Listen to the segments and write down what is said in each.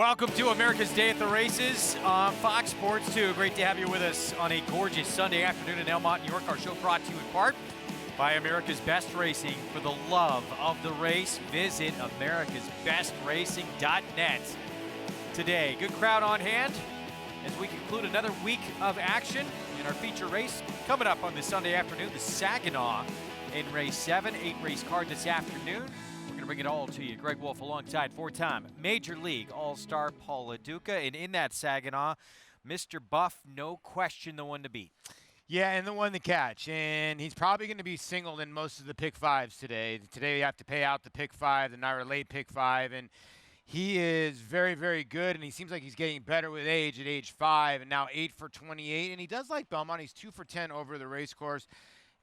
Welcome to America's Day at the Races on Fox Sports 2. Great to have you with us on a gorgeous Sunday afternoon in Elmont, New York. Our show brought to you in part by America's Best Racing. For the love of the race, visit americasbestracing.net today. Good crowd on hand as we conclude another week of action in our feature race. Coming up on this Sunday afternoon, the Saginaw in race 7, 8-race card this afternoon. We're going to bring it all to you. Greg Wolf alongside four-time Major League All-Star Paul LoDuca. And in that Saginaw, Mr. Buff, no question the one to beat. Yeah, and the one to catch. And he's probably going to be singled in most of the pick fives today. Today you have to pay out the pick five, the NYRA late pick five. And he is very, very good. And he seems like he's getting better with age at age 5. And now 8 for 28. And he does like Belmont. He's 2 for 10 over the race course.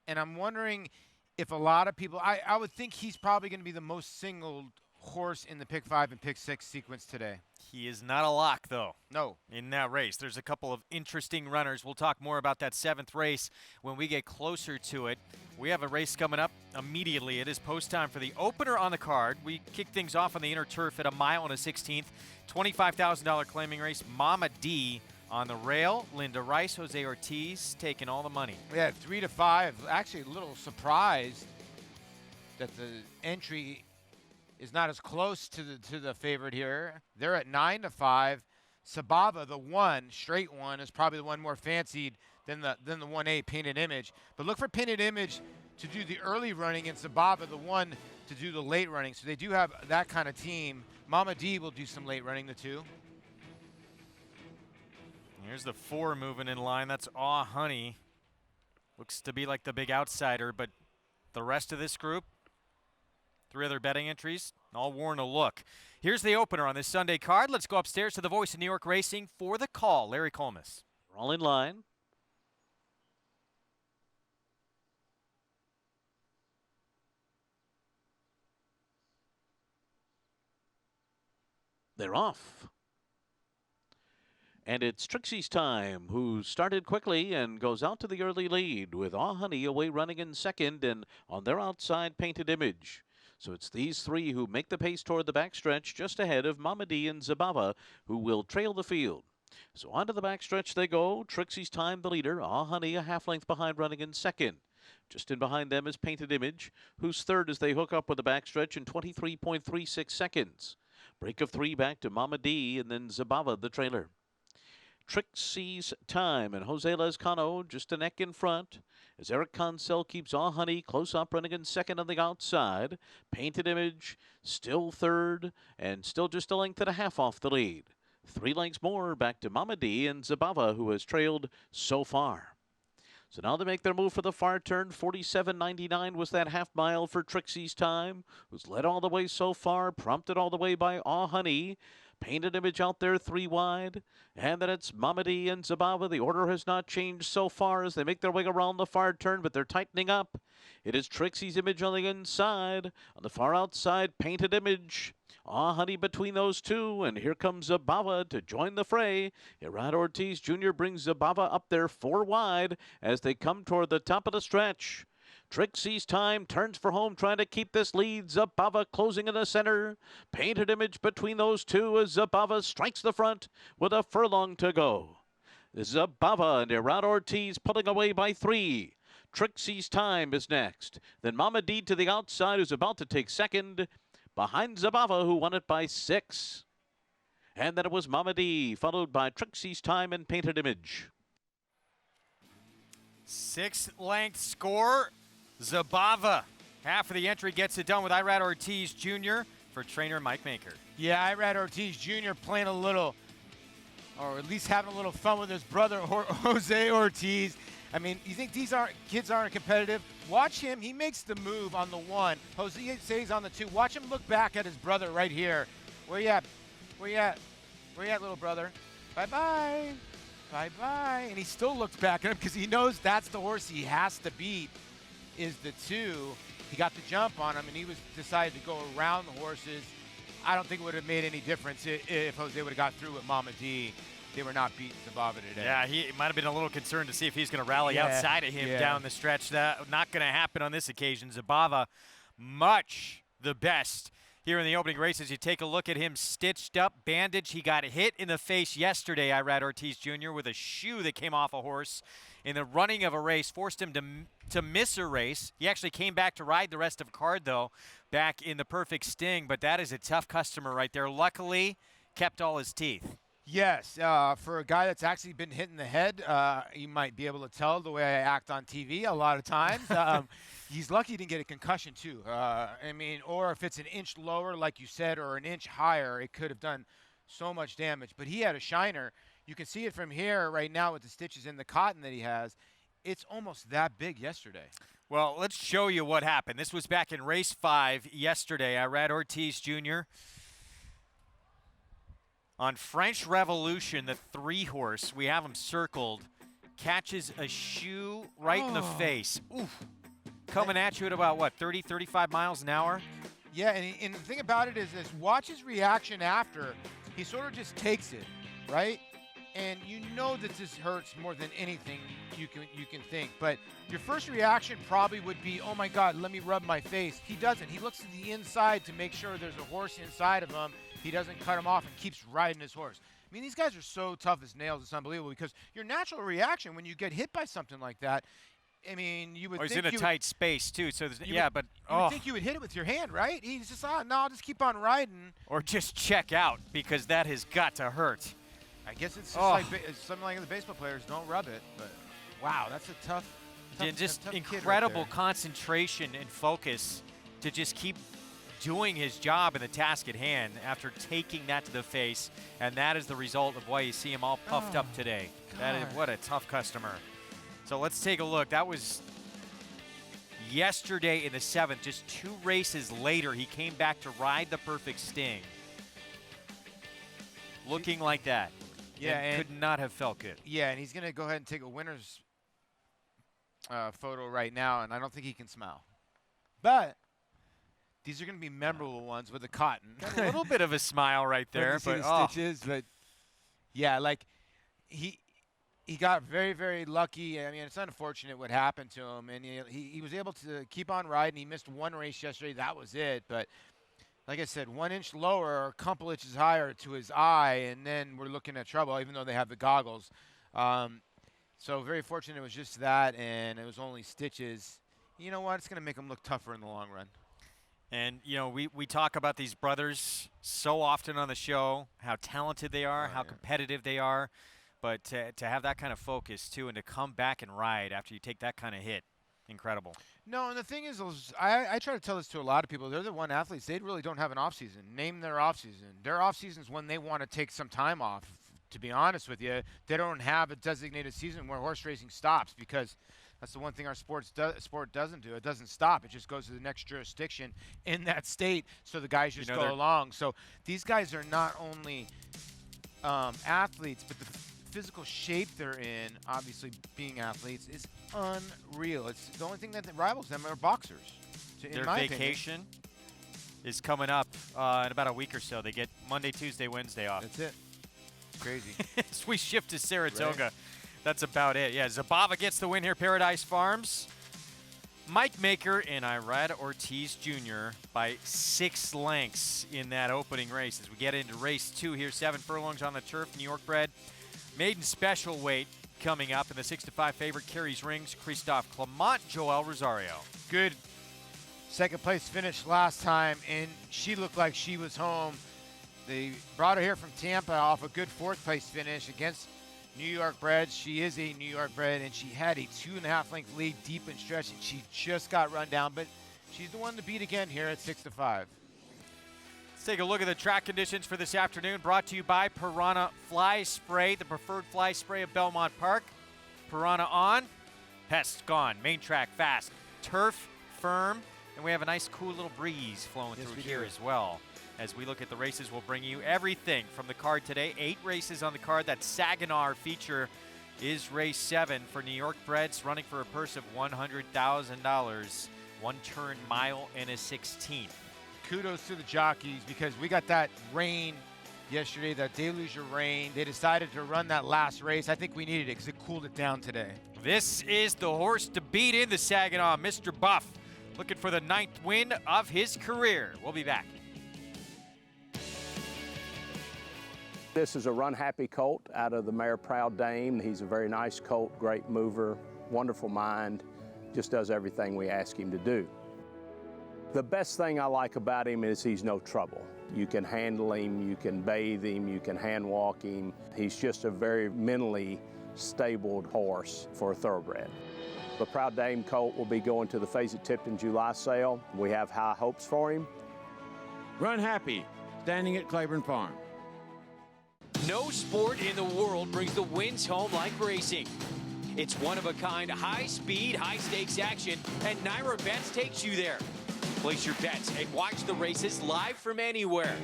And I'm wondering if a lot of people, I would think he's probably going to be the most singled horse in the pick 5 and pick 6 sequence today. He is not a lock, though. No. In that race. There's a couple of interesting runners. We'll talk more about that 7th race when we get closer to it. We have a race coming up immediately. It is post time for the opener on the card. We kick things off on the inner turf at a mile and a 16th. $25,000 claiming race. Mama D on the rail. Linda Rice, Jose Ortiz taking all the money. Yeah, 3 to 5. Actually, a little surprised that the entry is not as close to the favorite here. They're at 9 to 5. Sabava, the one, straight one, is probably the one more fancied than the 1A Painted Image. But look for Painted Image to do the early running and Sabava, the one, to do the late running. So they do have that kind of team. Mama D will do some late running, the 2. Here's the 4 moving in line. That's Aw Honey. Looks to be like the big outsider, but the rest of this group, 3 other betting entries, all worn a look. Here's the opener on this Sunday card. Let's go upstairs to the voice of New York racing for the call, Larry Collmus. We're all in line. They're off. And it's Trixie's Time, who started quickly and goes out to the early lead with Aw Honey away running in second and on their outside Painted Image. So it's these 3 who make the pace toward the backstretch just ahead of Mama D and Zabava, who will trail the field. So onto the backstretch they go. Trixie's Time, the leader. Aw Honey a half length behind running in second. Just in behind them is Painted Image, who's third as they hook up with the backstretch in 23.36 seconds. Break of 3 back to Mama D and then Zabava, the trailer. Trixie's Time and Jose Lezcano just a neck in front as Eric Consell keeps Aw Honey close up running in second on the outside. Painted Image still third and still just a length and a half off the lead. 3 lengths more back to Mama D and Zabava, who has trailed so far. So now they make their move for the far turn. 47.99 was that half mile for Trixie's Time, who's led all the way so far, prompted all the way by Aw Honey. Painted Image out there 3 wide. And then it's Mama D and Zabava. The order has not changed so far as they make their way around the far turn, but they're tightening up. It is Trixie's Image on the inside. On the far outside, Painted Image. Aw Honey between those 2, and here comes Zabava to join the fray. Irad Ortiz Jr. brings Zabava up there 4 wide as they come toward the top of the stretch. Trixie's Time turns for home, trying to keep this lead. Zabava closing in the center. Painted Image between those 2 as Zabava strikes the front with a furlong to go. Zabava and Irad Ortiz pulling away by 3. Trixie's Time is next. Then Mama D to the outside, who's about to take second. Behind Zabava, who won it by 6. And then it was Mama D, followed by Trixie's Time and Painted Image. 6th length score. Zabava, half of the entry, gets it done with Irad Ortiz Jr. for trainer Mike Maker. Yeah, Irad Ortiz Jr. playing a little, or at least having a little fun with his brother, Jose Ortiz. I mean, you think these kids aren't competitive? Watch him. He makes the move on the 1. Jose stays on the 2. Watch him look back at his brother right here. Where you at? Where you at? Where you at, little brother? Bye-bye. Bye-bye. And he still looks back at him because he knows that's the horse he has to beat, is the 2. He got the jump on him, and he decided to go around the horses. I don't think it would have made any difference if Jose would have got through with Mama D. They were not beating Zabava today. Yeah, he might have been a little concerned to see if he's going to rally outside of him down the stretch. That not going to happen on this occasion. Zabava, much the best here in the opening races. You take a look at him stitched up, bandaged. He got hit in the face yesterday, Irad Ortiz Jr., with a shoe that came off a horse in the running of a race, forced him to miss a race. He actually came back to ride the rest of the card, though, back in the Perfect Sting, but that is a tough customer right there. Luckily, kept all his teeth. Yes, for a guy that's actually been hit in the head, you might be able to tell the way I act on TV a lot of times. He's lucky he didn't get a concussion, too. I mean, or if it's an inch lower, like you said, or an inch higher, it could have done so much damage. But he had a shiner. You can see it from here right now with the stitches in the cotton that he has. It's almost that big yesterday. Well, let's show you what happened. This was back in race 5 yesterday. Irad Ortiz Jr. on French Revolution, the 3-horse. We have him circled. Catches a shoe right in the face. Oof. Coming at you at about, what, 30, 35 miles an hour? Yeah, and the thing about it is watch his reaction after. He sort of just takes it, right? And you know that this hurts more than anything you can think. But your first reaction probably would be, oh, my God, let me rub my face. He doesn't. He looks to the inside to make sure there's a horse inside of him. He doesn't cut him off and keeps riding his horse. I mean, these guys are so tough as nails. It's unbelievable because your natural reaction when you get hit by something like that, I mean, you would think he's in a tight space, too. So there's, you would think you would hit it with your hand, right? He's just, no, I'll just keep on riding. Or just check out because that has got to hurt. I guess it's just like something like the baseball players don't rub it. But wow, that's a tough just tough incredible kid right concentration and focus to just keep doing his job in the task at hand after taking that to the face, and that is the result of why you see him all puffed up today. That is, what a tough customer. So let's take a look. That was yesterday in the 7th. Just 2 races later, he came back to ride the Perfect Sting. Looking like that. Yeah, and could not have felt good. Yeah, and he's going to go ahead and take a winner's photo right now, and I don't think he can smile. But these are going to be memorable ones with the cotton. Got a little bit of a smile right there. But stitches, but yeah, like he got very, very lucky. I mean, it's unfortunate what happened to him, and he was able to keep on riding. He missed 1 race yesterday. That was it. But like I said, 1 inch lower or a couple inches higher to his eye, and then we're looking at trouble, even though they have the goggles. So very fortunate it was just that, and it was only stitches. You know what? It's going to make him look tougher in the long run. And, you know, we talk about these brothers so often on the show, how talented they are, how competitive they are. But to have that kind of focus, too, and to come back and ride after you take that kind of hit, incredible. No, and the thing is, I try to tell this to a lot of people. They're the one athletes. They really don't have an off-season. Name their off-season. Their off-season is when they want to take some time off. To be honest with you, they don't have a designated season where horse racing stops because that's the one thing our sport doesn't do. It doesn't stop. It just goes to the next jurisdiction in that state, so the guys just go along. So these guys are not only athletes, but the physical shape they're in, obviously being athletes, is unreal. It's the only thing that rivals them are boxers. Their vacation is coming up in about a week or so. They get Monday, Tuesday, Wednesday off. That's it. It's crazy. So we shift to Saratoga. Right. That's about it. Yeah, Zabava gets the win here, Paradise Farms. Mike Maker and Irad Ortiz Jr. by 6 lengths in that opening race. As we get into race 2 here, 7 furlongs on the turf, New York bred. Maiden special weight coming up, and the 6-5 favorite carries rings. Christophe Clement, Joel Rosario. Good second place finish last time, and she looked like she was home. They brought her here from Tampa off a good 4th place finish against New York bred. She is a New York bred, and she had a 2.5 length lead deep in stretch, and she just got run down, but she's the one to beat again here at 6-5. Let's take a look at the track conditions for this afternoon, brought to you by Piranha Fly Spray, the preferred fly spray of Belmont Park. Piranha on, pests gone. Main track fast, turf firm, and we have a nice cool little breeze flowing through here as well. As we look at the races, we'll bring you everything from the card today. 8 races on the card. That Saginaw feature is race 7 for New York breds, running for a purse of $100,000. 1 turn mile and a 16th. Kudos to the jockeys because we got that rain yesterday, that deluge of rain. They decided to run that last race. I think we needed it because it cooled it down today. This is the horse to beat in the Saginaw, Mr. Buff, looking for the 9th win of his career. We'll be back. This is a Runhappy colt out of the mare Proud Dame. He's a very nice colt, great mover, wonderful mind, just does everything we ask him to do. The best thing I like about him is he's no trouble. You can handle him, you can bathe him, you can hand walk him. He's just a very mentally stable horse for a thoroughbred. The Proud Dame colt will be going to the Fager-Tipton July sale. We have high hopes for him. Runhappy, standing at Claiborne Farm. No sport in the world brings the wins home like racing. It's one-of-a-kind, high-speed, high-stakes action, and NYRA Bets takes you there. Place your bets and watch the races live from anywhere.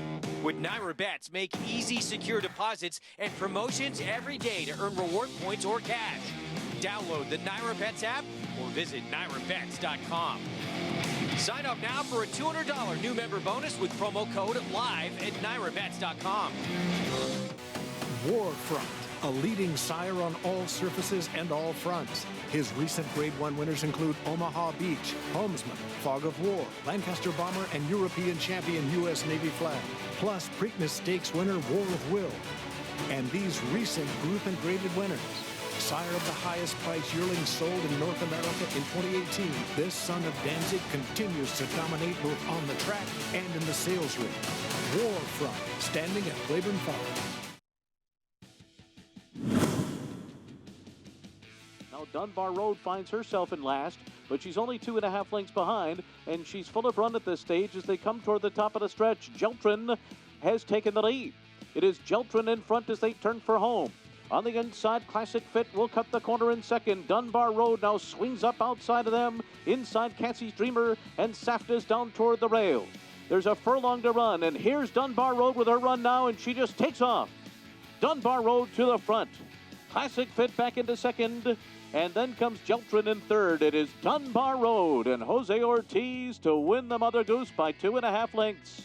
With NYRA Bets, make easy, secure deposits and promotions every day to earn reward points or cash. Download the NYRA Bets app or visit NYRABets.com. Sign up now for a $200 new member bonus with promo code LIVE at NYRABets.com. Warfront, a leading sire on all surfaces and all fronts. His recent Grade 1 winners include Omaha Beach, Helmsman, Fog of War, Lancaster Bomber, and European champion U.S. Navy flag. Plus Preakness Stakes winner War of Will. And these recent group and graded winners. Sire of the highest price yearling sold in North America in 2018, this son of Danzig continues to dominate both on the track and in the sales ring. Warfront, standing at Claiborne Farm. Now Dunbar Road finds herself in last, but she's only 2.5 lengths behind, and she's full of run at this stage as they come toward the top of the stretch. Jeltrin has taken the lead. It is Jeltrin in front as they turn for home. On the inside, Classic Fit will cut the corner in second. Dunbar Road now swings up outside of them. Inside, Cassie's Dreamer, and Safta's down toward the rail. There's a furlong to run, and here's Dunbar Road with her run now, and she just takes off. Dunbar Road to the front. Classic Fit back into second, and then comes Jeltrin in third. It is Dunbar Road and Jose Ortiz to win the Mother Goose by 2.5 lengths.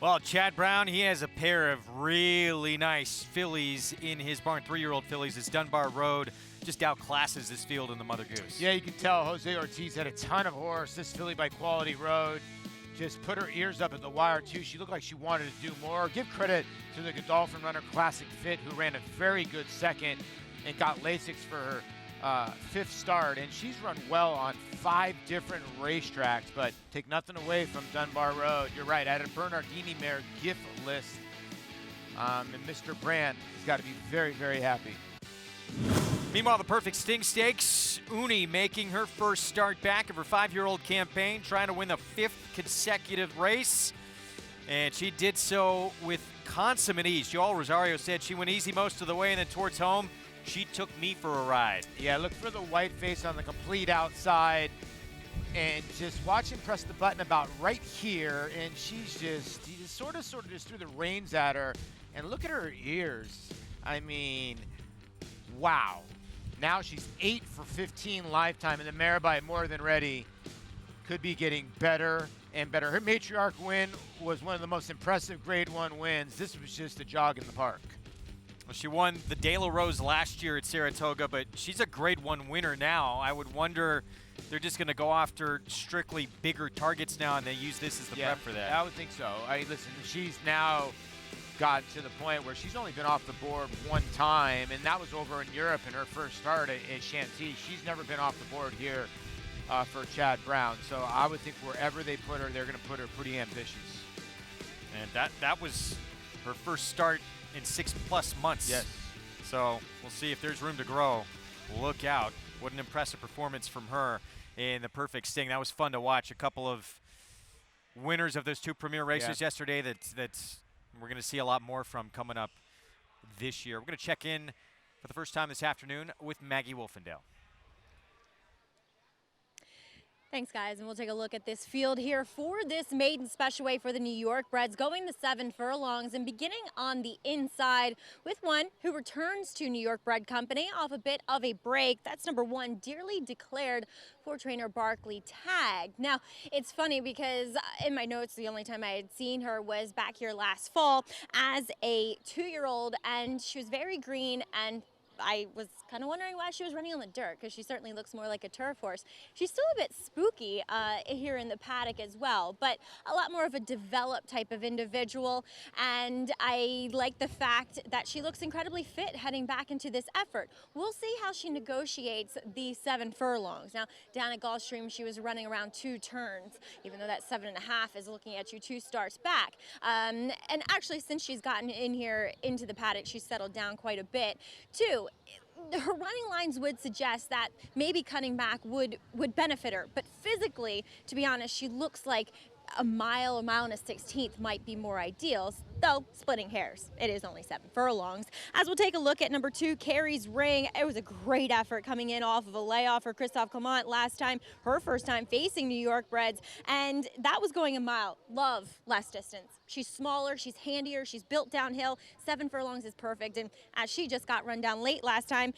Well, Chad Brown, he has a pair of really nice fillies in his barn, 3-year-old fillies. As Dunbar Road just outclasses this field in the Mother Goose. Yeah, you can tell Jose Ortiz had a ton of horse. This filly by Quality Road just put her ears up at the wire, too. She looked like she wanted to do more. Give credit to the Godolphin runner Classic Fit, who ran a very good second and got Lasix for her 5th start. And she's run well on 5 different racetracks, but take nothing away from Dunbar Road. You're right, at a Bernardini mare gift list. And Mr. Brandt has got to be very, very happy. Meanwhile, the Perfect Sting Stakes, Uni making her first start back of her 5-year-old campaign, trying to win the 5th consecutive race. And she did so with consummate ease. Joel Rosario said she went easy most of the way, and then towards home, she took me for a ride. Yeah, look for the white face on the complete outside, and just watch him press the button about right here, and she's just, he sort of just threw the reins at her, and look at her ears. I mean, wow. Now she's 8 for 15 lifetime, and the mare by More Than Ready could be getting better and better. Her matriarch win was one of the most impressive Grade 1 wins. This was just a jog in the park. Well, she won the De La Rose last year at Saratoga, but she's a Grade 1 winner now. I would wonder if they're just going to go after strictly bigger targets now, and they use this as the prep for that. I would think so. Listen, she's now gotten to the point where she's only been off the board one time, and that was over in Europe in her first start at Chantilly. She's never been off the board here for Chad Brown. So I would think wherever they put her, they're going to put her pretty ambitious. And that was her first start in 6+ months. Yes. So we'll see if there's room to grow. Look out. What an impressive performance from her in the Perfect Sting. That was fun to watch. A couple of winners of those 2 premier races yesterday that we're going to see a lot more from coming up this year. We're going to check in for the first time this afternoon with Maggie Wolfendale. Thanks, guys, and we'll take a look at this field here for this maiden special weight for the New York breds, going the 7 furlongs and beginning on the inside with one who returns to New York Bred Company off a bit of a break. That's number 1, Dearly Declared, for trainer Barkley Tag. Now, it's funny because in my notes, the only time I had seen her was back here last fall as a 2-year-old, and she was very green and I was kind of wondering why she was running on the dirt, because she certainly looks more like a turf horse. She's still a bit spooky here in the paddock as well, but a lot more of a developed type of individual. And I like the fact that she looks incredibly fit heading back into this effort. We'll see how she negotiates the 7 furlongs. Now, down at Gulfstream, she was running around 2 turns, even though that 7.5 is looking at you 2 starts back. And actually, since she's gotten in here into the paddock, she's settled down quite a bit too. Her running lines would suggest that maybe cutting back would benefit her, but physically, to be honest, she looks like a mile and a 16th might be more ideal, though splitting hairs. It is only 7 furlongs. As we'll take a look at number 2, Carrie's Ring. It was a great effort coming in off of a layoff for Christophe Clement last time, her first time facing New York breds, and that was going a mile. Love less distance. She's smaller, she's handier, she's built downhill. 7 furlongs is perfect, and as she just got run down late last time,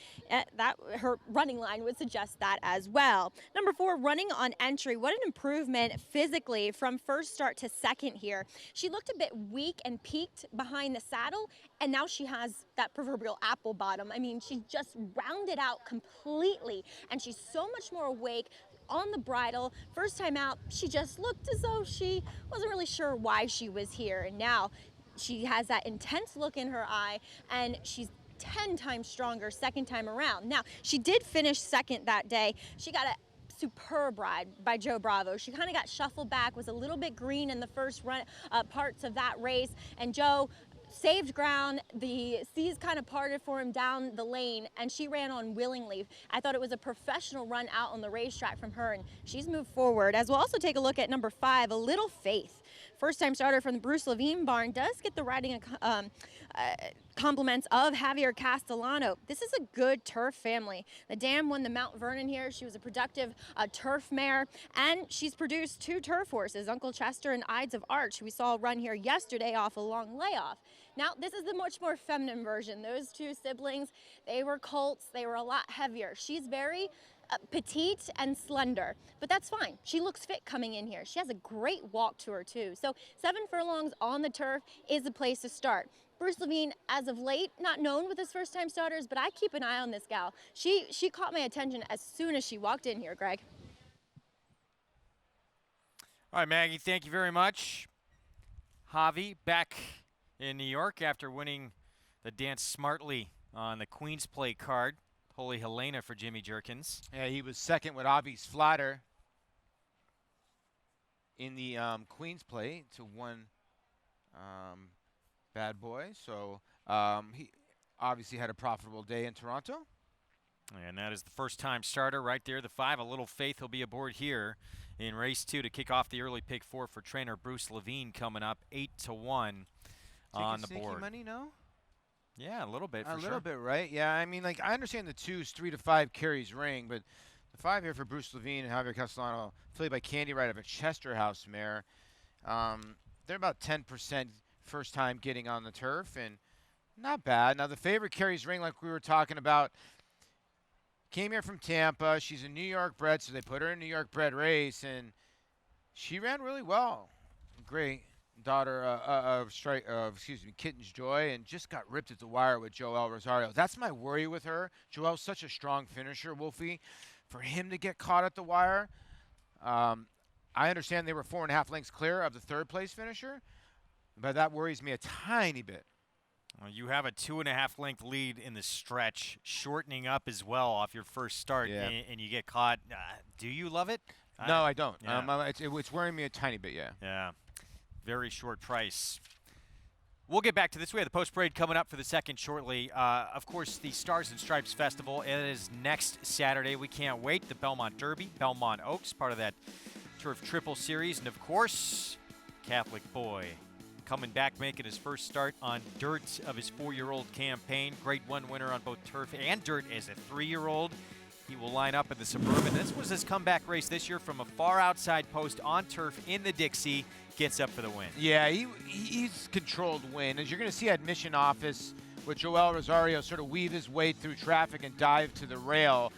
her running line would suggest that as well. Number 4, Running on Entry. What an improvement physically from first start to second here. She looked a bit weak and peaked behind the saddle, and now she has that proverbial apple bottom. I mean, she's just rounded out completely, and she's so much more awake on the bridle. First time out, she just looked as though she wasn't really sure why she was here, and now she has that intense look in her eye, and she's 10 times stronger second time around. Now, she did finish second that day. She got a superb ride by Joe Bravo. She kind of got shuffled back, was a little bit green in the first run parts of that race, and Joe saved ground. The seas kind of parted for him down the lane, and she ran on willingly. I thought it was a professional run out on the racetrack from her, and she's moved forward. As we'll also take a look at number 5, A Little Faith. First-time starter from the Bruce Levine barn, does get the riding compliments of Javier Castellano. This is a good turf family. The dam won the Mount Vernon here. She was a productive turf mare, and she's produced 2 turf horses, Uncle Chester and Ides of Arch, who we saw run here yesterday off a long layoff. Now, this is the much more feminine version. Those 2 siblings, they were colts. They were a lot heavier. She's very petite and slender, but that's fine. She looks fit coming in here. She has a great walk to her too. So 7 furlongs on the turf is the place to start. Bruce Levine, as of late, not known with his first-time starters, but I keep an eye on this gal. She caught my attention as soon as she walked in here, Greg. All right, Maggie, thank you very much. Javi back in New York after winning the Dance Smartly on the Queen's Play card. Holy Helena for Jimmy Jerkins. Yeah, he was second with Avi's Flatter in the Queen's Play to 1 bad boy. So he obviously had a profitable day in Toronto. And that is the first-time starter right there. The 5, A Little Faith, will be aboard here in race 2 to kick off the early pick 4 for trainer Bruce Levine coming up 8-1 on the board. Money, no? Yeah, a little bit for sure. A little bit, right? Yeah, I mean, like, I understand the 2's 3 to 5 Carrie's Ring, but the 5 here for Bruce Levine and Javier Castellano, played by Candy Ride of a Chester House mare. They're about 10% first time getting on the turf, and not bad. Now, the favorite Carrie's Ring, like we were talking about, came here from Tampa. She's a New York bred, so they put her in a New York bred race, and she ran really well. Great. Daughter of Kitten's Joy, and just got ripped at the wire with Joel Rosario. That's my worry with her. Joel's such a strong finisher, Wolfie. For him to get caught at the wire, I understand they were 4.5 lengths clear of the 3rd place finisher, but that worries me a tiny bit. Well, you have a 2.5 length lead in the stretch, shortening up as well off your first start, and you get caught. Do you love it? No, I don't. Yeah. It's worrying me a tiny bit, yeah. Yeah. Very short price. We'll get back to this. We have the post parade coming up for the second shortly. Of course, the Stars and Stripes Festival. It is next Saturday. We can't wait. The Belmont Derby, Belmont Oaks, part of that Turf Triple Series. And, of course, Catholic Boy coming back, making his first start on dirt of his 4-year-old campaign. Grade 1 winner on both turf and dirt as a 3-year-old. He will line up in the Suburban. This was his comeback race this year from a far outside post on turf in the Dixie. Gets up for the win. Yeah, he's controlled win. As you're going to see at Mission Office with Joel Rosario sort of weave his way through traffic and dive to the rail,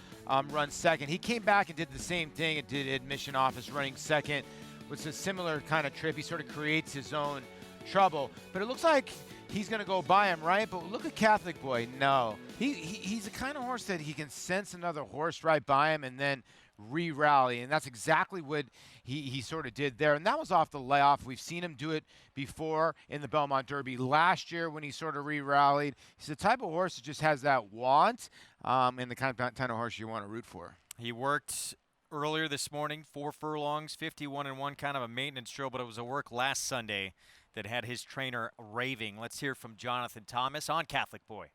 run second. He came back and did the same thing and did at Mission Office, running second. With a similar kind of trip. He sort of creates his own trouble. But it looks like he's going to go by him, right? But look at Catholic Boy. No. He's the kind of horse that he can sense another horse right by him and then re-rally, and that's exactly what he sort of did there. And that was off the layoff. We've seen him do it before in the Belmont Derby last year when he sort of re-rallied. He's the type of horse that just has that want and the kind of horse you want to root for. He worked earlier this morning, 4 furlongs, 51-1, kind of a maintenance drill, but it was a work last Sunday that had his trainer raving. Let's hear from Jonathan Thomas on Catholic Boy.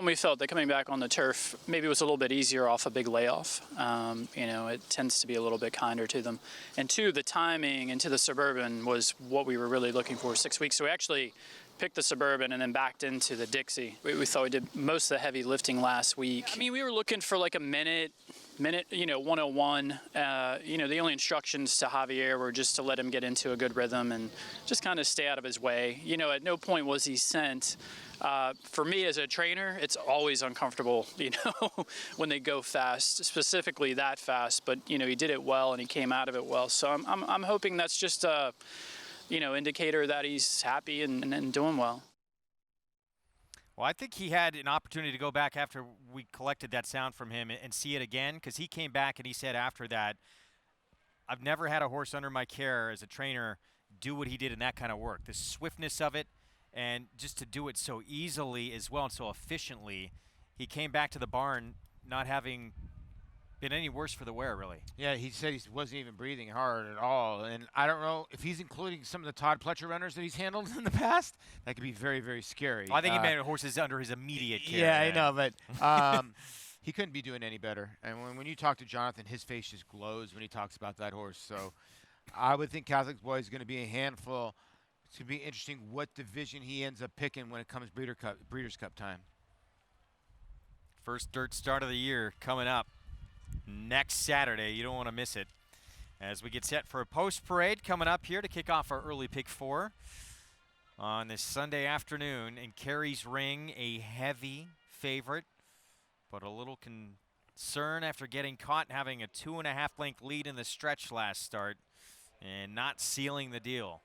We felt that coming back on the turf maybe was a little bit easier off a big layoff. It tends to be a little bit kinder to them. And two, the timing into the Suburban was what we were really looking for, 6 weeks. So we actually picked the Suburban and then backed into the Dixie. We thought we did most of the heavy lifting last week. I mean, we were looking for like a minute, 101. The only instructions to Javier were just to let him get into a good rhythm and just kind of stay out of his way. At no point was he sent. For me as a trainer, it's always uncomfortable, when they go fast, specifically that fast. But, he did it well and he came out of it well. So I'm hoping that's just a, indicator that he's happy and doing well. Well, I think he had an opportunity to go back after we collected that sound from him and see it again, because he came back and he said after that, I've never had a horse under my care as a trainer do what he did in that kind of work. The swiftness of it, and just to do it so easily as well and so efficiently. He came back to the barn not having been any worse for the wear, really. Yeah, he said he wasn't even breathing hard at all. And I don't know if he's including some of the Todd Pletcher runners that he's handled in the past. That could be very, very scary. Well, I think he meant horses under his immediate care. Yeah, I know, but he couldn't be doing any better. And when you talk to Jonathan, his face just glows when he talks about that horse. So I would think Catholic Boy is going to be a handful. It's going to be interesting what division he ends up picking when it comes Breeders' Cup time. First dirt start of the year coming up next Saturday. You don't want to miss it. As we get set for a post parade coming up here to kick off our early pick 4 on this Sunday afternoon. And Carey's Ring, a heavy favorite, but a little concern after getting caught and having a 2.5 length lead in the stretch last start and not sealing the deal.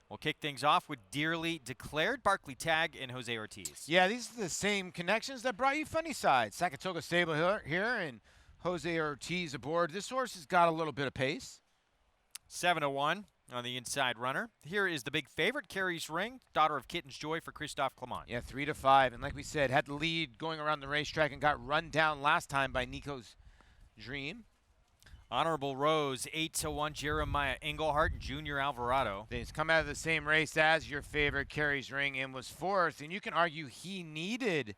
We'll kick things off with dearly declared Barkley Tag and Jose Ortiz. Yeah, these are the same connections that brought you Funny Side. Sakatoga Stable here and Jose Ortiz aboard. This horse has got a little bit of pace. 7-1 on the inside runner. Here is the big favorite, Carey's Ring, daughter of Kitten's Joy for Christophe Clement. Yeah, 3-5. And like we said, had the lead going around the racetrack and got run down last time by Nico's Dream. Honorable Rose, 8-1, Jeremiah Englehart and Junior Alvarado. He's come out of the same race as your favorite, Carey's Ring, and was 4th. And you can argue she needed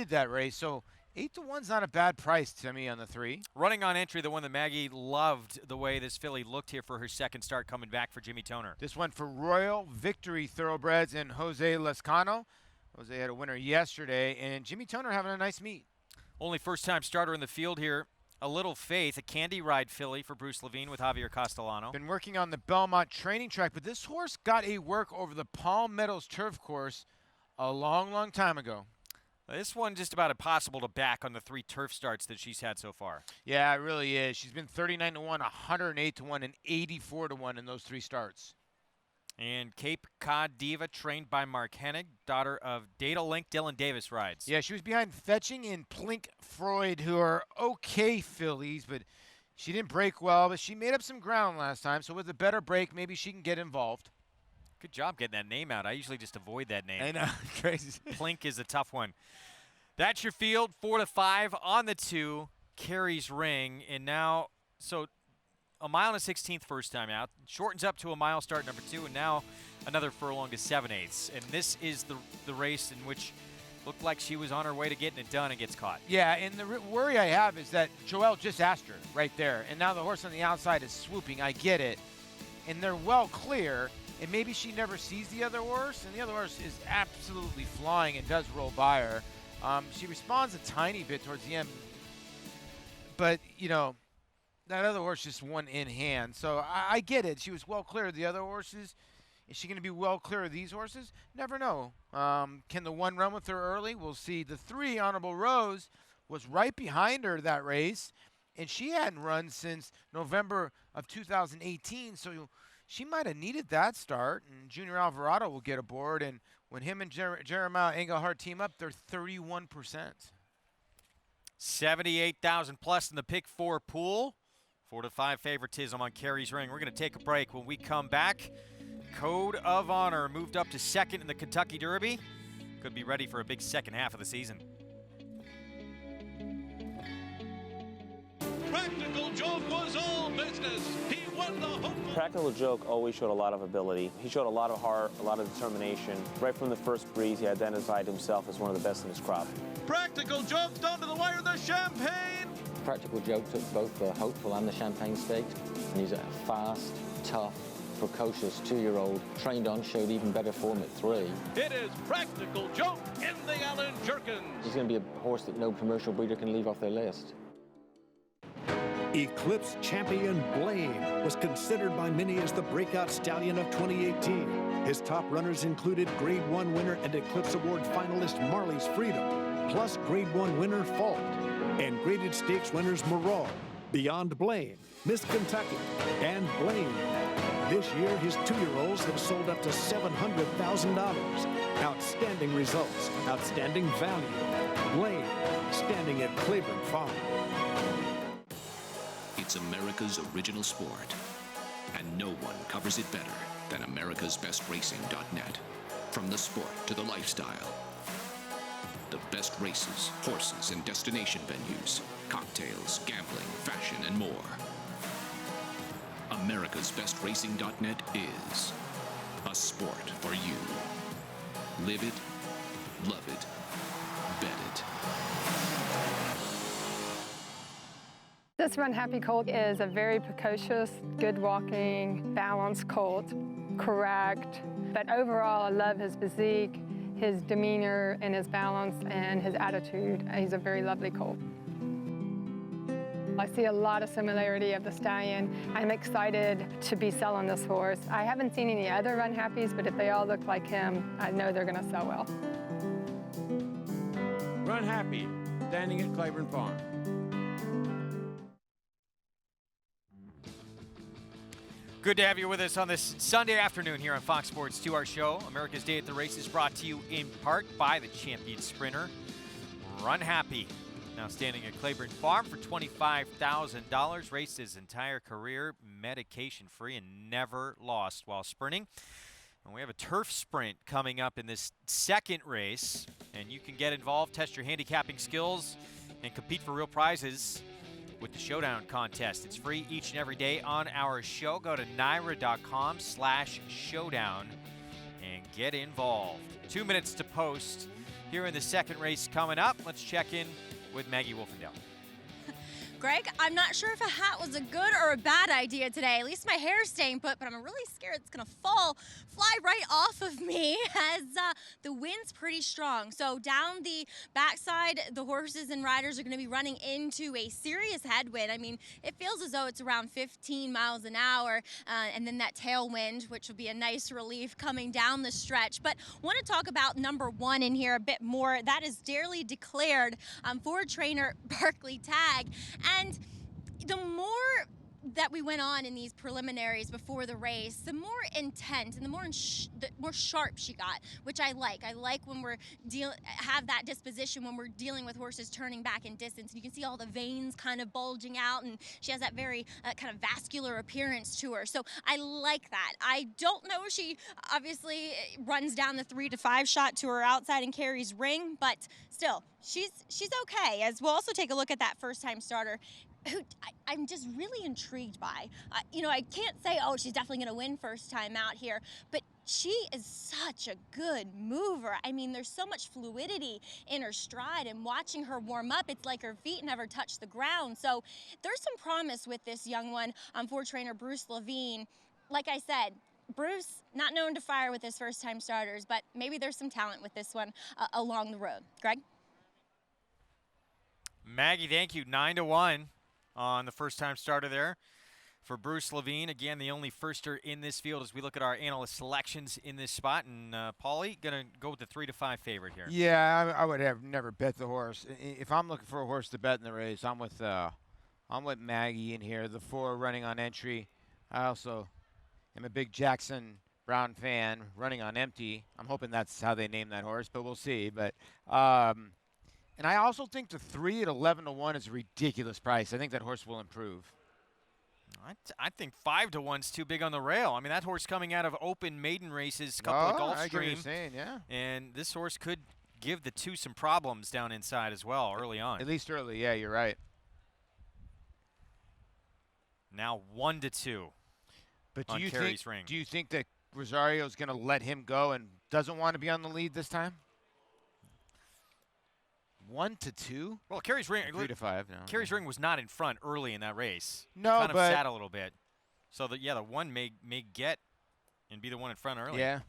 that race. So 8-1's not a bad price to me on the 3. Running on entry, the one that Maggie loved the way this filly looked here for her second start coming back for Jimmy Toner. This one for Royal Victory Thoroughbreds and Jose Lescano. Jose had a winner yesterday, and Jimmy Toner having a nice meet. Only first-time starter in the field here. A Little Faith, a Candy Ride filly for Bruce Levine with Javier Castellano. Been working on the Belmont training track, but this horse got a work over the Palm Meadows turf course a long, long time ago. This one just about impossible to back on the 3 turf starts that she's had so far. Yeah, it really is. She's been 39-1, 108-1, and 84-1 in those 3 starts. And Cape Cod Diva, trained by Mark Hennig, daughter of Data Link, Dylan Davis rides. Yeah, she was behind Fetching and Plink Freud, who are okay fillies, but she didn't break well, but she made up some ground last time, so with a better break, maybe she can get involved. Good job getting that name out. I usually just avoid that name. I know, crazy. Plink is a tough one. That's your field, 4-5 on the 2, Carey's Ring, and now, so a mile and a 16th first time out, shortens up to a mile start number 2, and now another furlong to 7/8. And this is the race in which looked like she was on her way to getting it done and gets caught. Yeah, and the worry I have is that Joelle just asked her right there, and now the horse on the outside is swooping. I get it, and they're well clear, and maybe she never sees the other horse, and the other horse is absolutely flying and does roll by her. She responds a tiny bit towards the end, but, that other horse just won in hand. So I get it. She was well clear of the other horses. Is she going to be well clear of these horses? Never know. Can the 1 run with her early? We'll see. The 3, Honorable Rose, was right behind her that race, and she hadn't run since November of 2018. So she might have needed that start, and Junior Alvarado will get aboard. And when him and Jeremiah Engelhardt team up, they're 31%. 78,000 plus in the pick 4 pool. 4 to 5 favoritism on Carey's Ring. We're going to take a break. When we come back, Code of Honor moved up to second in the Kentucky Derby. Could be ready for a big second half of the season. Practical Joke was all business. He won the hopeful. Practical Joke always showed a lot of ability. He showed a lot of heart, a lot of determination. Right from the first breeze, he identified himself as one of the best in his crop. Practical Joke down to the wire, the Champagne. Practical Joke took both the Hopeful and the Champagne stakes, and he's a fast, tough, precocious 2-year-old, trained on, showed even better form at 3. It is Practical Joke in the Allen Jerkins. He's going to be a horse that no commercial breeder can leave off their list. Eclipse champion Blaine was considered by many as the breakout stallion of 2018. His top runners included Grade 1 winner and Eclipse Award finalist Marley's Freedom, plus Grade 1 winner Fault, and graded stakes winners Morale, Beyond Blaine, Miss Kentucky, and Blaine. This year, his 2-year-olds have sold up to $700,000. Outstanding results, outstanding value. Blaine, standing at Claiborne Farm. It's America's original sport, and no one covers it better than americasbestracing.net. From the sport to the lifestyle, the best races, horses, and destination venues, cocktails, gambling, fashion, and more. americasbestracing.net is a sport for you. Live it, love it, bet it. This Runhappy colt is a very precocious, good walking, balanced colt, correct. But overall, I love his physique, his demeanor, and his balance, and his attitude. He's a very lovely colt. I see a lot of similarity of the stallion. I'm excited to be selling this horse. I haven't seen any other Runhappies, but if they all look like him, I know they're gonna sell well. Runhappy, standing at Claiborne Farm. Good to have you with us on this Sunday afternoon here on Fox Sports 2, our show. America's Day at the Races brought to you in part by the champion sprinter, Runhappy. Now standing at Claiborne Farm for $25,000. Raced his entire career, medication-free, and never lost while sprinting. And we have a turf sprint coming up in this second race. And you can get involved, test your handicapping skills, and compete for real prizes with the Showdown contest. It's free each and every day on our show. Go to NYRA.com/showdown and get involved. 2 minutes to post here in the second race coming up. Let's check in with Maggie Wolfendale. Greg, I'm not sure if a hat was a good or a bad idea today. At least my hair's staying put, but I'm really scared it's gonna fly right off of me as the wind's pretty strong. So down the backside, the horses and riders are gonna be running into a serious headwind. I mean, it feels as though it's around 15 miles an hour, and then that tailwind, which will be a nice relief coming down the stretch. But want to talk about number 1 in here a bit more. That is Dearly Declared for trainer Barkley Tagg. And the more that we went on in these preliminaries before the race, the more intent and the more sharp she got, which I like. I like when we're have that disposition when we're dealing with horses turning back in distance. And you can see all the veins kind of bulging out, and she has that very kind of vascular appearance to her. So I like that. I don't know if she obviously runs down the 3 to 5 shot to her outside and Carey's Ring, but still, she's okay. As we'll also take a look at that first-time starter, who I'm just really intrigued by. You know, I can't say, oh, she's definitely going to win first time out here, but she is such a good mover. I mean, there's so much fluidity in her stride, and watching her warm up, it's like her feet never touch the ground. So there's some promise with this young one for trainer Bruce Levine. Like I said, Bruce, not known to fire with his first-time starters, but maybe there's some talent with this one along the road. Greg? Maggie, thank you. 9-1 on the first-time starter there for Bruce Levine. Again, the only firster in this field as we look at our analyst selections in this spot. And Paulie, going to go with the 3 to 5 favorite here. Yeah, I would have never bet the horse. If I'm looking for a horse to bet in the race, I'm with Maggie in here. The 4 running on entry. I also I'm a big Jackson Brown fan, running on empty. I'm hoping that's how they name that horse, but we'll see. But and I also think the 3 at 11-1 is a ridiculous price. I think that horse will improve. I think 5-1's too big on the rail. I mean, that horse coming out of open maiden races, couple of Gulfstream. I get what you're saying, yeah. And this horse could give the 2 some problems down inside as well early on. At least early, yeah, you're right. Now 1-2. But on Carey's Ring. Do you think that Rosario's going to let him go and doesn't want to be on the lead this time? 1-2? Well, Carey's Ring. 3-5. No. Carey's Ring was not in front early in that race. No, kind but of sat a little bit. So the 1 may get and be the one in front early. Yeah.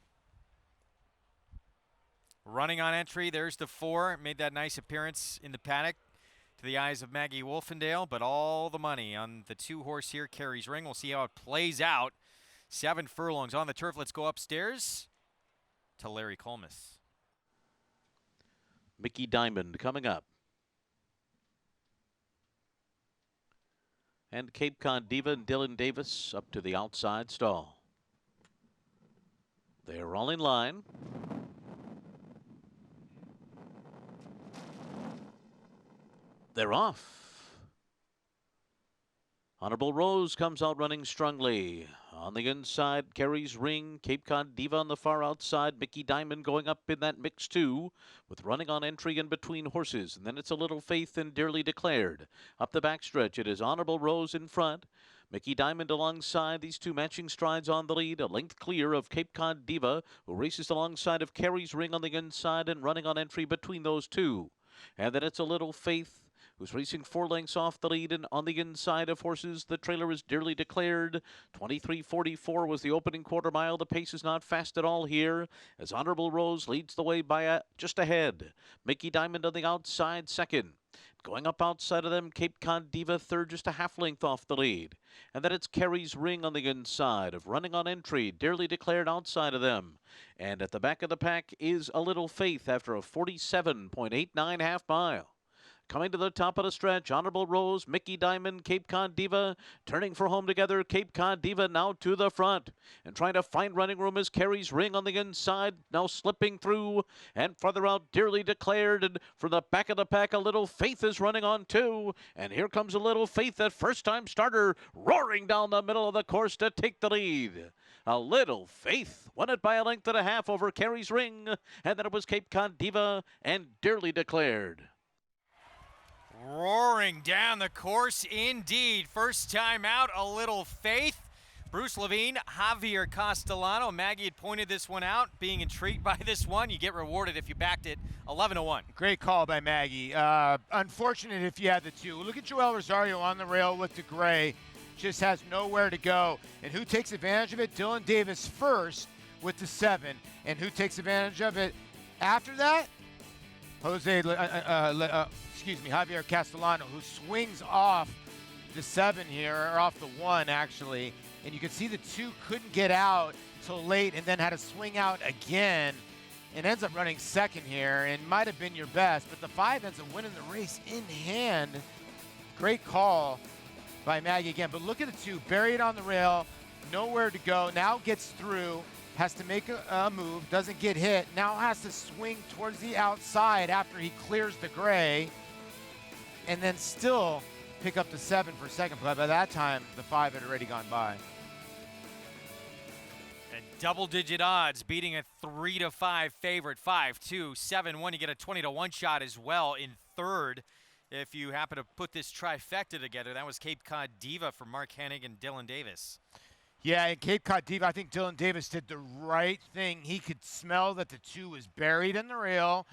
Running on entry, there's the 4. Made that nice appearance in the paddock to the eyes of Maggie Wolfendale, but all the money on the 2 horse here, Carey's Ring. We'll see how it plays out. 7 furlongs on the turf. Let's go upstairs to Larry Collmus. Mickey Diamond coming up. And Cape Cod Diva and Dylan Davis up to the outside stall. They're all in line. They're off. Honorable Rose comes out running strongly. On the inside, Carey's Ring, Cape Cod Diva on the far outside, Mickey Diamond going up in that mix too, with running on entry in between horses. And then it's a Little Faith and Dearly Declared. Up the backstretch, it is Honorable Rose in front. Mickey Diamond alongside, these 2 matching strides on the lead, a length clear of Cape Cod Diva, who races alongside of Carey's Ring on the inside and running on entry between those 2. And then it's a Little Faith, who's racing 4 lengths off the lead, and on the inside of horses, the trailer is Dearly Declared. 23:44 was the opening quarter mile. The pace is not fast at all here, as Honorable Rose leads the way by just ahead. Mickey Diamond on the outside, second. Going up outside of them, Cape Cod Diva third, just a half length off the lead. And then it's Carey's Ring on the inside of running on entry, Dearly Declared outside of them. And at the back of the pack is a Little Faith after a 47.89 half mile. Coming to the top of the stretch, Honorable Rose, Mickey Diamond, Cape Cod Diva, turning for home together. Cape Cod Diva now to the front, and trying to find running room is Carey's Ring on the inside, now slipping through, and farther out, Dearly Declared, and from the back of the pack, a Little Faith is running on 2, and here comes a Little Faith, that first-time starter, roaring down the middle of the course to take the lead. A Little Faith won it by a length and a half over Carey's Ring, and then it was Cape Cod Diva and Dearly Declared. Roaring down the course indeed. First time out, a Little Faith. Bruce Levine, Javier Castellano. Maggie had pointed this one out. Being intrigued by this one, you get rewarded if you backed it 11-1. Great call by Maggie. Unfortunate if you had the 2. Look at Joel Rosario on the rail with the gray. Just has nowhere to go. And who takes advantage of it? Dylan Davis first with the 7. And who takes advantage of it after that? Javier Castellano, who swings off the 7 here, or off the 1 actually, and you can see the 2 couldn't get out till late, and then had to swing out again, and ends up running second here, and might have been your best, but the 5 ends up winning the race in hand. Great call by Maggie again, but look at the 2, buried on the rail, nowhere to go, now gets through, has to make a move, doesn't get hit, now has to swing towards the outside after he clears the gray, and then still pick up the 7 for second. But by that time, the 5 had already gone by. And double-digit odds, beating a 3-5 favorite, 5-2, 7-1. You get a 20-1 shot as well in third. If you happen to put this trifecta together, that was Cape Cod Diva for Mark Hennig and Dylan Davis. Yeah, and Cape Cod Diva, I think Dylan Davis did the right thing. He could smell that the 2 was buried in the rail.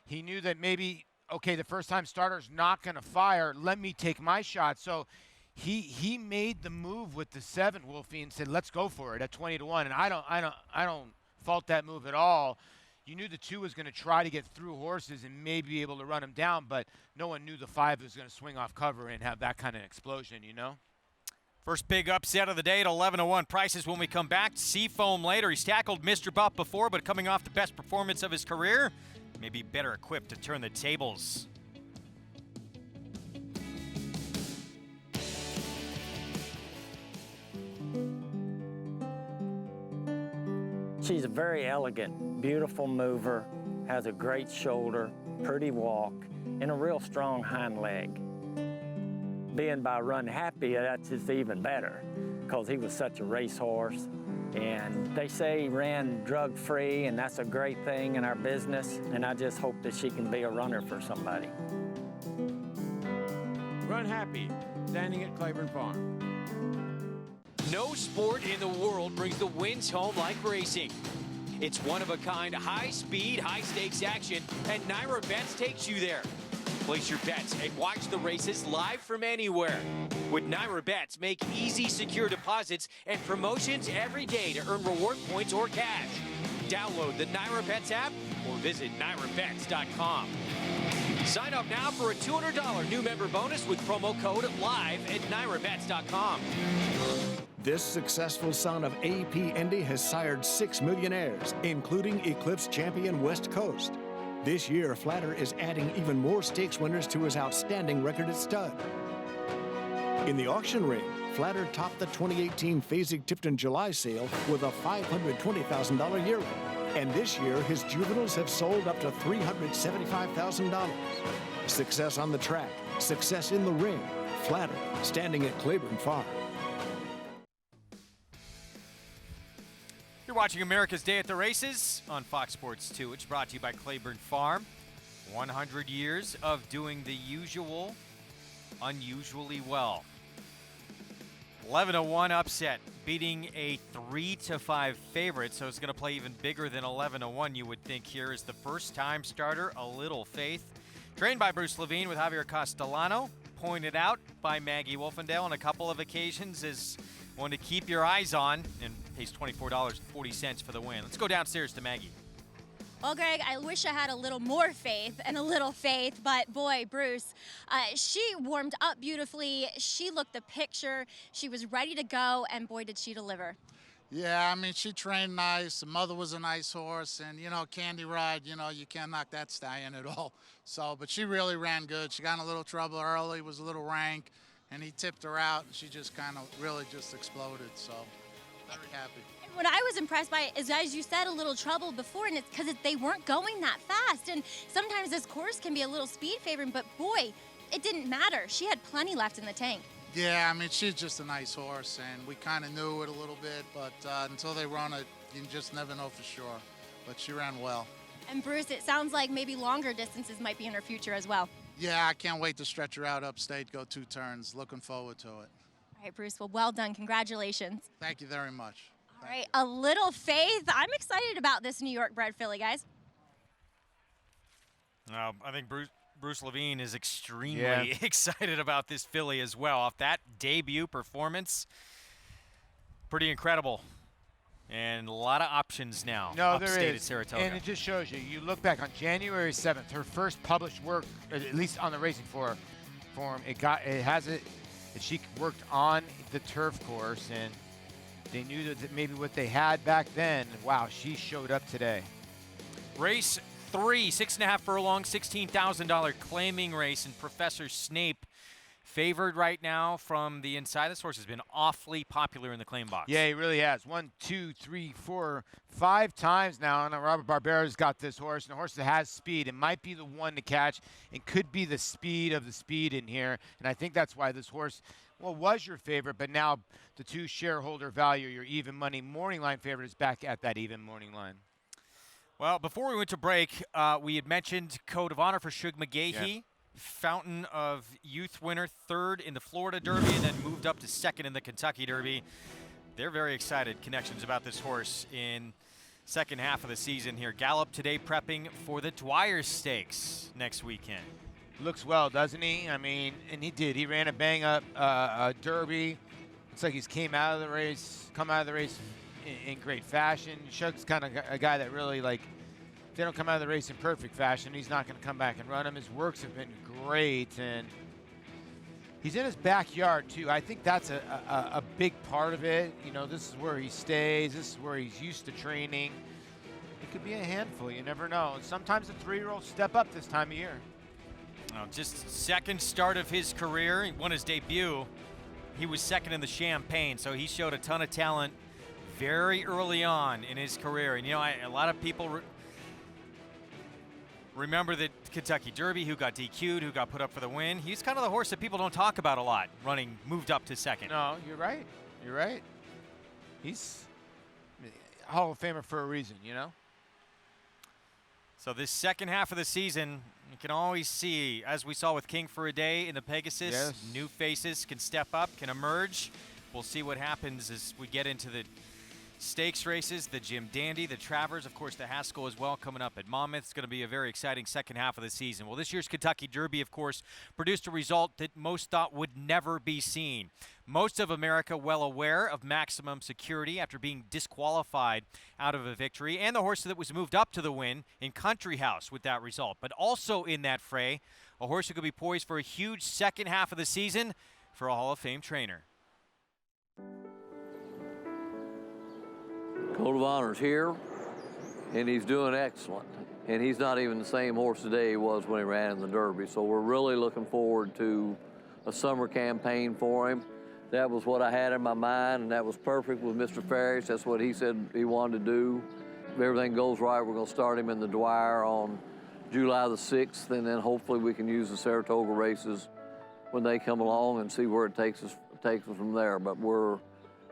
He knew that maybe, okay, the first-time starter's not going to fire. Let me take my shot. So he made the move with the 7, Wolfie, and said, let's go for it at 20-1. And I don't fault that move at all. You knew the 2 was going to try to get through horses and maybe be able to run him down, but no one knew the 5 was going to swing off cover and have that kind of explosion, you know? First big upset of the day at 11-1 prices when we come back. Seafoam later. He's tackled Mr. Buff before, but coming off the best performance of his career, maybe better equipped to turn the tables. He's a very elegant, beautiful mover, has a great shoulder, pretty walk, and a real strong hind leg. Being by Runhappy, that's just even better because he was such a racehorse. And they say he ran drug-free, and that's a great thing in our business. And I just hope that she can be a runner for somebody. Runhappy, standing at Claiborne Farm. No sport in the world brings the wins home like racing. It's one-of-a-kind, high-speed, high-stakes action, and NYRA Bets takes you there. Place your bets and watch the races live from anywhere. With NYRA Bets, make easy, secure deposits and promotions every day to earn reward points or cash. Download the NYRA Bets app or visit NYRABets.com. Sign up now for a $200 new member bonus with promo code LIVE at NYRABets.com. This successful son of A.P. Indy has sired 6 millionaires, including Eclipse champion West Coast. This year, Flatter is adding even more stakes winners to his outstanding record at stud. In the auction ring, Flatter topped the 2018 Fasig-Tipton July sale with a $520,000 yearling. And this year, his juveniles have sold up to $375,000. Success on the track, success in the ring. Flatter, standing at Claiborne Farm. You're watching America's Day at the Races on Fox Sports 2. It's brought to you by Claiborne Farm. 100 years of doing the usual, unusually well. 11-1 upset, beating a 3-5 favorite, so it's going to play even bigger than 11-1, you would think. Here is the first-time starter, A Little Faith. Trained by Bruce Levine with Javier Castellano. Pointed out by Maggie Wolfendale on a couple of occasions as one to keep your eyes on, and pays $24.40 for the win. Let's go downstairs to Maggie. Well, Greg, I wish I had a little more faith and a little faith, but boy, Bruce, she warmed up beautifully. She looked the picture. She was ready to go, and boy, did she deliver. Yeah, I mean, she trained nice. The mother was a nice horse, and, you know, Candy Ride, you know, you can't knock that stallion at all. So, but she really ran good. She got in a little trouble early, was a little rank, and he tipped her out, and she just kind of really just exploded. So, very happy. What I was impressed by is, as you said, a little trouble before, and it's because they weren't going that fast. And sometimes this course can be a little speed favoring, but boy, it didn't matter. She had plenty left in the tank. Yeah, I mean, she's just a nice horse, and we kind of knew it a little bit, but until they run it, you just never know for sure. But she ran well. And Bruce, it sounds like maybe longer distances might be in her future as well. Yeah, I can't wait to stretch her out upstate, go 2 turns. Looking forward to it. All right, Bruce, well done. Congratulations. Thank you very much. All right, A Little Faith. I'm excited about this New York bred filly, guys. I think Bruce Levine is extremely excited about this filly as well. Off that debut performance, pretty incredible. And a lot of options now upstate at Saratoga. And it just shows you. You look back on January 7th, her first published work, at least on the racing form, she worked on the turf course, and they knew that maybe what they had back then. Wow, she showed up today. Race 3, 6.5 furlong, $16,000 claiming race, and Professor Snape favored right now from the inside. This horse has been awfully popular in the claim box. Yeah, he really has. 1, 2, 3, 4, 5 times now. And Robert Barbera's got this horse, and the horse that has speed. It might be the one to catch. It could be the speed of the speed in here. And I think that's why this horse, well, was your favorite, but now the 2 shareholder value, your even money morning line favorite, is back at that even morning line. Well, before we went to break, we had mentioned Code of Honor for Shug McGahee. Yeah. Fountain of Youth winner, 3rd in the Florida Derby, and then moved up to 2nd in the Kentucky Derby. They're very excited, Connections, about this horse in second half of the season here. Gallop today prepping for the Dwyer Stakes next weekend. Looks well, doesn't he? I mean, and he did. He ran a bang-up Derby. Looks like he's come out of the race in great fashion. Shug's kind of a guy that really, like, if they don't come out of the race in perfect fashion, he's not going to come back and run them. His works have been great, and he's in his backyard, too. I think that's a big part of it. You know, this is where he stays. This is where he's used to training. It could be a handful. You never know. And sometimes the 3-year-olds step up this time of year. Just second start of his career. He won his debut. He was 2nd in the Champagne, so he showed a ton of talent very early on in his career. And, you know, a lot of people remember the Kentucky Derby, who got DQ'd, who got put up for the win. He's kind of the horse that people don't talk about a lot, moved up to second. No, you're right. You're right. He's a Hall of Famer for a reason, you know? So this second half of the season, you can always see, as we saw with King for a Day in the Pegasus, new faces can step up, can emerge. We'll see what happens as we get into the stakes races, the Jim Dandy, the Travers, of course the Haskell as well coming up at Monmouth. It's going to be a very exciting second half of the season. Well, this year's Kentucky Derby, of course, produced a result that most thought would never be seen. Most of America well aware of Maximum Security after being disqualified out of a victory, and the horse that was moved up to the win in Country House with that result. But also in that fray, a horse who could be poised for a huge second half of the season for a Hall of Fame trainer. Code of Honor's here, and he's doing excellent. And he's not even the same horse today he was when he ran in the Derby. So we're really looking forward to a summer campaign for him. That was what I had in my mind, and that was perfect with Mr. Ferris. That's what he said he wanted to do. If everything goes right, we're going to start him in the Dwyer on July the 6th, and then hopefully we can use the Saratoga races when they come along and see where it takes us from there. But we're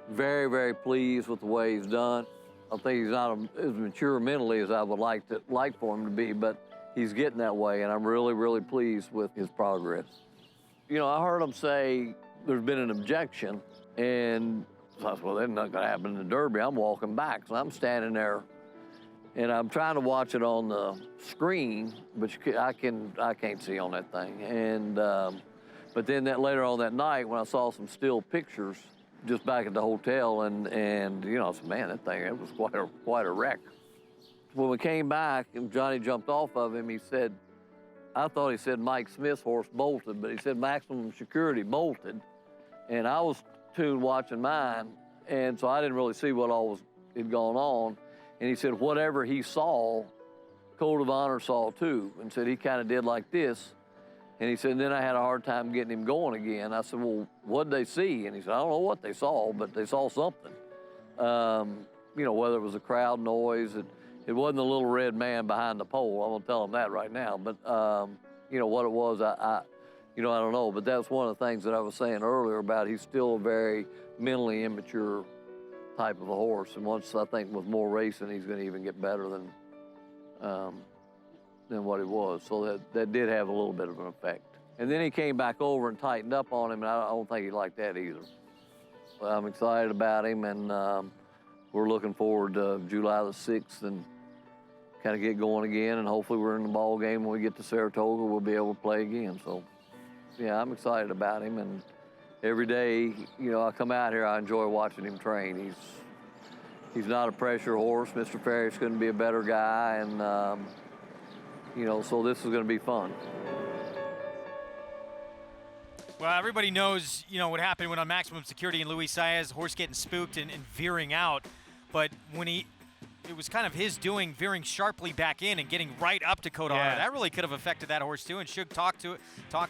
very, very pleased with the way he's done. I think he's not as mature mentally as I would like for him to be, but he's getting that way, and I'm really, really pleased with his progress. You know, I heard him say there's been an objection, and I said, well, that's not going to happen in the Derby. I'm walking back, so I'm standing there, and I'm trying to watch it on the screen, but I can't see on that thing. And but then later on that night, when I saw some still pictures just back at the hotel, and you know, I said, man, that thing, it was quite a wreck. When we came back and Johnny jumped off of him, he said, I thought he said Mike Smith's horse bolted, but he said Maximum Security bolted. And I was tuned watching mine, and so I didn't really see what all had gone on. And he said whatever he saw, Code of Honor saw too, and said he kind of did like this. And he said, and then I had a hard time getting him going again. I said, well, what'd they see? And he said, I don't know what they saw, but they saw something. You know, whether it was a crowd noise, it wasn't the little red man behind the pole. I'm gonna tell him that right now. But you know, what it was, I don't know. But that's one of the things that I was saying earlier about he's still a very mentally immature type of a horse. And once, I think, with more racing, he's gonna even get better than what he was. So that did have a little bit of an effect. And then he came back over and tightened up on him, and I don't think he liked that either. But I'm excited about him, and we're looking forward to July the 6th and kind of get going again, and hopefully we're in the ball game when we get to Saratoga, we'll be able to play again. So, yeah, I'm excited about him, and every day, you know, I come out here, I enjoy watching him train. He's not a pressure horse. Mr. Ferris couldn't be a better guy, and you know, so this is going to be fun. Well, everybody knows, you know, what happened when on Maximum Security and Luis Saez, horse getting spooked and veering out. But when it was kind of his doing, veering sharply back in and getting right up to Code of Honor. That really could have affected that horse too. And Shug talked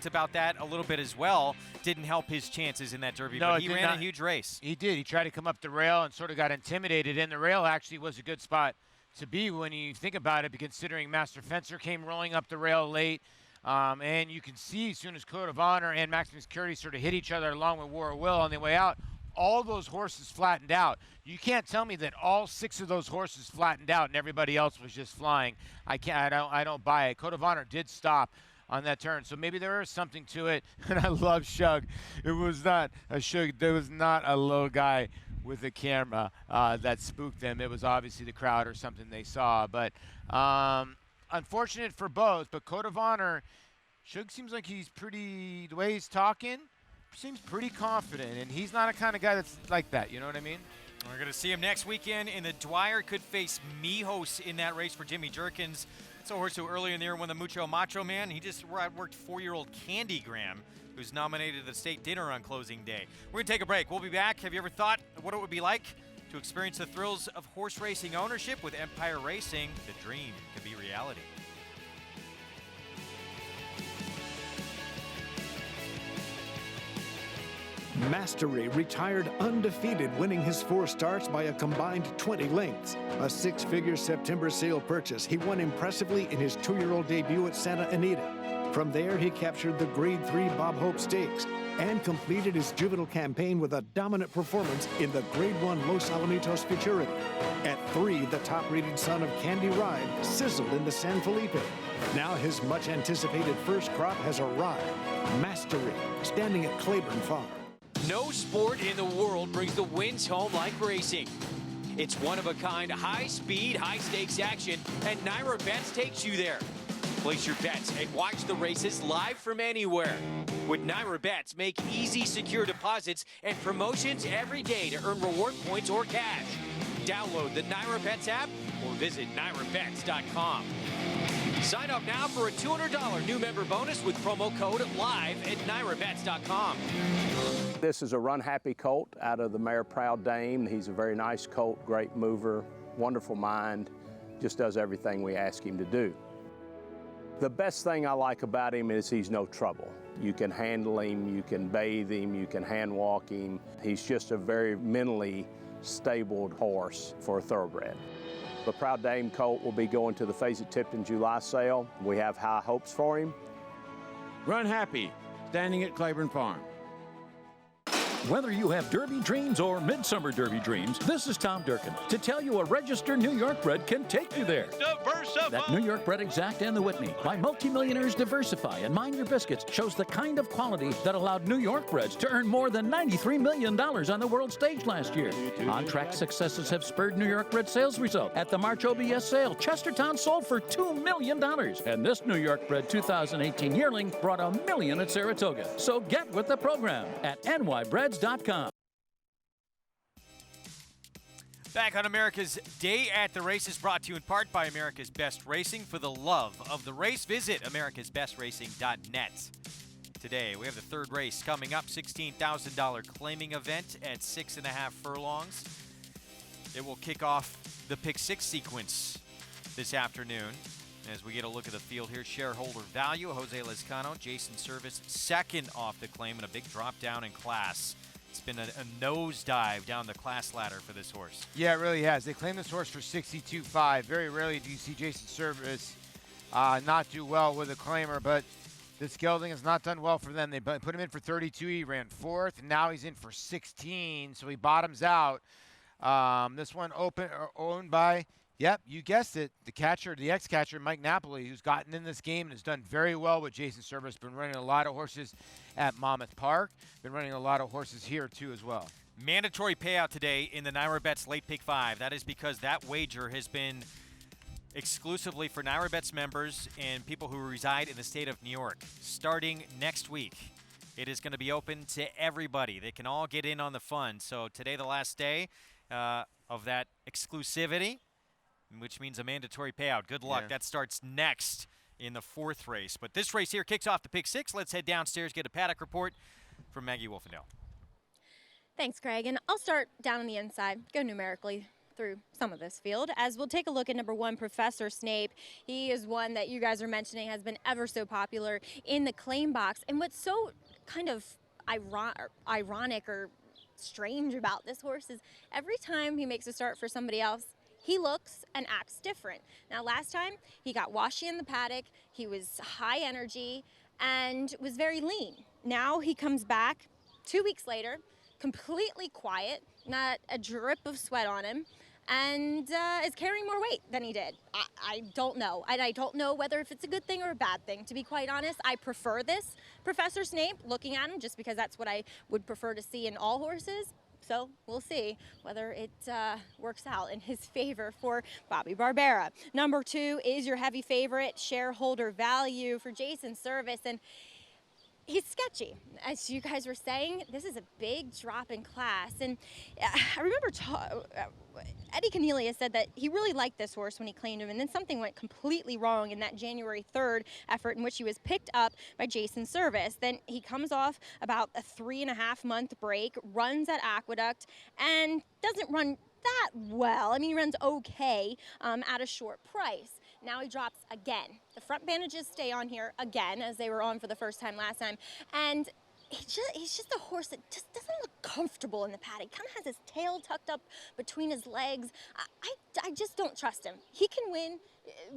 about that a little bit as well. Didn't help his chances in that Derby, no, but he ran a huge race. He did. He tried to come up the rail and sort of got intimidated. And the rail actually was a good spot to be when you think about it, considering Master Fencer came rolling up the rail late. And you can see as soon as Code of Honor and Maximum Security sort of hit each other along with War of Will on their way out, all those horses flattened out. You can't tell me that all 6 of those horses flattened out and everybody else was just flying. I don't buy it. Code of Honor did stop on that turn, so maybe there is something to it. And I love Shug. It was not a Shug. There was not a low guy with a camera that spooked them. It was obviously the crowd or something they saw. But unfortunate for both. But Code of Honor, Shug seems like he's pretty, the way he's talking, seems pretty confident. And he's not a kind of guy that's like that, you know what I mean? We're going to see him next weekend in the Dwyer. Could face Mijos in that race for Jimmy Jerkins. It's a horse who earlier in the year won the Mucho Macho Man. He just worked 4-year-old Candy Graham, who's nominated to the state dinner on closing day. We're going to take a break. We'll be back. Have you ever thought what it would be like to experience the thrills of horse racing ownership with Empire Racing? The dream can be reality. Mastery retired undefeated, winning his 4 starts by a combined 20 lengths. A 6-figure September sale purchase, he won impressively in his 2-year-old debut at Santa Anita. From there, he captured the Grade 3 Bob Hope Stakes and completed his juvenile campaign with a dominant performance in the Grade 1 Los Alamitos Futurity. At 3, the top-rated son of Candy Ride sizzled in the San Felipe. Now his much-anticipated first crop has arrived. Mastery, standing at Claiborne Farm. No sport in the world brings the wins home like racing. It's one-of-a-kind, high-speed, high-stakes action, and NYRA Bets takes you there. Place your bets and watch the races live from anywhere. With NYRA Bets, make easy, secure deposits and promotions every day to earn reward points or cash. Download the NYRA Bets app or visit NYRABets.com. Sign up now for a $200 new member bonus with promo code LIVE at NYRABets.com. This is a Runhappy colt out of the mare Proud Dame. He's a very nice colt, great mover, wonderful mind, just does everything we ask him to do. The best thing I like about him is he's no trouble. You can handle him, you can bathe him, you can hand walk him. He's just a very mentally stabled horse for a thoroughbred. The Proud Dame colt will be going to the Fager-Tipton July sale. We have high hopes for him. Runhappy, standing at Claiborne Farm. Whether you have Derby dreams or midsummer Derby dreams, this is Tom Durkin to tell you a registered New York bred can take you there. That New York bred Exact and the Whitney by multimillionaires Diversify and Mind Your Biscuits shows the kind of quality that allowed New York breds to earn more than $93 million on the world stage last year. On-track successes have spurred New York bred sales result. At the March OBS sale, Chestertown sold for $2 million. And this New York bred 2018 yearling brought $1 million at Saratoga. So get with the program at nybreds.com. Back on America's Day at the Races, brought to you in part by America's Best Racing. For the love of the race, visit americasbestracing.net. Today, we have the third race coming up, $16,000 claiming event at 6.5 furlongs. It will kick off the pick 6 sequence this afternoon. As we get a look at the field here, shareholder value, Jose Lezcano, Jason Service, second off the claim, and a big drop down in class. It's been a nosedive down the class ladder for this horse. Yeah, it really has. They claim this horse for $62.5. Very rarely do you see Jason Service not do well with a claimer, but this gelding has not done well for them. They put him in for 32. He ran 4th, and now he's in for 16, so he bottoms out. This one owned by, yep, you guessed it, the catcher, the ex-catcher, Mike Napoli, who's gotten in this game and has done very well with Jason Service. Been running a lot of horses at Monmouth Park. Been running a lot of horses here, too, as well. Mandatory payout today in the NYRA Bets Late Pick 5. That is because that wager has been exclusively for NYRA Bets members and people who reside in the state of New York. Starting next week, it is going to be open to everybody. They can all get in on the fun. So today, the last day of that exclusivity, which means a mandatory payout. Good luck. Yeah. That starts next in the 4th race. But this race here kicks off the pick 6. Let's head downstairs, get a Paddock Report from Maggie Wolfendale. Thanks, Craig. And I'll start down on the inside, go numerically through some of this field, as we'll take a look at number 1, Professor Snape. He is one that you guys are mentioning has been ever so popular in the claim box. And what's so kind of ironic or strange about this horse is every time he makes a start for somebody else, he looks and acts different. Now, last time, he got washy in the paddock, he was high energy, and was very lean. Now he comes back 2 weeks later, completely quiet, not a drip of sweat on him, and is carrying more weight than he did. I don't know. And I don't know whether if it's a good thing or a bad thing, to be quite honest. I prefer this Professor Snape, looking at him, just because that's what I would prefer to see in all horses. So we'll see whether it works out in his favor for Bobby Barbera. Number 2 is your heavy favorite, Shareholder Value, for Jason Service. And he's sketchy. As you guys were saying, this is a big drop in class. And I remember Eddie Cornelius said that he really liked this horse when he claimed him, and then something went completely wrong in that January 3rd effort in which he was picked up by Jason Service. Then he comes off about a 3.5-month break, runs at Aqueduct, and doesn't run that well. I mean, he runs okay at a short price. Now he drops again. The front bandages stay on here again, as they were on for the first time last time. And he's just a horse that just doesn't look comfortable in the paddock. Kind of has his tail tucked up between his legs. I just don't trust him. He can win,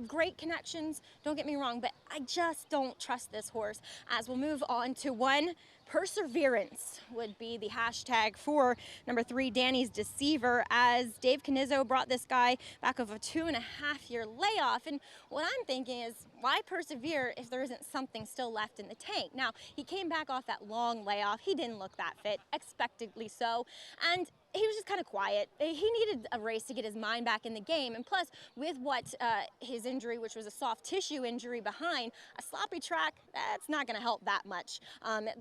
great connections, don't get me wrong, but I just don't trust this horse. As we'll move on to one, Perseverance would be the hashtag for number 3, Danny's Deceiver, as Dave Canizzo brought this guy back of a 2.5-year layoff. And what I'm thinking is, why persevere if there isn't something still left in the tank? Now, he came back off that long layoff. He didn't look that fit, expectedly so. And he was just kind of quiet. He needed a race to get his mind back in the game. And plus, with what his injury, which was a soft tissue injury behind, a sloppy track, that's not going to help that much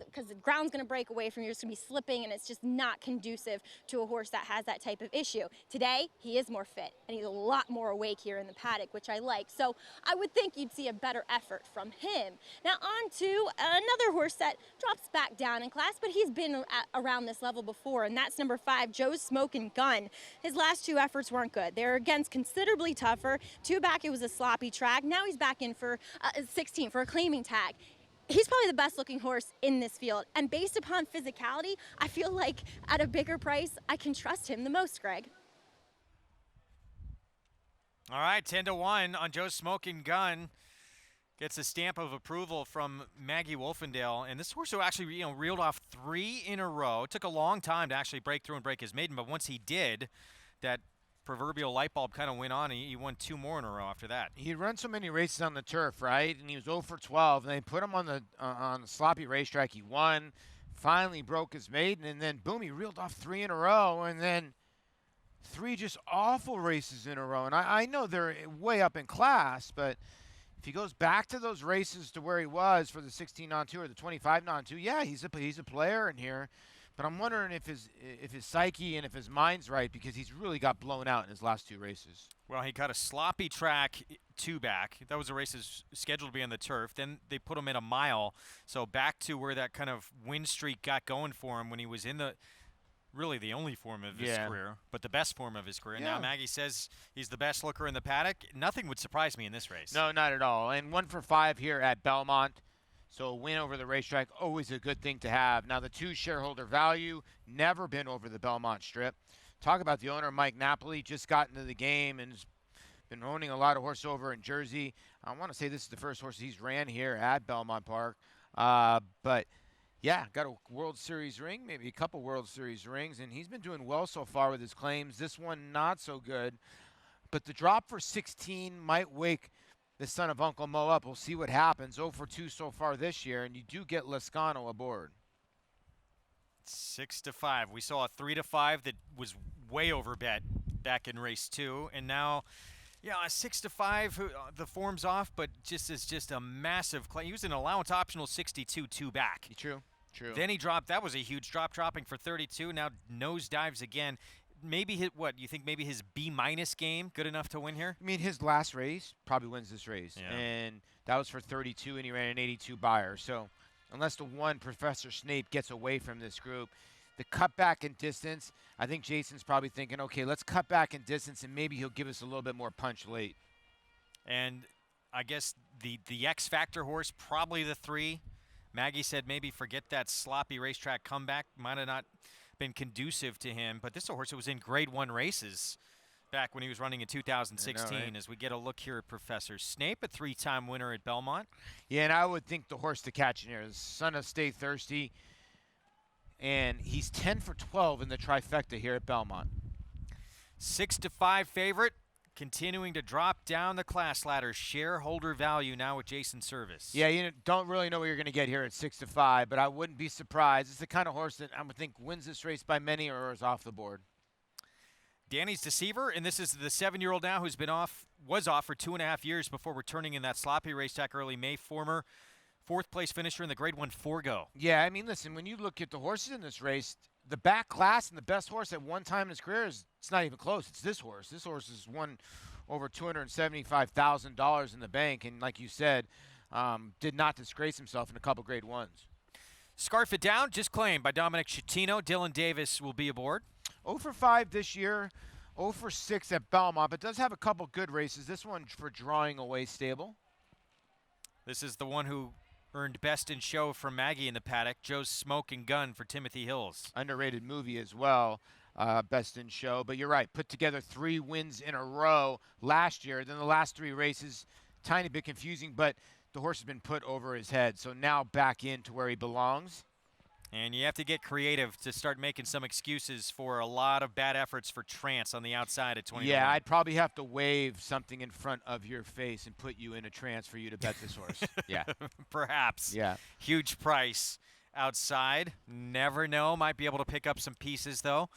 because the ground's going to break away from you. It's going to be slipping, and it's just not conducive to a horse that has that type of issue. Today, he is more fit, and he's a lot more awake here in the paddock, which I like. So I would think you'd see a better effort from him. Now on to another horse that drops back down in class, but he's been around this level before, and that's number 5, Joe's Smokin' Gun. His last 2 efforts weren't good. They're against considerably tougher. 2 back, it was a sloppy track. Now he's back in for 16 for a claiming tag. He's probably the best looking horse in this field, and based upon physicality, I feel like at a bigger price, I can trust him the most, Greg. All right, 10-1 on Joe's Smokin' Gun. Gets a stamp of approval from Maggie Wolfendale. And this horse who actually, reeled off 3 in a row. It took a long time to actually break through and break his maiden, but once he did, that proverbial light bulb kind of went on, and he won 2 more in a row after that. He'd run so many races on the turf, right? And he was 0 for 12. And they put him on the sloppy racetrack. He won, finally broke his maiden, and then boom, he reeled off 3 in a row, and then 3 just awful races in a row. And I know they're way up in class, but if he goes back to those races to where he was for the 16 on 2 or the 25 on 2, yeah, he's a player in here. But I'm wondering if his psyche and if his mind's right, because he's really got blown out in his last 2 races. Well, he got a sloppy track 2 back. That was a race scheduled to be on the turf. Then they put him in a mile. So back to where that kind of win streak got going for him when he was in the really the only form of his career, but the best form of his career. Yeah. Now Maggie says he's the best looker in the paddock. Nothing would surprise me in this race. No, not at all. And 1 for 5 here at Belmont. So a win over the racetrack, always a good thing to have. Now the 2 shareholder value, never been over the Belmont Strip. Talk about the owner, Mike Napoli, just got into the game and has been owning a lot of horses over in Jersey. I want to say this is the first horse he's ran here at Belmont Park. But yeah, got a World Series ring, maybe a couple World Series rings, and he's been doing well so far with his claims. This one, not so good. But the drop for 16 might wake the son of Uncle Mo up. We'll see what happens. 0 for 2 so far this year, and you do get Lescano aboard. 6-5. We saw a 3-5 that was way over bet back in race 2, and now, yeah, a 6-5. The form's off, but just a massive claim. He was an allowance optional 62 2 back. True. Then he dropped. That was a huge drop, dropping for 32. Now nosedives again. Maybe you think maybe his B- game good enough to win here? I mean, his last race probably wins this race. Yeah. And that was for 32, and he ran an 82 buyer. So unless the one Professor Snape gets away from this group, the cutback in distance, I think Jason's probably thinking, okay, let's cut back in distance, and maybe he'll give us a little bit more punch late. And I guess the X Factor horse, probably the 3. Maggie said maybe forget that sloppy racetrack comeback. Might have not been conducive to him. But this is a horse that was in Grade 1 races back when he was running in 2016. Right? As we get a look here at Professor Snape, a 3-time winner at Belmont. Yeah, and I would think the horse to catch in here is Son of Stay Thirsty. And he's 10 for 12 in the trifecta here at Belmont. 6-5 favorite. Continuing to drop down the class ladder. Shareholder value now with Jason Service. Yeah, you don't really know what you're going to get here at 6-5, but I wouldn't be surprised. It's the kind of horse that I would think wins this race by many or is off the board. Danny's Deceiver, and this is the 7-year-old now who's was off for 2.5 years before returning in that sloppy racetrack early May. Former 4th place finisher in the Grade 1 Forgo. Yeah, I mean, listen, when you look at the horses in this race, the back class and the best horse at one time in his career it's not even close. It's this horse. This horse has won over $275,000 in the bank, and like you said, did not disgrace himself in a couple Grade 1s. Scarf It Down, just claimed by Dominic Schettino. Dylan Davis will be aboard. 0 for 5 this year, 0 for 6 at Belmont, but does have a couple good races. This one for Drawing Away stable. This is the one who Earned Best in Show from Maggie in the paddock. Joe's Smoke and Gun for Timothy Hills. Underrated movie as well, Best in Show. But you're right, put together 3 wins in a row last year. Then the last 3 races, tiny bit confusing, but the horse has been put over his head. So now back into where he belongs. And you have to get creative to start making some excuses for a lot of bad efforts for Trance on the outside at 20. Yeah, I'd probably have to wave something in front of your face and put you in a trance for you to bet this horse. Yeah. Perhaps. Yeah. Huge price outside. Never know. Might be able to pick up some pieces, though.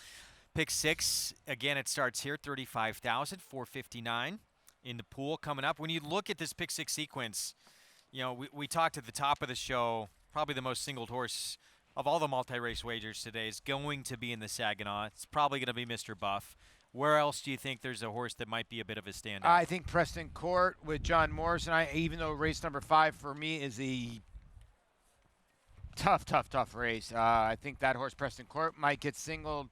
Pick 6. Again, it starts here, $35,459 in the pool coming up. When you look at this pick 6 sequence, you know, we talked at the top of the show, probably the most singled horse of all the multi-race wagers today is going to be in the Saginaw. It's probably going to be Mr. Buff. Where else do you think there's a horse that might be a bit of a standout? I think Preston Court with John Morrison. Even though race number 5 for me is a tough race. I think that horse, Preston Court, might get singled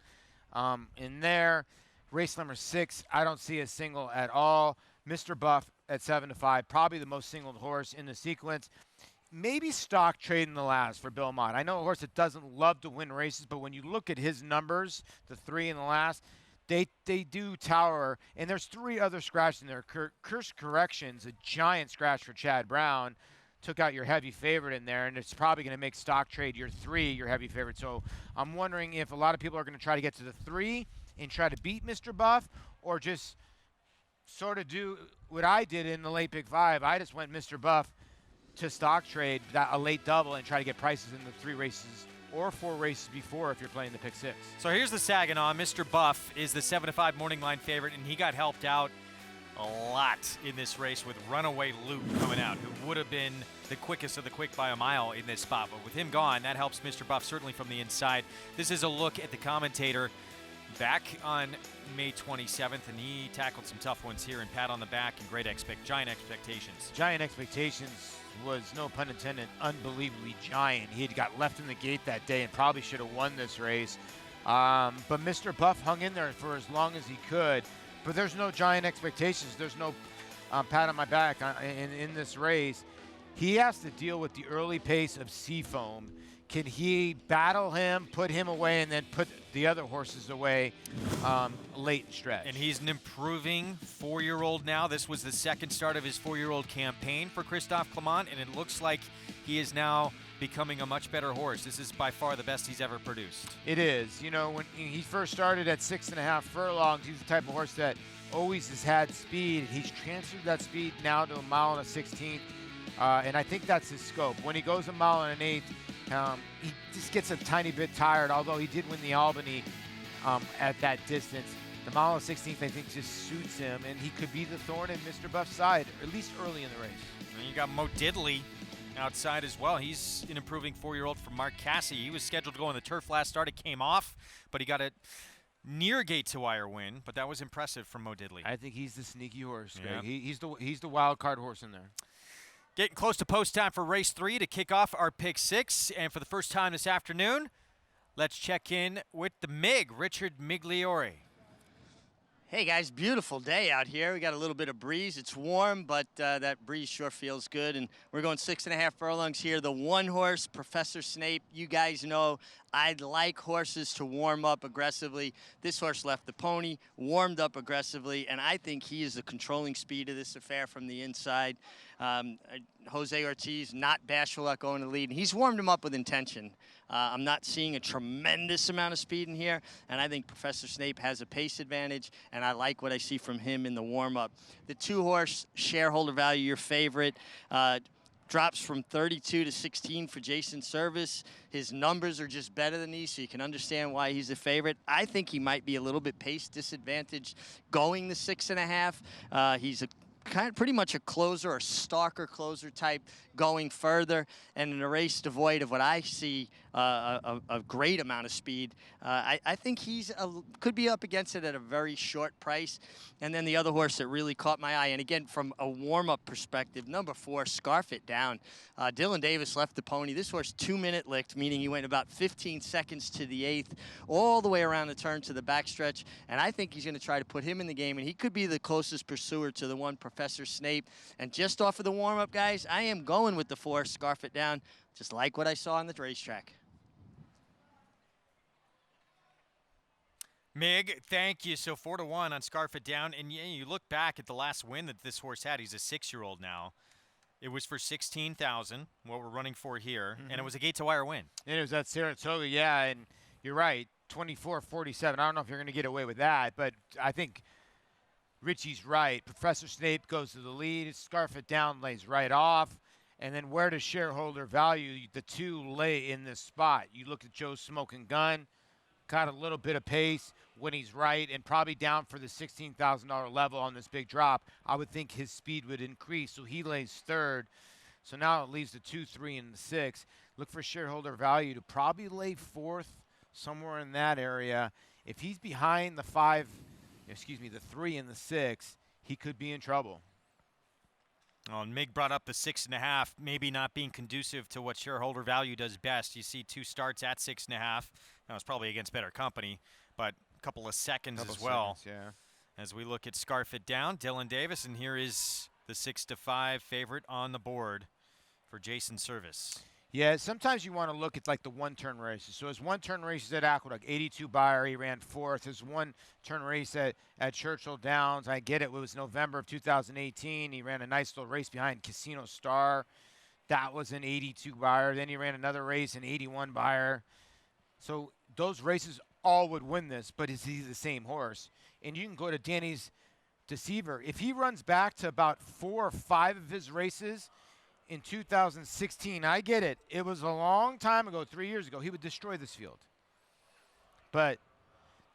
in there. Race number 6, I don't see a single at all. Mr. Buff at 7-5, probably the most singled horse in the sequence. Maybe stock trade in the last for Bill Mott. I know a horse that doesn't love to win races, but when you look at his numbers, the 3 in the last, they do tower. And there's 3 other scratches in there. Curse Corrections, a giant scratch for Chad Brown, took out your heavy favorite in there, and it's probably going to make stock trade your 3, your heavy favorite. So I'm wondering if a lot of people are going to try to get to the 3 and try to beat Mr. Buff, or just sort of do what I did in the late Big 5. I just went Mr. Buff to stock trade, a late double, and try to get prices in the 3 races or 4 races before if you're playing the pick 6. So here's the Saginaw. Mr. Buff is the 7-5 morning line favorite, and he got helped out a lot in this race with Runaway Luke coming out, who would have been the quickest of the quick by a mile in this spot. But with him gone, that helps Mr. Buff certainly from the inside. This is a look at the commentator back on May 27th, and he tackled some tough ones here and pat on the back and giant expectations. Giant expectations was, no pun intended, unbelievably giant. He had got left in the gate that day and probably should have won this race. But Mr. Buff hung in there for as long as he could. But there's no giant expectations. There's no pat on my back in this race. He has to deal with the early pace of Seafoam. Can he battle him, put him away, and then put the other horses away late in stretch? And he's an improving 4-year-old now. This was the second start of his 4-year-old campaign for Christophe Clement, and it looks like he is now becoming a much better horse. This is by far the best he's ever produced. It is. You know, when he first started at 6.5 furlongs, he's the type of horse that always has had speed. He's transferred that speed now to 1 mile and a 16th, and I think that's his scope. When he goes 1 mile and an 1/8, he just gets a tiny bit tired, although he did win the Albany at that distance. The mile and 16th, I think, just suits him, and he could be the thorn in Mr. Buff's side, at least early in the race. And you got Mo Diddley outside as well. He's an improving 4-year-old from Mark Cassey. He was scheduled to go on the turf last start. It came off, but he got a near gate to wire win, but that was impressive from Mo Diddley. I think he's the sneaky horse, Yeah. Greg. He's the wild card horse in there. Getting close to post time for race 3 to kick off our pick 6. And for the first time this afternoon, let's check in with the Mig, Richard Migliore. Hey guys, beautiful day out here. We got a little bit of breeze. It's warm, but that breeze sure feels good. And we're going 6.5 furlongs here. The 1 horse, Professor Snape. You guys know I'd like horses to warm up aggressively. This horse left the pony, warmed up aggressively, and I think he is the controlling speed of this affair from the inside. Jose Ortiz, not bashful at going to lead. And he's warmed him up with intention. I'm not seeing a tremendous amount of speed in here, and I think Professor Snape has a pace advantage, and I like what I see from him in the warm-up. The 2-horse shareholder value, your favorite, drops from 32 to 16 for Jason Service. His numbers are just better than these, so you can understand why he's a favorite. I think he might be a little bit pace disadvantaged going the 6.5. He's a pretty much a closer or stalker closer type going further, and in a race devoid of what I see a great amount of speed, I think he's could be up against it at a very short price. And then the other horse that really caught my eye, and again from a warm-up perspective, number 4, Scarf It Down. Dylan Davis left the pony. This horse 2-minute licked, meaning he went about 15 seconds to the 8th, all the way around the turn to the backstretch, and I think he's going to try to put him in the game, and he could be the closest pursuer to the 1 Professor Snape. And just off of the warm-up, guys, I am going with the 4, Scarf It Down, just like what I saw on the racetrack. Mig, thank you. So 4-1 on Scarf It Down. And yeah, you look back at the last win that this horse had. He's a 6-year-old now. It was for $16,000, what we're running for here, and it was a gate-to-wire win. And it was at Saratoga, yeah, and you're right, 24-47. I don't know if you're going to get away with that, but I think Richie's right. Professor Snape goes to the lead. Scarf It Down lays right off. And then where does shareholder value? The 2 lay in this spot. You look at Joe's Smoking Gun, got a little bit of pace when he's right, and probably down for the $16,000 level on this big drop. I would think his speed would increase, so he lays 3rd. So now it leaves the 2, 3, and the 6. Look for shareholder value to probably lay 4th, somewhere in that area. If he's behind the 3 and the 6, he could be in trouble. Oh, and Mig brought up the 6.5, maybe not being conducive to what shareholder value does best. You see 2 starts at 6.5. That was probably against better company, but a couple of seconds as well. Yeah. As we look at Scarf It Down, Dylan Davis, and here is the 6-5 favorite on the board for Jason Service. Yeah, sometimes you want to look at like the one-turn races. So his one-turn races at Aqueduct, 82 Buyer, he ran 4th. His one-turn race at Churchill Downs, I get it, it was November of 2018. He ran a nice little race behind Casino Star. That was an 82 Buyer. Then he ran another race, an 81 Buyer. So those races all would win this, but is he the same horse? And you can go to Danny's Deceiver. If he runs back to about 4 or 5 of his races in 2016, I get it. It was a long time ago, 3 years ago. He would destroy this field. But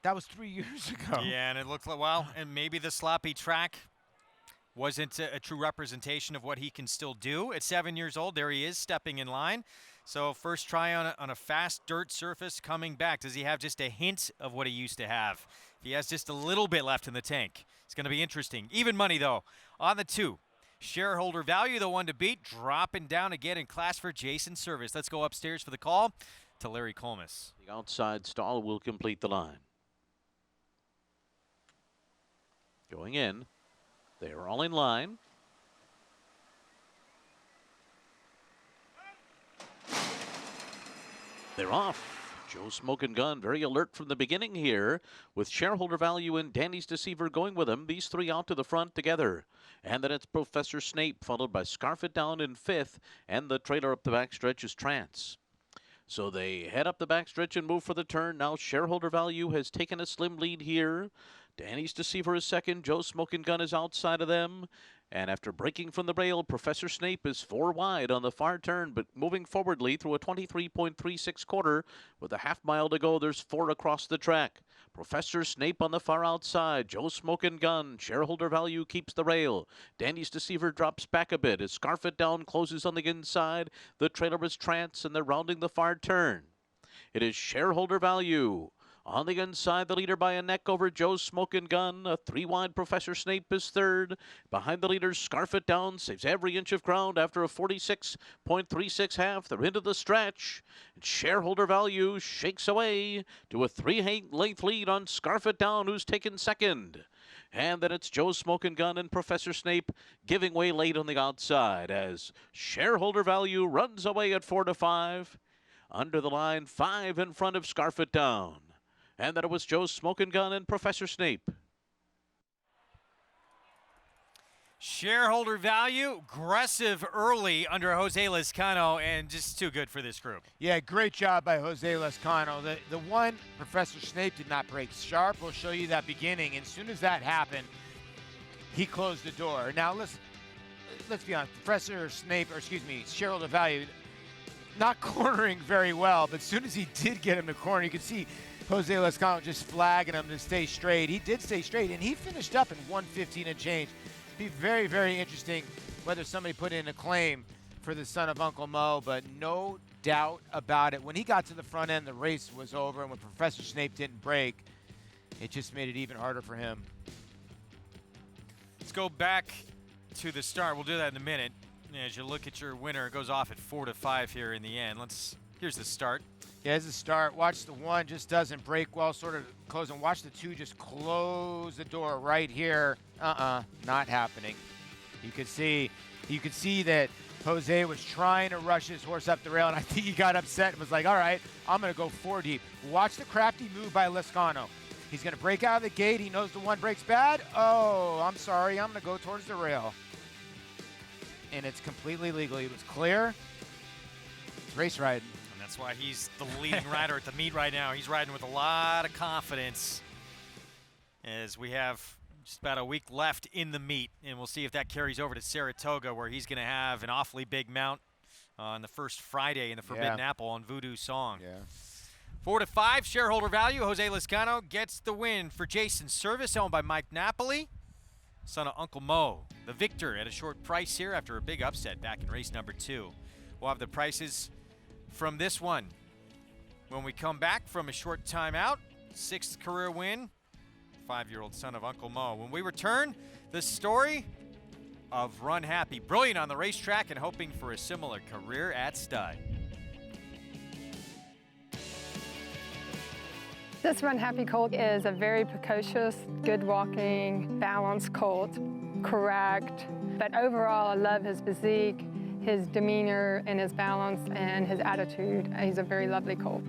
that was 3 years ago. Yeah, and it looked like, well, and maybe the sloppy track wasn't a true representation of what he can still do. At 7 years old, there he is stepping in line. So first try on a fast dirt surface coming back. Does he have just a hint of what he used to have? If he has just a little bit left in the tank, it's going to be interesting. Even money, though, on the 2. Shareholder value, the 1 to beat, dropping down again in class for Jason Service. Let's go upstairs for the call to Larry Collmus. The outside stall will complete the line. Going in. They are all in line. They're off. Joe Smoking Gun very alert from the beginning here, with shareholder value and Danny's Deceiver going with him. These 3 out to the front together. And then it's Professor Snape, followed by Scarf It Down in 5th, and the trailer up the backstretch is Trance. So they head up the backstretch and move for the turn. Now shareholder value has taken a slim lead here. Danny's Deceiver is 2nd. Joe Smoking Gun is outside of them. And after breaking from the rail, Professor Snape is 4 wide on the far turn, but moving forwardly through a 23.36 quarter. With a half mile to go, there's 4 across the track. Professor Snape on the far outside. Joe Smoking Gun. Shareholder value keeps the rail. Danny's Deceiver drops back a bit as Scarf It Down closes on the inside. The trailer is Trance, and they're rounding the far turn. It is shareholder value. On the inside, the leader by a neck over Joe's Smoking Gun. A 3 wide Professor Snape is 3rd. Behind the leader, Scarf It Down saves every inch of ground after a 46.36 half. They're into the stretch. And shareholder value shakes away to a 3-length lead on Scarf It Down, who's taken 2nd. And then it's Joe Smoking Gun and Professor Snape giving way late on the outside as shareholder value runs away at 4-5. Under the line, 5 in front of Scarf It Down. And then it was Joe Smoking Gun and Professor Snape. Shareholder value, aggressive early under Jose Lezcano, and just too good for this group. Yeah, great job by Jose Lezcano. The one, Professor Snape did not break sharp. We'll show you that beginning. And as soon as that happened, he closed the door. Now, let's be honest. Professor Snape, shareholder value, not cornering very well, but as soon as he did get him to corner, you could see Jose Lezcano just flagging him to stay straight. He did stay straight, and he finished up in 115 and change. Be very, very interesting whether somebody put in a claim for the son of Uncle Mo, but no doubt about it. When he got to the front end, the race was over, and when Professor Snape didn't break, it just made it even harder for him. Let's go back to the start. We'll do that in a minute. As you look at your winner, it goes off at 4-5 here in the end. Here's the start. Yeah, here's the start. Watch the 1 just doesn't break well, sort of closing. Watch the 2 just close the door right here. Not happening. You could see that Jose was trying to rush his horse up the rail, and I think he got upset and was like, all right, I'm going to go 4 deep. Watch the crafty move by Lezcano. He's going to break out of the gate. He knows the one breaks bad. Oh, I'm sorry. I'm going to go towards the rail. And it's completely legal. It was clear. It's race riding. And that's why he's the leading rider at the meet right now. He's riding with a lot of confidence as we have just about a week left in the meet, and we'll see if that carries over to Saratoga, where he's going to have an awfully big mount on the first Friday in the Forbidden Apple on Voodoo Song. Yeah. 4 to 5 shareholder value. Jose Lezcano gets the win for Jason Service, owned by Mike Napoli, son of Uncle Mo. The victor at a short price here after a big upset back in race number 2. We'll have the prices from this one when we come back from a short timeout. 6th career win. 5-year-old son of Uncle Mo. When we return, the story of Runhappy. Brilliant on the racetrack and hoping for a similar career at stud. This Runhappy colt is a very precocious, good walking, balanced colt, correct. But overall, I love his physique, his demeanor, and his balance, and his attitude. He's a very lovely colt.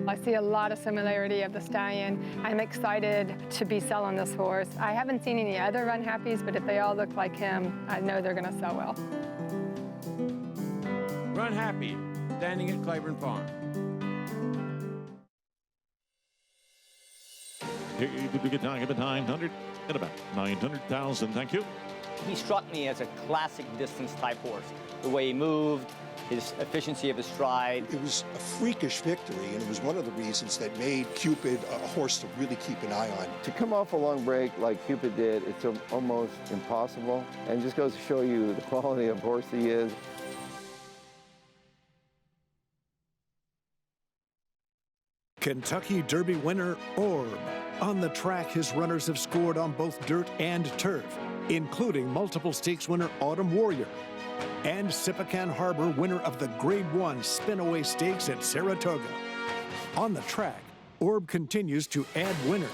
I see a lot of similarity of the stallion. I'm excited to be selling this horse. I haven't seen any other Runhappies, but if they all look like him, I know they're going to sell well. Runhappy, standing at Claiborne Farm. Able to get down at 900 and about 900,000. Thank you. He struck me as a classic distance type horse. The way he moved, his efficiency of his stride. It was a freakish victory, and it was one of the reasons that made Cupid a horse to really keep an eye on. To come off a long break like Cupid did, it's almost impossible, and just goes to show you the quality of horse he is. Kentucky Derby winner Orb. On the track, his runners have scored on both dirt and turf, including multiple stakes winner Autumn Warrior and Sipacan Harbor, winner of the Grade 1 Spinaway Stakes at Saratoga. On the track, Orb continues to add winners.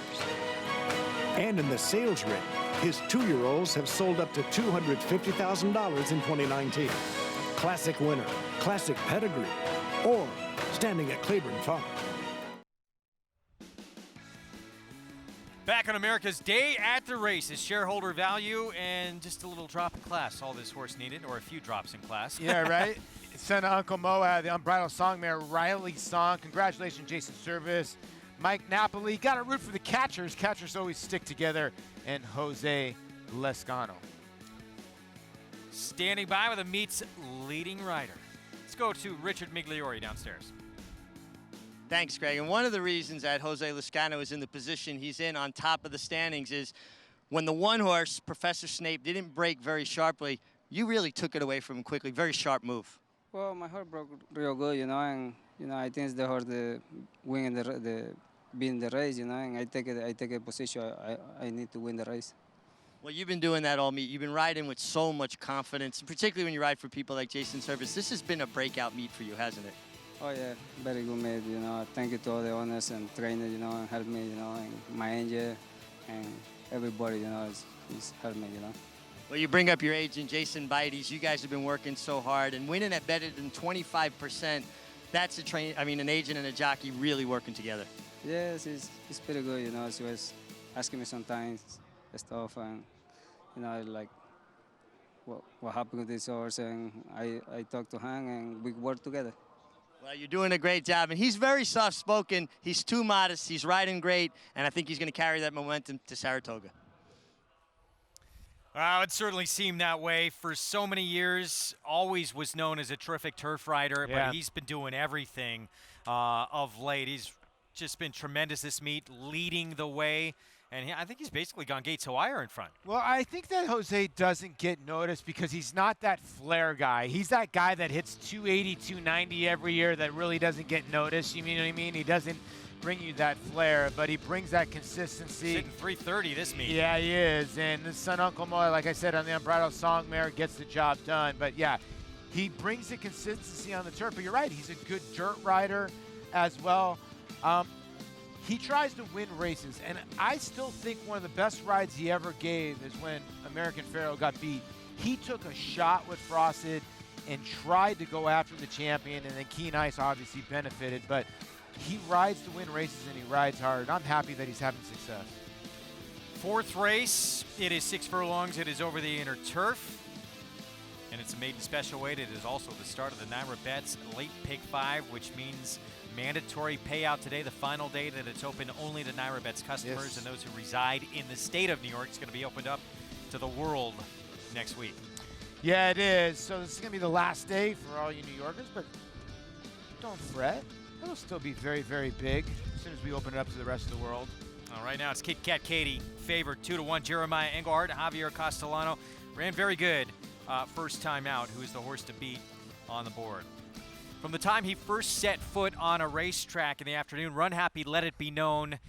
And in the sales ring, his 2-year-olds have sold up to $250,000 in 2019. Classic winner, classic pedigree, Orb, standing at Claiborne Farm. Back on America's Day at the Races, shareholder value and just a little drop in class. All this horse needed, or a few drops in class. Yeah, right? Son of Uncle Mo out of the Unbridled Song mare, Riley Song. Congratulations, Jason Service. Mike Napoli. Got to root for the catchers. Catchers always stick together. And Jose Lezcano. Standing by with the meet's leading rider. Let's go to Richard Migliore downstairs. Thanks, Greg. And one of the reasons that Jose Lezcano is in the position he's in on top of the standings is when the one horse, Professor Snape, didn't break very sharply, you really took it away from him quickly. Very sharp move. Well, my horse broke real good, and I think it's the horse the win the being the race, and I take a position. I need to win the race. Well, you've been doing that all meet. You've been riding with so much confidence, particularly when you ride for people like Jason Service. This has been a breakout meet for you, hasn't it? Oh yeah, very good mate. Thank you to all the owners and trainers. And help me. And my angel and everybody. He's helped me. Well, you bring up your agent, Jason Bites. You guys have been working so hard and winning at better than 25%. That's an agent and a jockey really working together. Yes, it's pretty good. She was asking me sometimes stuff, and like what happened with this horse, and I talked to him, and we work together. Well, you're doing a great job, and he's very soft-spoken. He's too modest. He's riding great, and I think he's going to carry that momentum to Saratoga. It certainly seemed that way for so many years. Always was known as a terrific turf rider, but he's been doing everything of late. He's just been tremendous this meet, leading the way. And I think he's basically gone gate to wire in front. Well, I think that Jose doesn't get noticed because he's not that flair guy. He's that guy that hits 280, 290 every year that really doesn't get noticed. You know what I mean? He doesn't bring you that flair, but he brings that consistency. Sitting 330 this meet. Yeah, he is. And his son, Uncle Mo, like I said, on the Unbridled Song mare, gets the job done. But yeah, he brings the consistency on the turf. But you're right, he's a good dirt rider as well. He tries to win races, and I still think one of the best rides he ever gave is when American Pharaoh got beat, he took a shot with Frosted and tried to go after the champion, and then Keen Ice obviously benefited, but he rides to win races and he rides hard. I'm happy that he's having success. Fourth race, it is 6 furlongs. It is over the inner turf. And it's a maiden special weight. It is also the start of the NYRA Bets Late Pick 5, which means mandatory payout today, the final day that it's open only to NYRA Bets customers and those who reside in the state of New York. It's going to be opened up to the world next week. Yeah, it is. So this is going to be the last day for all you New Yorkers, but don't fret. It'll still be very, very big as soon as we open it up to the rest of the world. All right, now it's Kit Kat Katie, favored 2-1. Jeremiah Engelhardt, Javier Castellano ran very good first time out, who is the horse to beat on the board. From the time he first set foot on a racetrack in the afternoon, Runhappy let it be known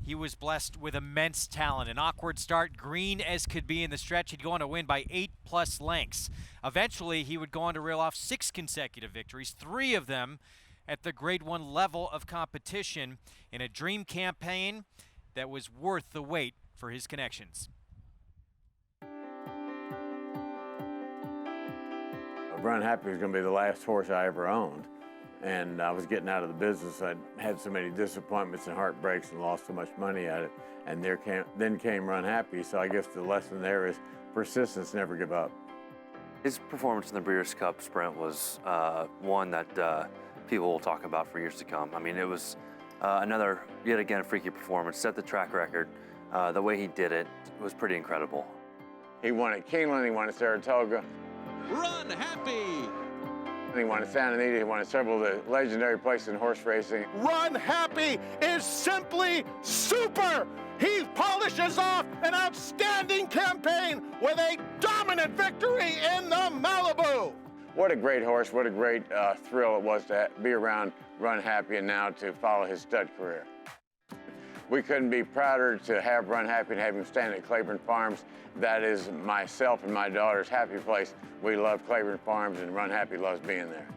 he was blessed with immense talent. An awkward start, green as could be in the stretch. He'd go on to win by 8+ lengths. Eventually, he would go on to reel off 6 consecutive victories, 3 of them at the Grade 1 level of competition in a dream campaign that was worth the wait for his connections. Runhappy was going to be the last horse I ever owned, and I was getting out of the business. I'd had so many disappointments and heartbreaks and lost so much money at it, and then came Runhappy. So I guess the lesson there is persistence, never give up. His performance in the Breeders' Cup Sprint was one that people will talk about for years to come. I mean, it was another, yet again, freaky performance, set the track record. The way he did it was pretty incredible. He won at Keeneland, he won at Saratoga. Runhappy! He won at Santa Anita, he won at several of the legendary places in horse racing. Runhappy is simply super! He polishes off an outstanding campaign with a dominant victory in the Malibu! What a great horse, what a great thrill it was to be around Runhappy and now to follow his stud career. We couldn't be prouder to have Runhappy and have him stand at Claiborne Farms. That is myself and my daughter's happy place. We love Claiborne Farms and Runhappy loves being there.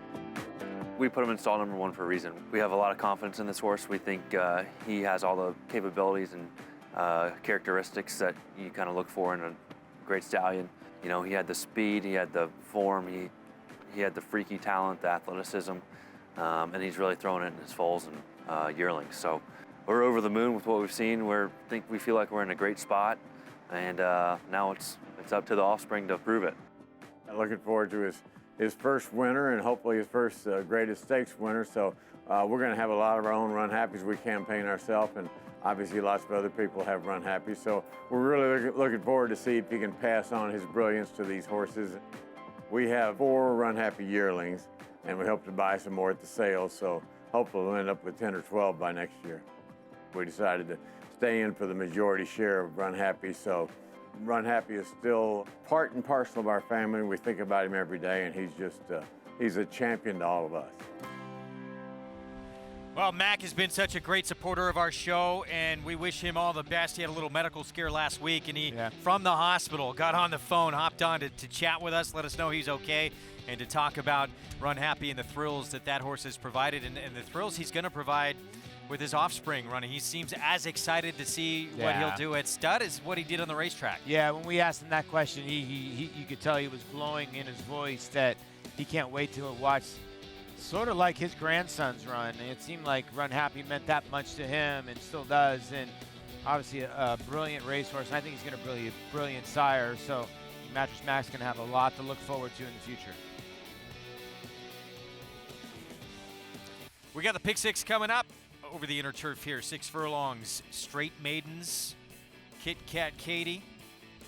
We put him in stall number 1 for a reason. We have a lot of confidence in this horse. We think he has all the capabilities and characteristics that you kind of look for in a great stallion. You know, he had the speed, he had the form, he had the freaky talent, the athleticism, and he's really throwing it in his foals and yearlings. So we're over the moon with what we've seen. We feel like we're in a great spot, and now it's up to the offspring to prove it. I'm looking forward to his first winner and hopefully his first greatest stakes winner. So we're going to have a lot of our own Runhappies. We campaign ourselves, and obviously lots of other people have Runhappy. So we're really looking forward to see if he can pass on his brilliance to these horses. We have 4 Runhappy yearlings, and we hope to buy some more at the sale. So hopefully we'll end up with 10 or 12 by next year. We decided to stay in for the majority share of Runhappy, so Runhappy is still part and parcel of our family. We think about him every day, and he's a champion to all of us. Well, Mac has been such a great supporter of our show, and we wish him all the best. He had a little medical scare last week, and he, from the hospital, got on the phone, hopped on to chat with us, let us know he's okay, and to talk about Runhappy and the thrills that horse has provided, and the thrills he's going to provide with his offspring running. He seems as excited to see what he'll do at stud as what he did on the racetrack. Yeah, when we asked him that question, you could tell he was glowing in his voice that he can't wait to watch sort of like his grandsons run. And it seemed like Runhappy meant that much to him and still does. And obviously a brilliant racehorse. And I think he's going to be a brilliant sire. So Mattress Mac's going to have a lot to look forward to in the future. We got the Pick 6 coming up. Over the inner turf here, 6 furlongs, straight maidens, Kit Kat Katie,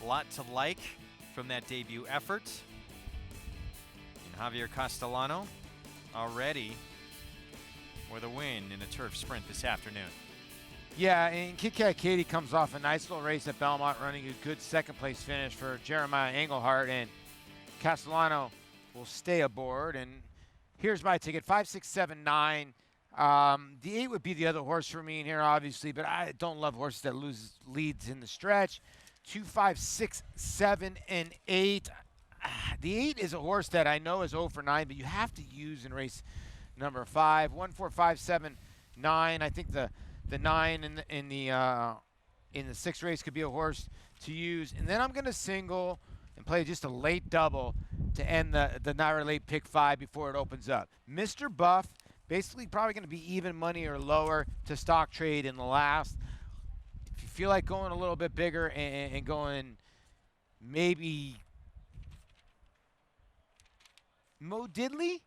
a lot to like from that debut effort. And Javier Castellano already with a win in a turf sprint this afternoon. Yeah, and Kit Kat Katie comes off a nice little race at Belmont, running a good second-place finish for Jeremiah Engelhardt, and Castellano will stay aboard. And here's my ticket, 5, 6, 7, 9. The 8 would be the other horse for me in here, obviously, but I don't love horses that lose leads in the stretch. 2, 5, 6, 7, and 8. The 8 is a horse that I know is 0 for 9, but you have to use in race number 5. 1, 4, 5, 7, 9. I think the 9 in in the 6th race could be a horse to use. And then I'm going to single and play just a late double to end the NYRA late pick 5 before it opens up. Mr. Buff, basically probably going to be even money or lower to stock trade in the last. If you feel like going a little bit bigger and going maybe Mo Diddley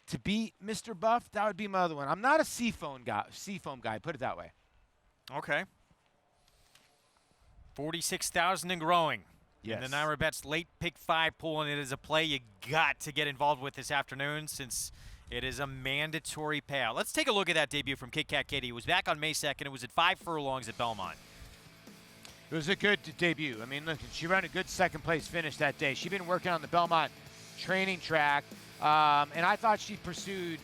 to beat Mr. Buff, that would be my other one. I'm not a seafoam guy, put it that way. Okay. 46,000 and growing. Yes. In the NYRA Bets late pick 5 pool, and it is a play you got to get involved with this afternoon since it is a mandatory payout. Let's take a look at that debut from Kit Kat Katie. It was back on May 2nd. It was at 5 furlongs at Belmont. It was a good debut. I mean, look, she ran a good second-place finish that day. She'd been working on the Belmont training track, and I thought she pursued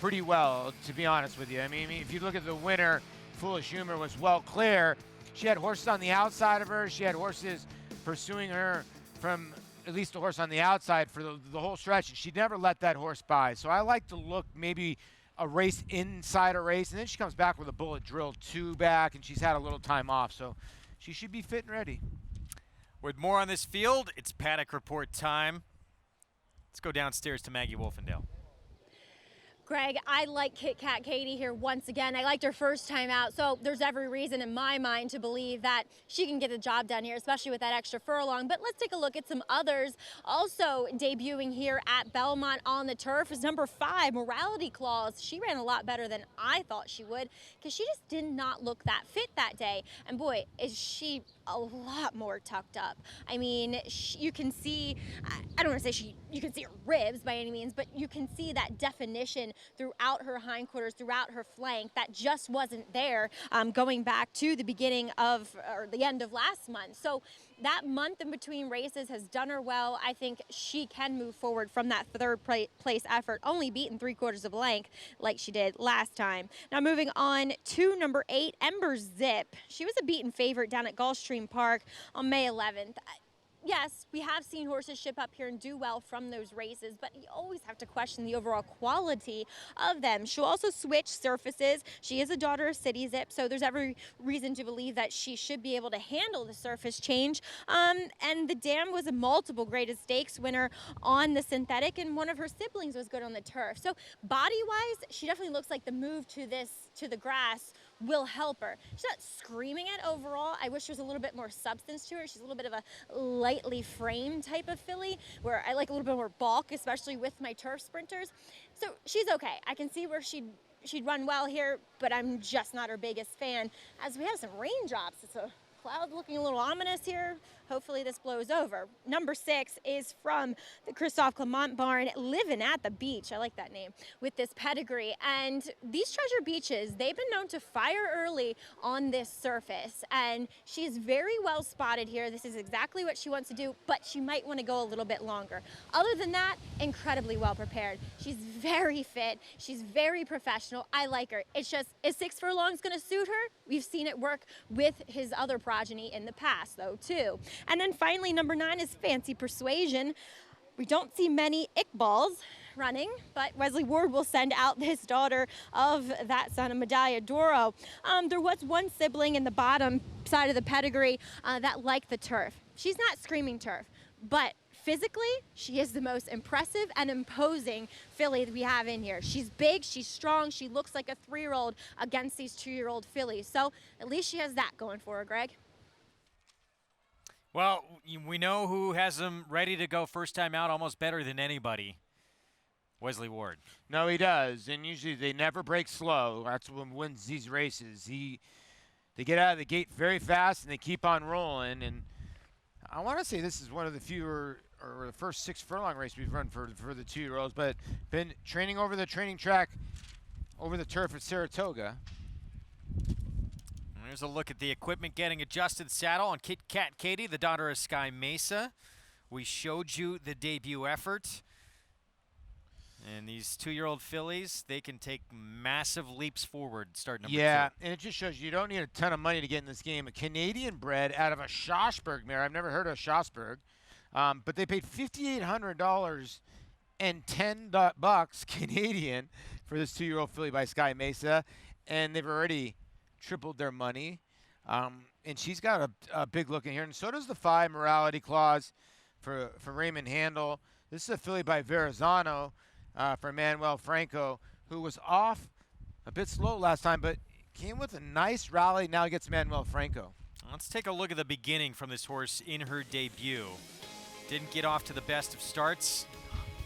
pretty well, to be honest with you. I mean, if you look at the winner, Foolish Humor was well clear. She had horses on the outside of her. She had horses pursuing her from at least a horse on the outside for the whole stretch, and she never let that horse by. So I like to look maybe a race inside a race, and then she comes back with a Bullet Drill 2 back, and she's had a little time off. So she should be fit and ready. With more on this field, it's Paddock Report time. Let's go downstairs to Maggie Wolfendale. Greg, I like Kit Kat Katie here once again. I liked her first time out, so there's every reason in my mind to believe that she can get the job done here, especially with that extra furlong. But let's take a look at some others also debuting here at Belmont on the turf is number 5, Morality Clause. She ran a lot better than I thought she would because she just did not look that fit that day. And boy, is she a lot more tucked up. I mean, you can see, I don't want to say you can see her ribs by any means, but you can see that definition throughout her hindquarters, throughout her flank that just wasn't there going back to the beginning of, or the end of last month. So that month in between races has done her well. I think she can move forward from that 3rd place effort, only beaten 3/4 of a length like she did last time. Now moving on to number 8, Ember Zip. She was a beaten favorite down at Gulfstream Park on May 11th. Yes, we have seen horses ship up here and do well from those races, but you always have to question the overall quality of them. She'll also switch surfaces. She is a daughter of City Zip, so there's every reason to believe that she should be able to handle the surface change. And the Dam was a multiple graded stakes winner on the synthetic, and one of her siblings was good on the turf. So body-wise, she definitely looks like the move to the grass will help her. She's not screaming it overall. I wish there was a little bit more substance to her. She's a little bit of a lightly framed type of filly where I like a little bit more bulk, especially with my turf sprinters. So she's okay. I can see where she'd run well here, but I'm just not her biggest fan. As we have some raindrops, it's a cloud looking a little ominous here. Hopefully this blows over. Number 6 is from the Christophe Clement barn, Living at the Beach. I like that name, with this pedigree. And these Treasure Beaches, they've been known to fire early on this surface. And she's very well spotted here. This is exactly what she wants to do, but she might want to go a little bit longer. Other than that, incredibly well prepared. She's very fit. She's very professional. I like her. It's just, is 6 furlongs going to suit her? We've seen it work with his other progeny in the past, though, too. And then finally, number 9 is Fancy Persuasion. We don't see many Iqbals running, but Wesley Ward will send out this daughter of that son of Medaglia d'Oro. There was one sibling in the bottom side of the pedigree that liked the turf. She's not screaming turf, but physically, she is the most impressive and imposing filly that we have in here. She's big, she's strong, she looks like a 3-year-old against these 2-year-old fillies. So at least she has that going for her, Greg. Well, we know who has them ready to go first time out almost better than anybody. Wesley Ward. No, he does, and usually they never break slow. That's what wins these races. They get out of the gate very fast, and they keep on rolling. And I want to say this is one of the fewer, or the first 6 furlong race we've run for the 2-year-olds, but been training over the training track, over the turf at Saratoga. Here's a look at the equipment getting adjusted. Saddle on Kit Kat Katie, the daughter of Sky Mesa. We showed you the debut effort. And these 2-year-old fillies, they can take massive leaps forward start number 2. Yeah, and it just shows you don't need a ton of money to get in this game. A Canadian bred out of a Schosberg mare. I've never heard of Schosberg. But they paid $5,800 and $10 Canadian for this 2-year-old filly by Sky Mesa. And they've already tripled their money. and she's got a big look in here, and so does the 5 Morality Clause for Raymond Handel. This is a filly by Verrazano for Manuel Franco, who was off a bit slow last time, but came with a nice rally. Now gets Manuel Franco. Let's take a look at the beginning from this horse in her debut. Didn't get off to the best of starts.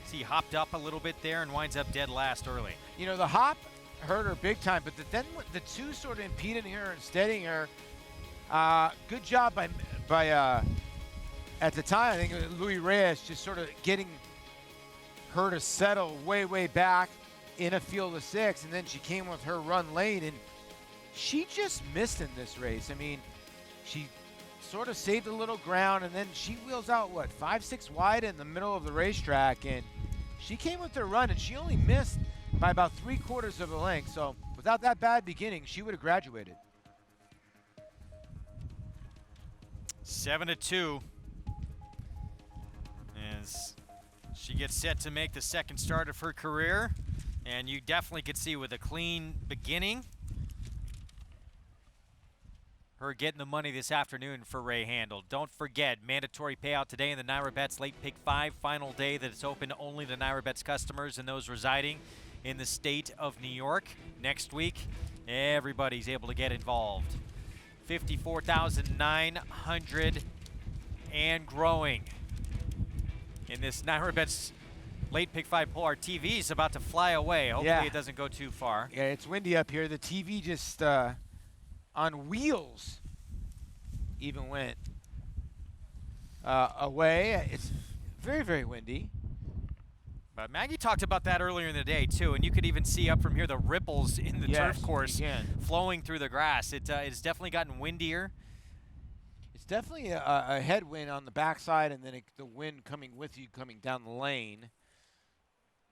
See, hopped up a little bit there and winds up dead last early. You know, the hop hurt her big time, but then the 2 sort of impeding her and steadying her. Good job by at the time, I think Louis Reyes just sort of getting her to settle way back in a field of 6, and then she came with her run late, and she just missed in this race. I mean, she sort of saved a little ground, and then she wheels out, what, 5-6 wide in the middle of the racetrack, and she came with her run, and she only missed by about 3/4 of a length. So without that bad beginning, she would have graduated. 7-2 as she gets set to make the second start of her career, and you definitely could see with a clean beginning her getting the money this afternoon for Ray Handel. Don't forget, mandatory payout today in the NYRA Bets Late Pick 5 final day that it's open only to NYRA Bets customers and those residing in the state of New York. Next week, everybody's able to get involved. $54,900 and growing in this NYRA Bets Late Pick 5 poll. Our TV is about to fly away. Hopefully it doesn't go too far. Yeah, it's windy up here. The TV just on wheels even went away. It's very windy. But Maggie talked about that earlier in the day too, and you could even see up from here the ripples in the turf course flowing through the grass. It's definitely gotten windier. It's definitely a headwind on the backside, and then the wind coming with you coming down the lane.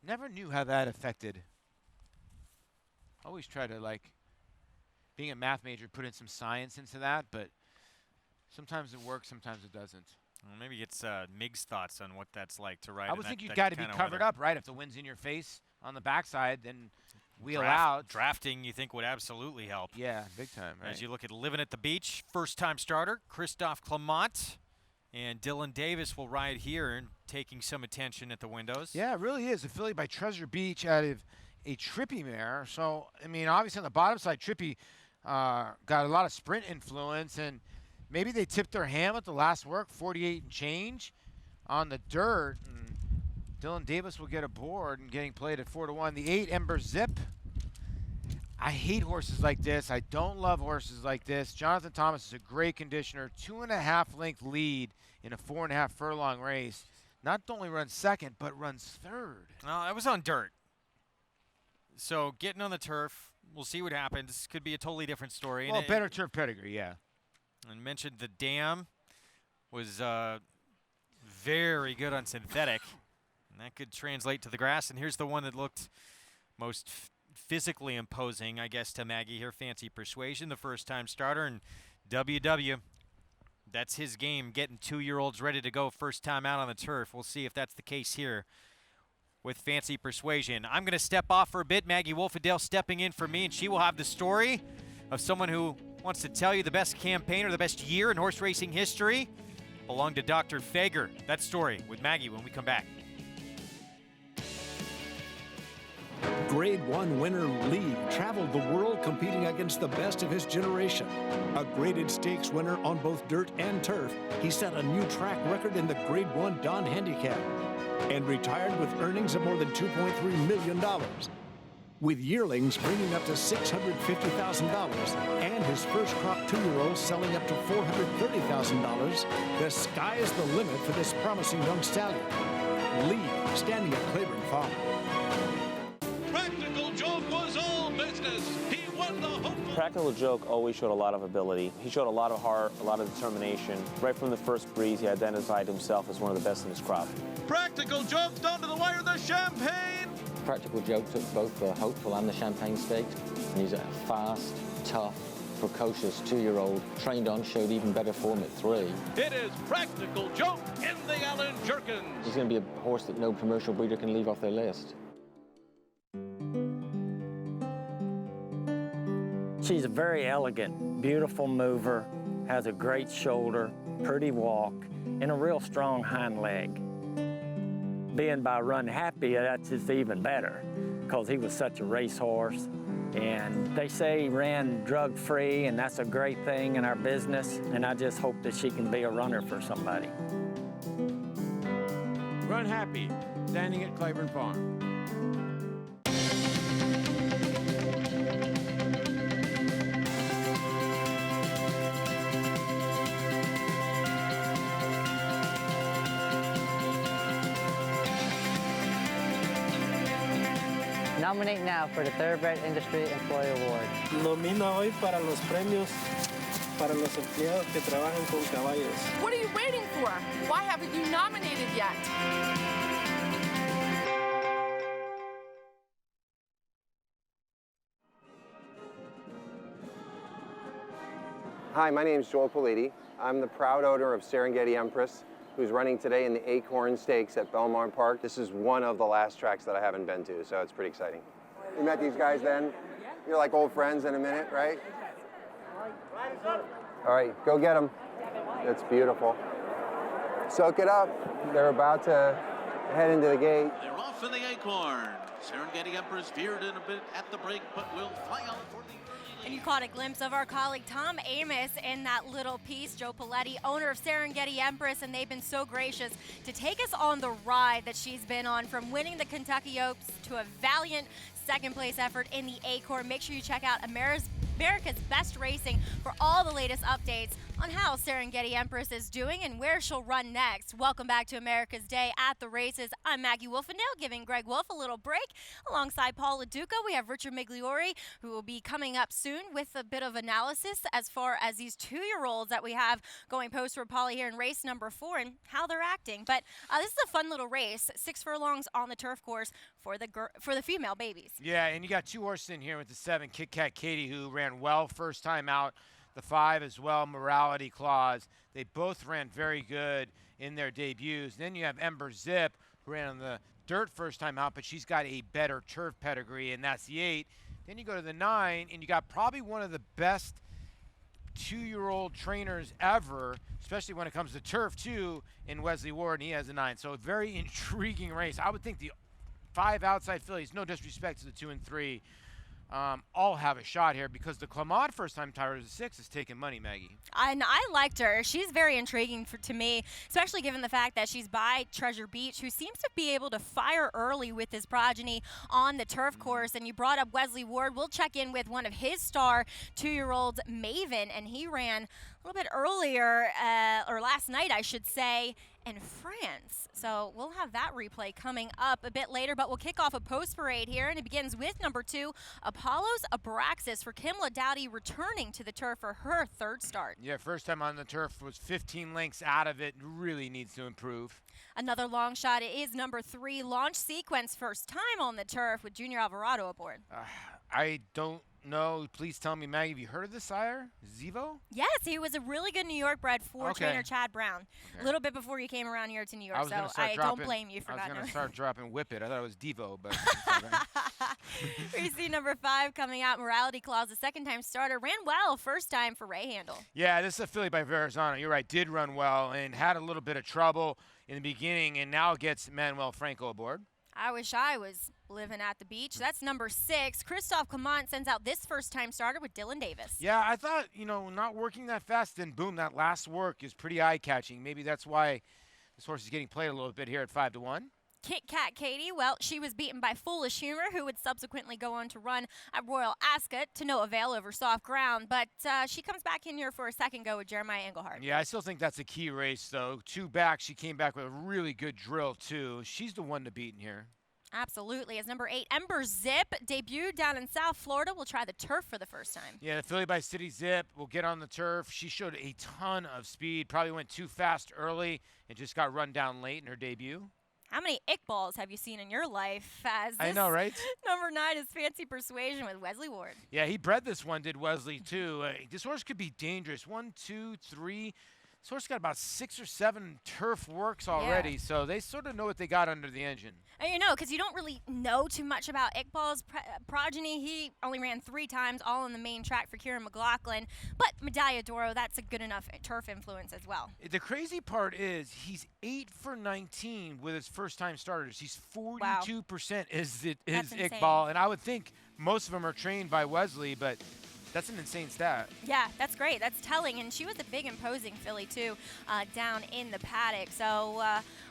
Never knew how that affected. Always try to, like, being a math major, put in some science into that, but sometimes it works, sometimes it doesn't. Well, maybe it's Mig's thoughts on what that's like to ride. I would think you've got to be covered up, right? If the wind's in your face on the backside, then wheel out. Drafting, you think, would absolutely help. Yeah, big time, right? As you look at Living at the Beach, first-time starter, Christophe Clement, and Dylan Davis will ride here and taking some attention at the windows. Yeah, it really is. A filly by Treasure Beach out of a Trippy mare. So, I mean, obviously on the bottom side, Trippy got a lot of sprint influence, and maybe they tipped their hand at the last work, 48 and change on the dirt. And Dylan Davis will get aboard and getting played at 4-1. The 8, Ember Zip. I hate horses like this. I don't love horses like this. Jonathan Thomas is a great conditioner. 2.5 length lead in a 4.5 furlong race. Not only runs second, but runs third. No, that was on dirt. So getting on the turf, we'll see what happens. Could be a totally different story. Well, better turf pedigree, yeah. And mentioned the dam was very good on synthetic. And that could translate to the grass. And here's the one that looked most physically imposing, I guess, to Maggie here. Fancy Persuasion, the first-time starter. And WW, that's his game, getting 2-year-olds ready to go first time out on the turf. We'll see if that's the case here with Fancy Persuasion. I'm going to step off for a bit. Maggie Wolfendale stepping in for me, and she will have the story of someone who wants to tell you the best campaign or the best year in horse racing history belonged to Dr. Fager. That story with Maggie when we come back. Grade 1 winner Lee traveled the world competing against the best of his generation. A graded stakes winner on both dirt and turf, he set a new track record in the Grade 1 Don Handicap and retired with earnings of more than $2.3 million. With yearlings bringing up to $650,000 and his first crop 2-year-old selling up to $430,000, the sky is the limit for this promising young stallion. Lee, standing at Claiborne Farm. Practical Joke was all business. He won the home. Practical Joke always showed a lot of ability. He showed a lot of heart, a lot of determination. Right from the first breeze, he identified himself as one of the best in his crop. Practical Joke down to the wire, the Champagne. Practical Joke took both the Hopeful and the Champagne Stakes, and he's a fast, tough, precocious 2-year-old, trained on, showed even better form at 3. It is Practical Joke in the Allen Jerkins. He's going to be a horse that no commercial breeder can leave off their list. She's a very elegant, beautiful mover, has a great shoulder, pretty walk, and a real strong hind leg. Being by Runhappy, that's just even better because he was such a racehorse. And they say he ran drug-free, and that's a great thing in our business. And I just hope that she can be a runner for somebody. Runhappy, standing at Claiborne Farm. Nominate now for the Thoroughbred Industry Employee Award. Nomina hoy para los premios para los empleados que trabajan con caballos. What are you waiting for? Why haven't you nominated yet? Hi, my name is Joel Politi. I'm the proud owner of Serengeti Empress, who's running today in the Acorn Stakes at Belmont Park. This is one of the last tracks that I haven't been to, so it's pretty exciting. You met these guys then? You're like old friends in a minute, right? All right, go get them. It's beautiful. Soak it up. They're about to head into the gate. They're off in the Acorn. Serengeti Empress veered in a bit at the break, but will fly on for the And you caught a glimpse of our colleague Tom Amoss in that little piece. Joe Paletti, owner of Serengeti Empress, and they've been so gracious to take us on the ride that she's been on, from winning the Kentucky Oaks to a valiant second-place effort in the Acorn. Make sure you check out America's Best Racing for all the latest updates on how Serengeti Empress is doing and where she'll run next. Welcome back to America's Day at the Races. I'm Maggie Wolfendale, giving Greg Wolf a little break. Alongside Paul LoDuca, we have Richard Migliore, who will be coming up soon with a bit of analysis as far as these 2-year-olds that we have going post for Polly here in race number 4 and how they're acting. But this is a fun little race. 6 furlongs on the turf course for the female babies. Yeah, and you got 2 horses in here with the 7, Kit Kat Katie, who ran well first time out. The 5 as well, Morality Clause. They both ran very good in their debuts. Then you have Ember Zip, who ran on the dirt first time out, but she's got a better turf pedigree, and that's the 8. Then you go to the 9, and you got probably one of the best 2-year-old trainers ever, especially when it comes to turf, too, in Wesley Ward, and he has a 9. So a very intriguing race. I would think the 5 outside fillies, no disrespect to the 2 and 3, all have a shot here, because the Clement first-time Tyrers of 6 is taking money, Maggie. And I liked her. She's very intriguing to me, especially given the fact that she's by Treasure Beach, who seems to be able to fire early with his progeny on the turf course. And you brought up Wesley Ward. We'll check in with one of his star 2-year-olds, Maven, and he ran a little bit earlier, or last night, I should say, in France. So we'll have that replay coming up a bit later, but we'll kick off a post parade here, and it begins with number 2, Apollo's Abraxas, for Kimla Dowdy, returning to the turf for her 3rd start. Yeah, first time on the turf, was 15 lengths out of it, really needs to improve. Another long shot is number 3, Launch Sequence, first time on the turf with Junior Alvarado aboard. I don't know. Please tell me, Maggie, have you heard of this sire, Zevo? Yes, he was a really good New York bred for trainer Chad Brown. A little bit before you came around here to New York, so I don't blame you for not knowing. I was going to start dropping Whip It. I thought it was Devo, but we see number 5 coming out, Morality Clause, the second-time starter. Ran well first time for Ray Handle. Yeah, this is a filly by Verrazano. You're right, did run well and had a little bit of trouble in the beginning, and now gets Manuel Franco aboard. I wish I was living at the beach. That's number 6. Christophe Clement sends out this first-time starter with Dylan Davis. Yeah, I thought, not working that fast, then boom, that last work is pretty eye-catching. Maybe that's why this horse is getting played a little bit here at 5-1. Kit Kat Katie, well, she was beaten by Foolish Humor, who would subsequently go on to run at Royal Ascot to no avail over soft ground. But she comes back in here for a second go with Jeremiah Engelhardt. Yeah, I still think that's a key race, though. 2 back, she came back with a really good drill, too. She's the one to beat in here. Absolutely. As number 8, Ember Zip, debuted down in South Florida, will try the turf for the first time. Yeah, the filly by City Zip will get on the turf. She showed a ton of speed, probably went too fast early and just got run down late in her debut. How many Iqbals have you seen in your life? I know, right? Number 9 is Fancy Persuasion with Wesley Ward. Yeah, he bred this one, did Wesley, too. This horse could be dangerous. 1, 2, 3, This horse got about 6 or 7 turf works already, so they sort of know what they got under the engine. And you know, because you don't really know too much about Iqbal's progeny. He only ran 3 times, all on the main track for Kieran McLaughlin. But Medaglia d'Oro, that's a good enough turf influence as well. The crazy part is he's 8 for 19 with his first-time starters. He's 42% is Iqbal, and I would think most of them are trained by Wesley, but that's an insane stat. Yeah, that's great. That's telling. And she was a big, imposing filly, too, down in the paddock. So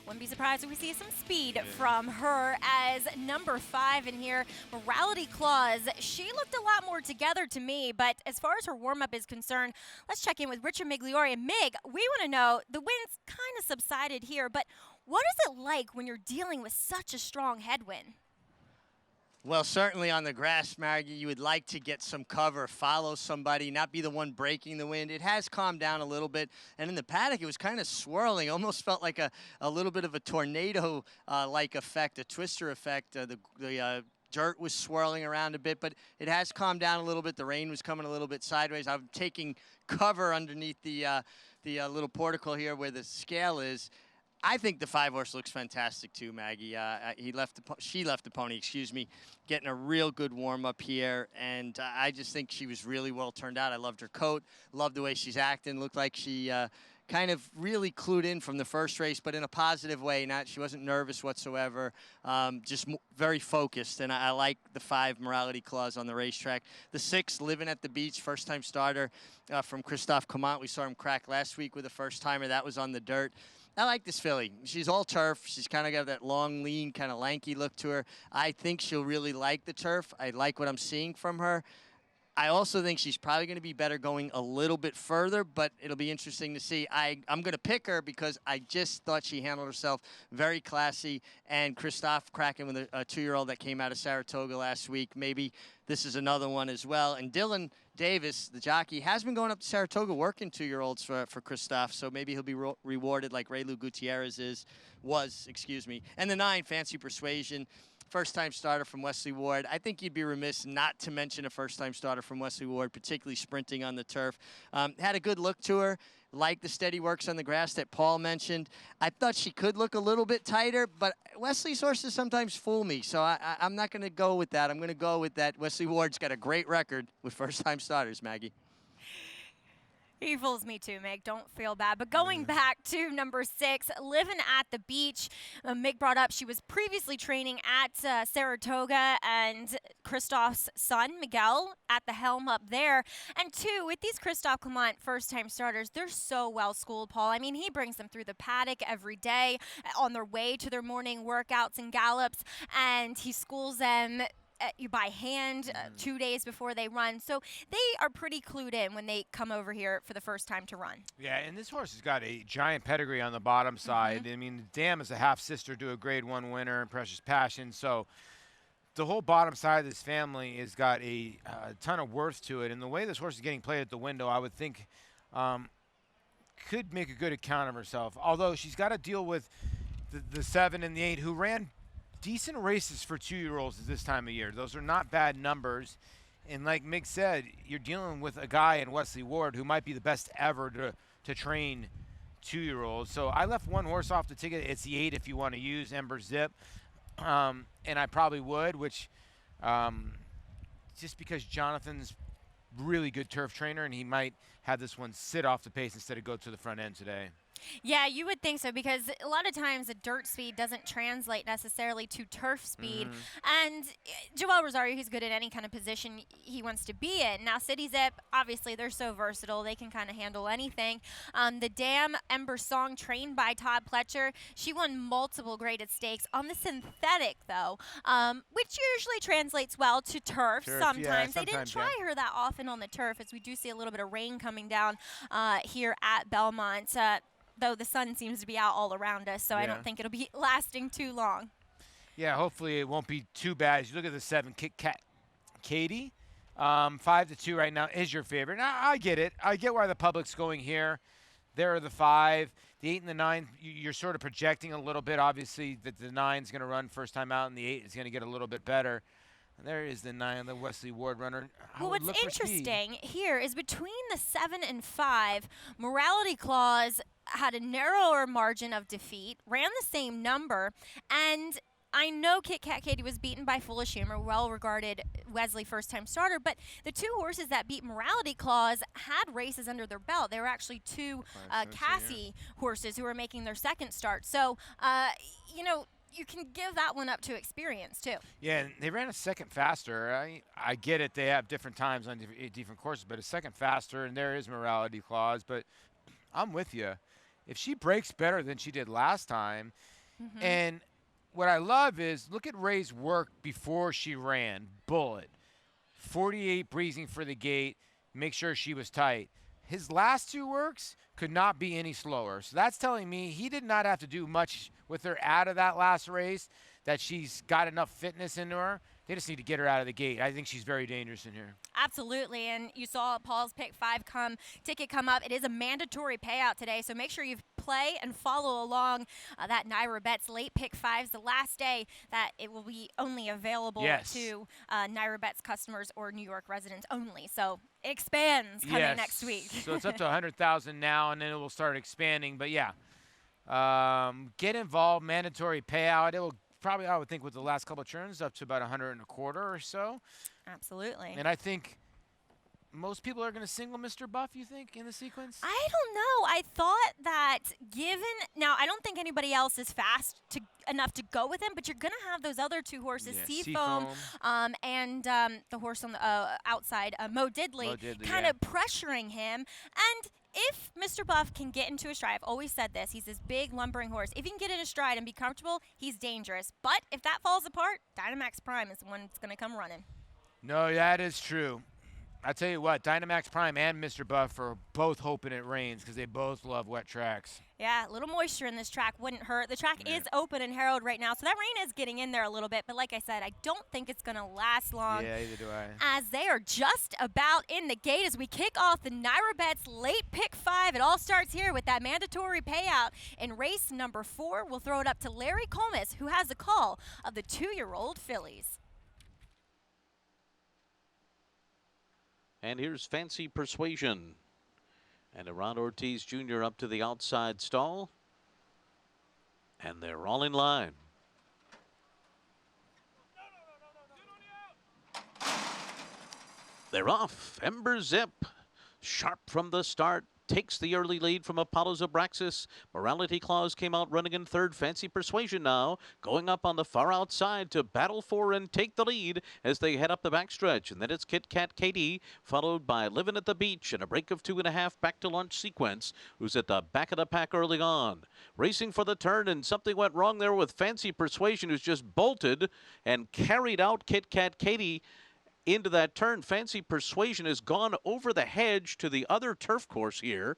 wouldn't be surprised if we see some speed from her. As number 5 in here, Morality Clause. She looked a lot more together to me, but as far as her warm-up is concerned, let's check in with Richard Migliore. And Mig, we want to know, the wind's kind of subsided here, but what is it like when you're dealing with such a strong headwind? Well, certainly on the grass, Maggie, you would like to get some cover, follow somebody, not be the one breaking the wind. It has calmed down a little bit, and in the paddock, it was kind of swirling. Almost felt like a little bit of a tornado-like effect, a twister effect. The dirt was swirling around a bit, but it has calmed down a little bit. The rain was coming a little bit sideways. I'm taking cover underneath the little portico here where the scale is. I think the 5-horse looks fantastic too, Maggie. She left the pony, excuse me, getting a real good warm-up here, and I just think she was really well turned out. I loved her coat, loved the way she's acting. Looked like she kind of really clued in from the first race, but in a positive way. She wasn't nervous whatsoever, just very focused, and I like the 5 Morality Clause on the racetrack. The 6, Living at the Beach, first-time starter from Christophe Comant. We saw him crack last week with a first-timer. That was on the dirt. I like this filly. She's all turf. She's kind of got that long, lean, kind of lanky look to her. I think she'll really like the turf. I like what I'm seeing from her. I also think she's probably going to be better going a little bit further, but it'll be interesting to see. I'm going to pick her because I just thought she handled herself very classy, and Christophe cracking with a 2-year-old that came out of Saratoga last week. Maybe this is another one as well. And Dylan Davis, the jockey, has been going up to Saratoga working 2-year-olds for Christophe, so maybe he'll be rewarded like Raylu Gutierrez was. And the 9, Fancy Persuasion. First-time starter from Wesley Ward. I think you'd be remiss not to mention a first-time starter from Wesley Ward, particularly sprinting on the turf. Had a good look to her, like the steady works on the grass that Paul mentioned. I thought she could look a little bit tighter, but Wesley's horses sometimes fool me, so I'm not going to go with that. I'm going to go with that. Wesley Ward's got a great record with first-time starters, Maggie. He fools me too, Mig. Don't feel bad. But going back to number 6, Living at the Beach. Mig brought up she was previously training at Saratoga, and Christophe's son, Miguel, at the helm up there. And 2, with these Christophe Clement first-time starters, they're so well-schooled, Paul. I mean, he brings them through the paddock every day on their way to their morning workouts and gallops, and he schools them by hand 2 days before they run. So they are pretty clued in when they come over here for the first time to run. Yeah, and this horse has got a giant pedigree on the bottom side. I mean, Dam is a half-sister to a Grade 1 winner in Precious Passion. So the whole bottom side of this family has got a ton of worth to it. And the way this horse is getting played at the window, I would think could make a good account of herself. Although she's got to deal with the 7 and the 8 who ran decent races for 2-year-olds at this time of year. Those are not bad numbers. And like Mick said, you're dealing with a guy in Wesley Ward who might be the best ever to train 2-year-olds. So I left one horse off the ticket. It's the 8 if you want to use Ember Zip. And I probably would, which just because Jonathan's really good turf trainer and he might have this one sit off the pace instead of go to the front end today. Yeah, you would think so, because a lot of times the dirt speed doesn't translate necessarily to turf speed. And Joel Rosario, he's good in any kind of position he wants to be in. Now, City Zip, obviously, they're so versatile. They can kind of handle anything. The Dam Ember Song, trained by Todd Pletcher, she won multiple graded stakes on the synthetic, though, which usually translates well to turf sometimes. They didn't try her that often on the turf, as we do see a little bit of rain coming down here at Belmont. Though the sun seems to be out all around us, so I don't think it'll be lasting too long. Yeah, hopefully it won't be too bad. As you look at the 7, Kit Kat Katie, 5-2 right now is your favorite. Now, I get it. I get why the public's going here. There are the 5. The 8 and the 9, you're sort of projecting a little bit. Obviously, that the 9's going to run first time out, and the 8 is going to get a little bit better. And there is the 9, the Wesley Ward runner. Well, what's interesting here is between the 7 and 5, Morality Clause had a narrower margin of defeat, ran the same number, and I know Kit Kat Katie was beaten by Foolish Humor, well-regarded Wesley first-time starter, but the 2 horses that beat Morality Clause had races under their belt. They were actually 2 Cassie horses who were making their second start. So, you know, you can give that one up to experience, too. Yeah, and they ran a second faster. I get it. They have different times on different courses, but a second faster, and there is Morality Clause. But I'm with you. If she breaks better than she did last time, and what I love is look at Ray's work before she ran. Bullet. 48 breezing for the gate. Make sure she was tight. His last 2 works could not be any slower. So that's telling me he did not have to do much with her out of that last race, that she's got enough fitness into her. They just need to get her out of the gate. I think she's very dangerous in here. Absolutely, and you saw Paul's pick 5 ticket come up. It is a mandatory payout today, so make sure you play and follow along that NYRA Bets late pick 5s. The last day that it will be only available to NYRA Bets customers or New York residents only. So it expands coming next week. So it's up to 100,000 now, and then it will start expanding. But yeah, get involved. Mandatory payout. It will probably, I would think, with the last couple of turns, up to about 125 or so. Absolutely. And I think most people are going to single Mr. Buff, you think, in the sequence? I don't know. I thought that now I don't think anybody else is fast enough to go with him, but you're going to have those other 2 horses, Seafoam and the horse on the outside, Mo Diddley kind of pressuring him. And if Mr. Buff can get into a stride, I've always said this, he's this big lumbering horse. If he can get in a stride and be comfortable, he's dangerous. But if that falls apart, Dynamax Prime is the one that's going to come running. No, that is true. I tell you what, Dynamax Prime and Mr. Buff are both hoping it rains because they both love wet tracks. Yeah, a little moisture in this track wouldn't hurt. The track is open in Harold right now, so that rain is getting in there a little bit. But like I said, I don't think it's going to last long. Yeah, either do I. As they are just about in the gate as we kick off the NYRA Bets late pick 5. It all starts here with that mandatory payout in race number 4. We'll throw it up to Larry Collmus, who has a call of the 2-year-old fillies. And here's Fancy Persuasion. And Irad Ortiz Jr. up to the outside stall. And they're all in line. They're off. Ember Zip, sharp from the start, takes the early lead from Apollo Zabraxis. Morality Clause came out running in 3rd. Fancy Persuasion now going up on the far outside to battle for and take the lead as they head up the backstretch. And then it's Kit Kat Katie, followed by Livin' at the Beach and a break of 2.5 back to lunch Sequence, who's at the back of the pack early on. Racing for the turn, and something went wrong there with Fancy Persuasion, who's just bolted and carried out Kit Kat Katie into that turn. Fancy Persuasion has gone over the hedge to the other turf course here.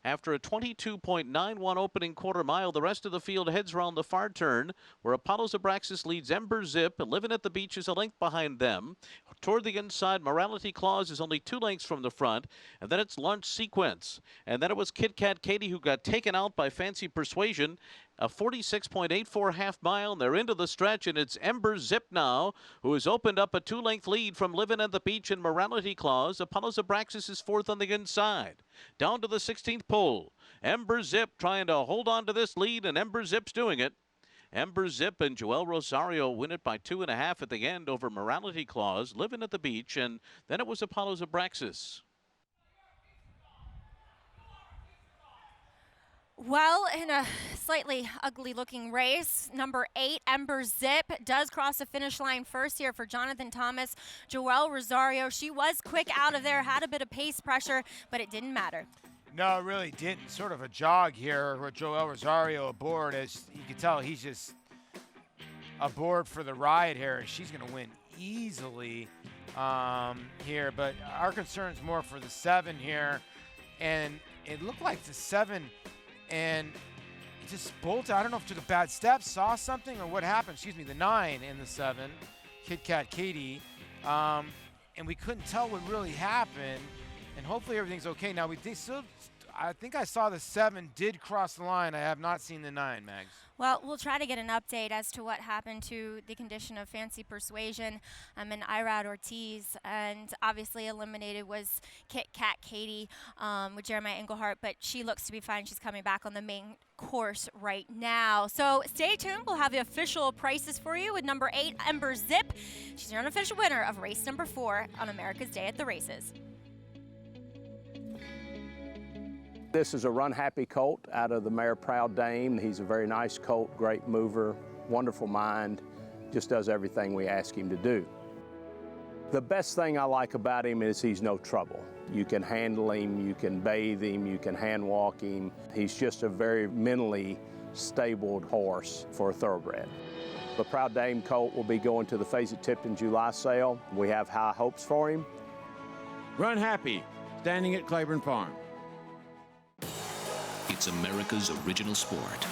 After a 22.91 opening quarter mile, the rest of the field heads around the far turn, where Apollo Zabraxis leads Ember Zip, and Livin' at the Beach is a length behind them. Toward the inside, Morality Clause is only 2 lengths from the front, and then it's Lunch Sequence. And then it was Kit Kat Katie who got taken out by Fancy Persuasion. A 46.84 half mile, and they're into the stretch, and it's Ember Zip now, who has opened up a 2-length lead from Livin' at the Beach and Morality Clause. Apollo Zabraxis is 4th on the inside. Down to the 16th pole. Ember Zip trying to hold on to this lead, and Ember Zip's doing it. Ember Zip and Joel Rosario win it by 2.5 at the end over Morality Clause, Livin' at the Beach, and then it was Apollo Zabraxis. Well, in a slightly ugly-looking race, number 8, Ember Zip, does cross the finish line first here for Jonathan Thomas. Joel Rosario, she was quick out of there, had a bit of pace pressure, but it didn't matter. No, it really didn't. Sort of a jog here with Joel Rosario aboard. As you can tell, he's just aboard for the ride here. She's going to win easily here, but our concern's more for the 7 here. And it looked like the 7... and it just bolted. I don't know if it took a bad step, saw something, or what happened. Excuse me, the 9 and the 7, Kit Kat Katie. And we couldn't tell what really happened. And hopefully everything's okay. Now, we still I think I saw the 7 did cross the line. I have not seen the 9, Mags. Well, we'll try to get an update as to what happened to the condition of Fancy Persuasion and Irad Ortiz. And obviously eliminated was Kit Kat Katie with Jeremiah Englehart, but she looks to be fine. She's coming back on the main course right now. So stay tuned. We'll have the official prices for you with number 8, Ember Zip. She's your unofficial winner of race number 4 on America's Day at the Races. This is a Runhappy colt out of the mare Proud Dame. He's a very nice colt, great mover, wonderful mind, just does everything we ask him to do. The best thing I like about him is he's no trouble. You can handle him, you can bathe him, you can hand walk him. He's just a very mentally stable horse for a thoroughbred. The Proud Dame colt will be going to the Faze-It-Tipton July sale. We have high hopes for him. Runhappy, standing at Claiborne Farm. It's America's original sport,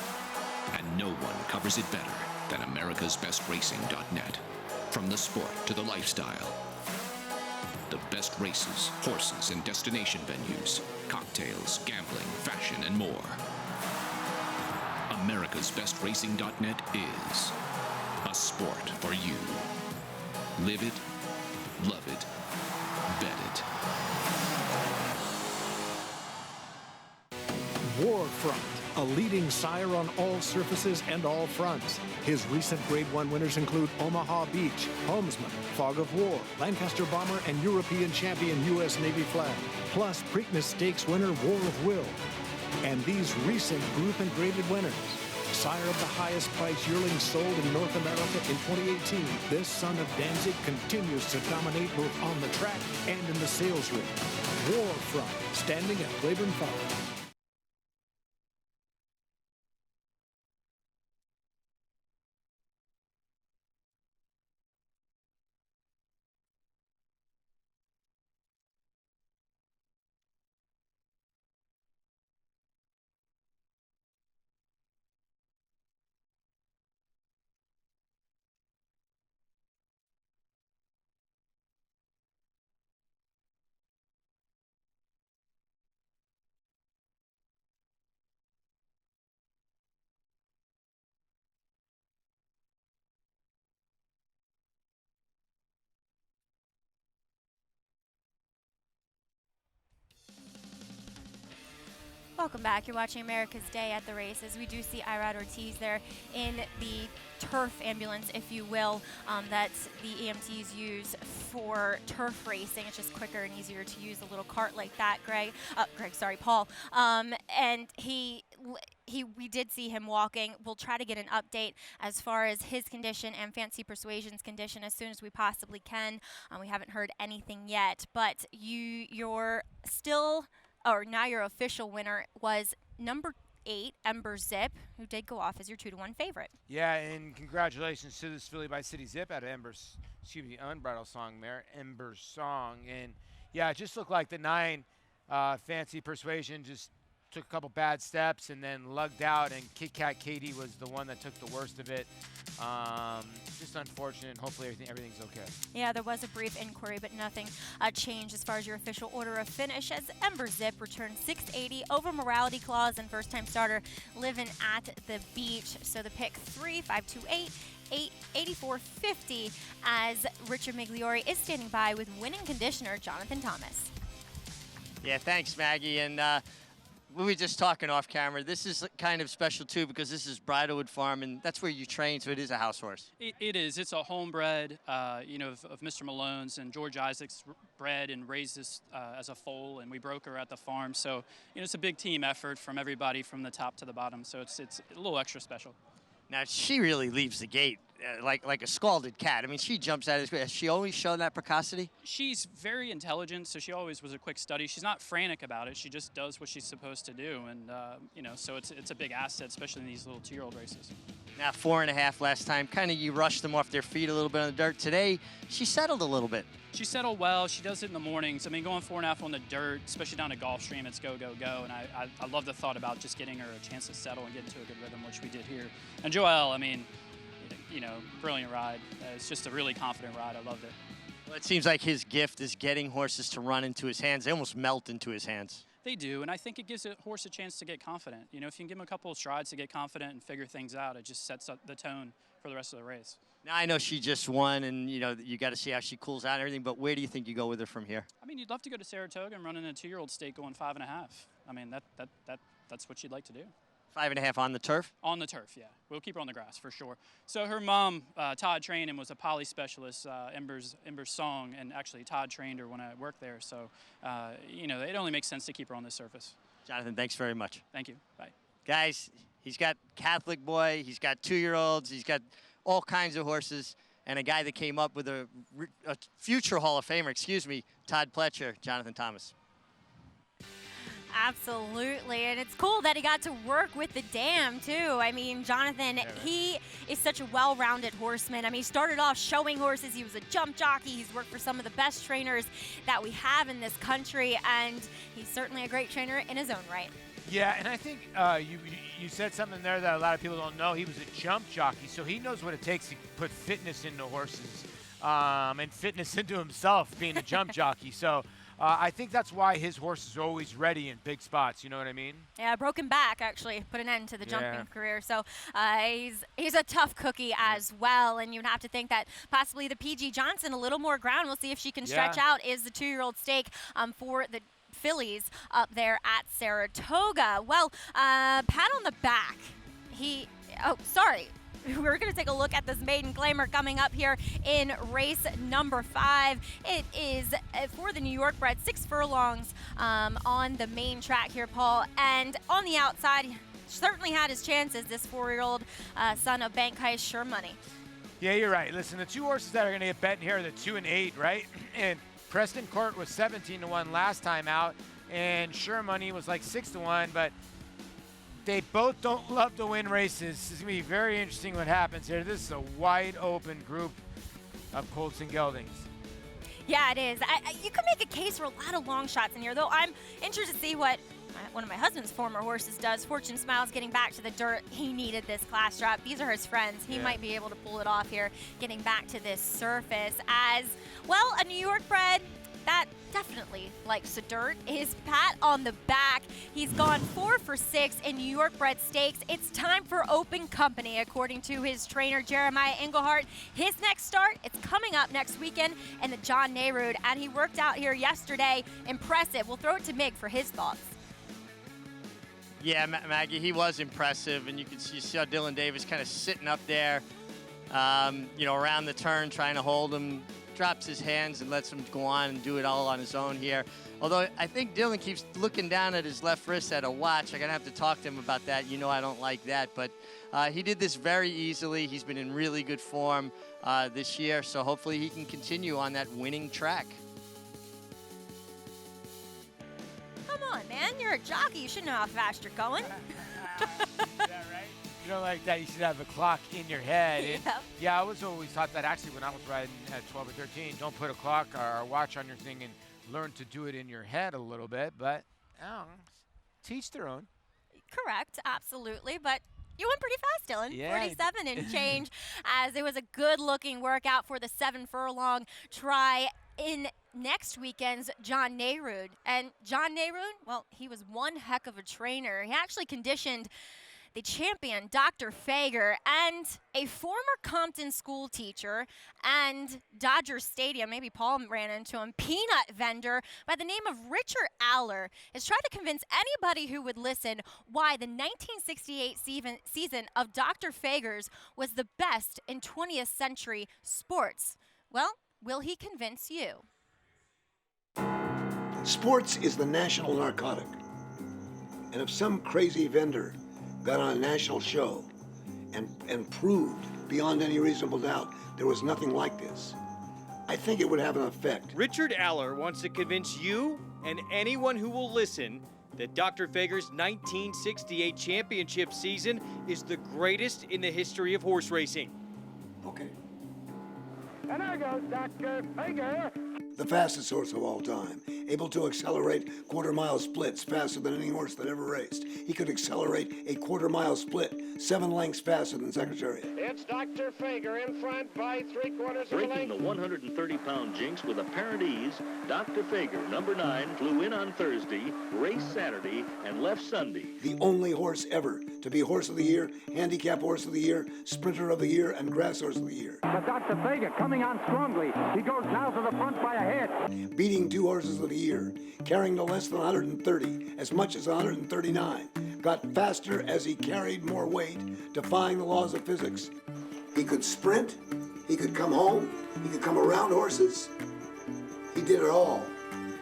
and no one covers it better than americasbestracing.net. From the sport to the lifestyle, the best races, horses, and destination venues, cocktails, gambling, fashion, and more. americasbestracing.net is a sport for you. Live it, love it, bet it. Warfront, a leading sire on all surfaces and all fronts. His recent Grade 1 winners include Omaha Beach, Homesman, Fog of War, Lancaster Bomber, and European champion U.S. Navy flag. Plus, Preakness Stakes winner War of Will. And these recent group and graded winners. Sire of the highest price yearling sold in North America in 2018, this son of Danzig continues to dominate both on the track and in the sales ring. Warfront, standing at Claiborne Farm. Welcome back. You're watching America's Day at the Races. We do see Irad Ortiz there in the turf ambulance, if you will, that the EMTs use for turf racing. It's just quicker and easier to use a little cart like that, Paul. And we did see him walking. We'll try to get an update as far as his condition and Fancy Persuasion's condition as soon as we possibly can. We haven't heard anything yet, but now your official winner was number 8, Ember Zip, who did go off as your 2-to-1 favorite. Yeah, and congratulations to this filly by City Zip out of Unbridled Song mare, Ember's Song. And yeah, it just looked like the 9 Fancy Persuasion just took a couple bad steps and then lugged out, and Kit Kat Katie was the one that took the worst of it. Just unfortunate. Hopefully everything's okay. Yeah, there was a brief inquiry, but nothing changed as far as your official order of finish, as Ember Zip returned 680 over Morality Clause and first-time starter Living at the Beach. So the pick 3, 528, 84.50, as Richard Migliore is standing by with winning conditioner Jonathan Thomas. Yeah, thanks, Maggie. And we were just talking off camera. This is kind of special, too, because this is Bridlewood Farm, and that's where you train, so it is a house horse. It is. It's a homebred, of Mr. Malone's, and George Isaacs bred and raised this as a foal, and we broke her at the farm. So, it's a big team effort from everybody from the top to the bottom, so it's a little extra special. Now, she really leaves the gate like a scalded cat. I mean, she jumps out of this. Has she always shown that precocity? She's very intelligent, so she always was a quick study. She's not frantic about it. She just does what she's supposed to do, and so it's a big asset, especially in these little 2-year-old races. Now, 4.5 last time. Kind of you rushed them off their feet a little bit on the dirt. Today, she settled a little bit. She settled well. She does it in the mornings. I mean, going 4.5 on the dirt, especially down at Gulfstream, it's go, go, go. And I love the thought about just getting her a chance to settle and get into a good rhythm, which we did here. And Joelle, I mean, brilliant ride. It's just a really confident ride. I loved it. Well, it seems like his gift is getting horses to run into his hands. They almost melt into his hands. They do, and I think it gives a horse a chance to get confident. You know, if you can give him a couple of strides to get confident and figure things out, it just sets up the tone for the rest of the race. Now, I know she just won, and, you know, you got to see how she cools out and everything, but where do you think you go with her from here? I mean, you'd love to go to Saratoga and run in a 2-year-old stake going 5.5. I mean, that's what she'd like to do. 5.5 on the turf? On the turf, yeah. We'll keep her on the grass for sure. So her mom, Todd, trained and was a poly specialist, Ember's Song, and actually Todd trained her when I worked there. So, you know, it only makes sense to keep her on this surface. Jonathan, thanks very much. Thank you. Bye. Guys, he's got Catholic boy, he's got 2-year-olds, he's got all kinds of horses, and a guy that came up with a future Hall of Famer, Todd Pletcher, Jonathan Thomas. Absolutely, and it's cool that he got to work with the dam too. I mean, Jonathan, he is such a well-rounded horseman. I mean, he started off showing horses. He was a jump jockey. He's worked for some of the best trainers that we have in this country, and he's certainly a great trainer in his own right. Yeah, and I think you said something there that a lot of people don't know. He was a jump jockey, so he knows what it takes to put fitness into horses and fitness into himself, being a jump jockey. So I think that's why his horses are always ready in big spots. You know what I mean? Yeah, broken back actually put an end to the jumping career. So he's a tough cookie as well. And you'd have to think that possibly the PG Johnson, a little more ground. We'll see if she can stretch out. Is the 2-year-old stake for the fillies up there at Saratoga. Well, pat on the back. We're going to take a look at this maiden claimer coming up here in race number 5. It is for the New York bred, 6 furlongs on the main track here, Paul. And on the outside, certainly had his chances, this 4-year-old son of Pincay, Sure Money. Yeah, you're right. Listen, the 2 horses that are going to get bet in here are the 2 and 8, right? And Preston Court was 17-1 last time out, and Sure Money was like 6-1, but they both don't love to win races. It's going to be very interesting what happens here. This is a wide open group of colts and geldings. Yeah, it is. You can make a case for a lot of long shots in here, though I'm interested to see what one of my husband's former horses does. Fortune Smiles getting back to the dirt. He needed this class drop. These are his friends. He might be able to pull it off here, getting back to this surface. As well, a New York bred that definitely likes the dirt is Pat on the back. He's gone 4 for 6 in New York bred stakes. It's time for open company, according to his trainer, Jeremiah Engelhardt. His next start, it's coming up next weekend in the John Nehrude, and he worked out here yesterday. Impressive. We'll throw it to Mig for his thoughts. Yeah, Maggie, he was impressive, and you see how Dylan Davis kind of sitting up there, you know, around the turn, trying to hold him, drops his hands and lets him go on and do it all on his own here. Although I think Dylan keeps looking down at his left wrist at a watch. I'm going to have to talk to him about that. You know I don't like that, but he did this very easily. He's been in really good form this year, so hopefully he can continue on that winning track. Come on, man. You're a jockey. You should know how fast you're going. You know, like that, you should have a clock in your head. And yeah, I was always taught that actually when I was riding at 12 or 13. Don't put a clock or a watch on your thing and learn to do it in your head a little bit. But teach their own. Correct, absolutely. But you went pretty fast, Dylan. Yeah. 47 and change, as it was a good-looking workout for the 7 furlong try in next weekend's John Nehrude. And John Nehrude, well, he was one heck of a trainer. He actually conditioned the champion, Dr. Fager, and a former Compton school teacher and Dodger Stadium, maybe Paul ran into him, peanut vendor by the name of Richard Aller has tried to convince anybody who would listen why the 1968 season of Dr. Fager's was the best in 20th century sports. Well, will he convince you? Sports is the national narcotic. And if some crazy vendor got on a national show and proved beyond any reasonable doubt there was nothing like this, I think it would have an effect. Richard Aller wants to convince you and anyone who will listen that Dr. Fager's 1968 championship season is the greatest in the history of horse racing. Okay. And there goes Dr. Fager. the fastest horse of all time, able to accelerate quarter-mile splits faster than any horse that ever raced. He could accelerate a quarter-mile split 7 lengths faster than Secretariat. It's Dr. Fager in front by 3/4 of a Breaking length. the 130-pound jinx with apparent ease, Dr. Fager, number 9, flew in on Thursday, raced Saturday, and left Sunday. The only horse ever to be Horse of the Year, Handicap Horse of the Year, Sprinter of the Year, and Grass Horse of the Year. But Dr. Fager coming on strongly. He goes now to the front by a head. Beating 2 Horses of the Year, carrying to less than 130, as much as 139. Got faster as he carried more weight, defying the laws of physics. He could sprint, he could come home, he could come around horses. He did it all,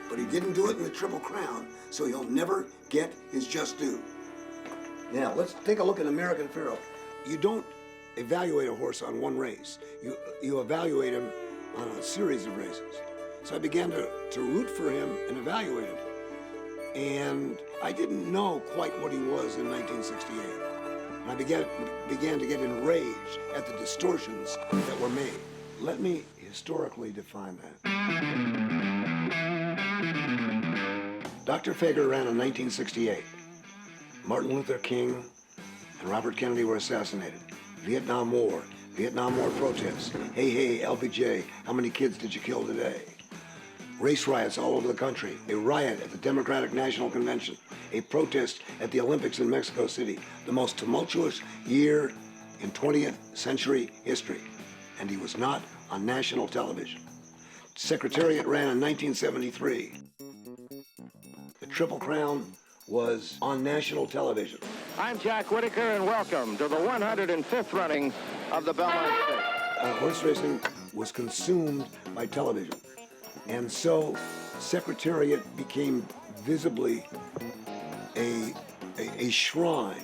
but he didn't do it in the Triple Crown, so he'll never get his just due. Now, let's take a look at American Pharoah. You don't evaluate a horse on one race. You evaluate him on a series of races. So I began to root for him and evaluate him. And I didn't know quite what he was in 1968. And I began to get enraged at the distortions that were made. Let me historically define that. Dr. Fager ran in 1968. Martin Luther King and Robert Kennedy were assassinated. Vietnam War protests. Hey, hey, LBJ, how many kids did you kill today? Race riots all over the country. A riot at the Democratic National Convention. A protest at the Olympics in Mexico City. The most tumultuous year in 20th century history. And he was not on national television. Secretariat ran in 1973. The Triple Crown was on national television. I'm Jack Whitaker, and welcome to the 105th running of the Belmont Stakes. Horse racing was consumed by television. And so Secretariat became visibly a shrine.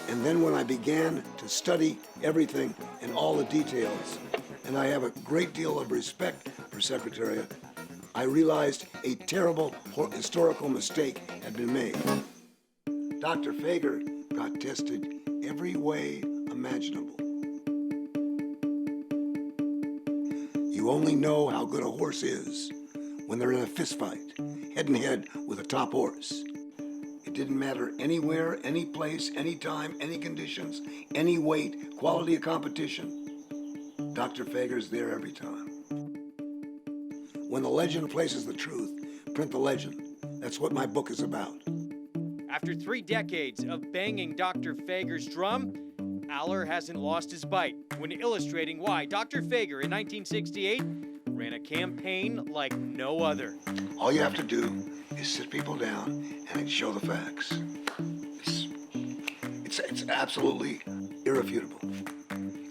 And then when I began to study everything and all the details, and I have a great deal of respect for Secretariat, I realized a terrible historical mistake had been made. Dr. Fager got tested every way imaginable. You only know how good a horse is when they're in a fist fight, head and head with a top horse. It didn't matter anywhere, any place, any time, any conditions, any weight, quality of competition. Dr. Fager's there every time. When the legend places the truth, print the legend. That's what my book is about. After 3 decades of banging Dr. Fager's drum, Aller hasn't lost his bite when illustrating why Dr. Fager in 1968 ran a campaign like no other. All you have to do is sit people down and show the facts. It's absolutely irrefutable.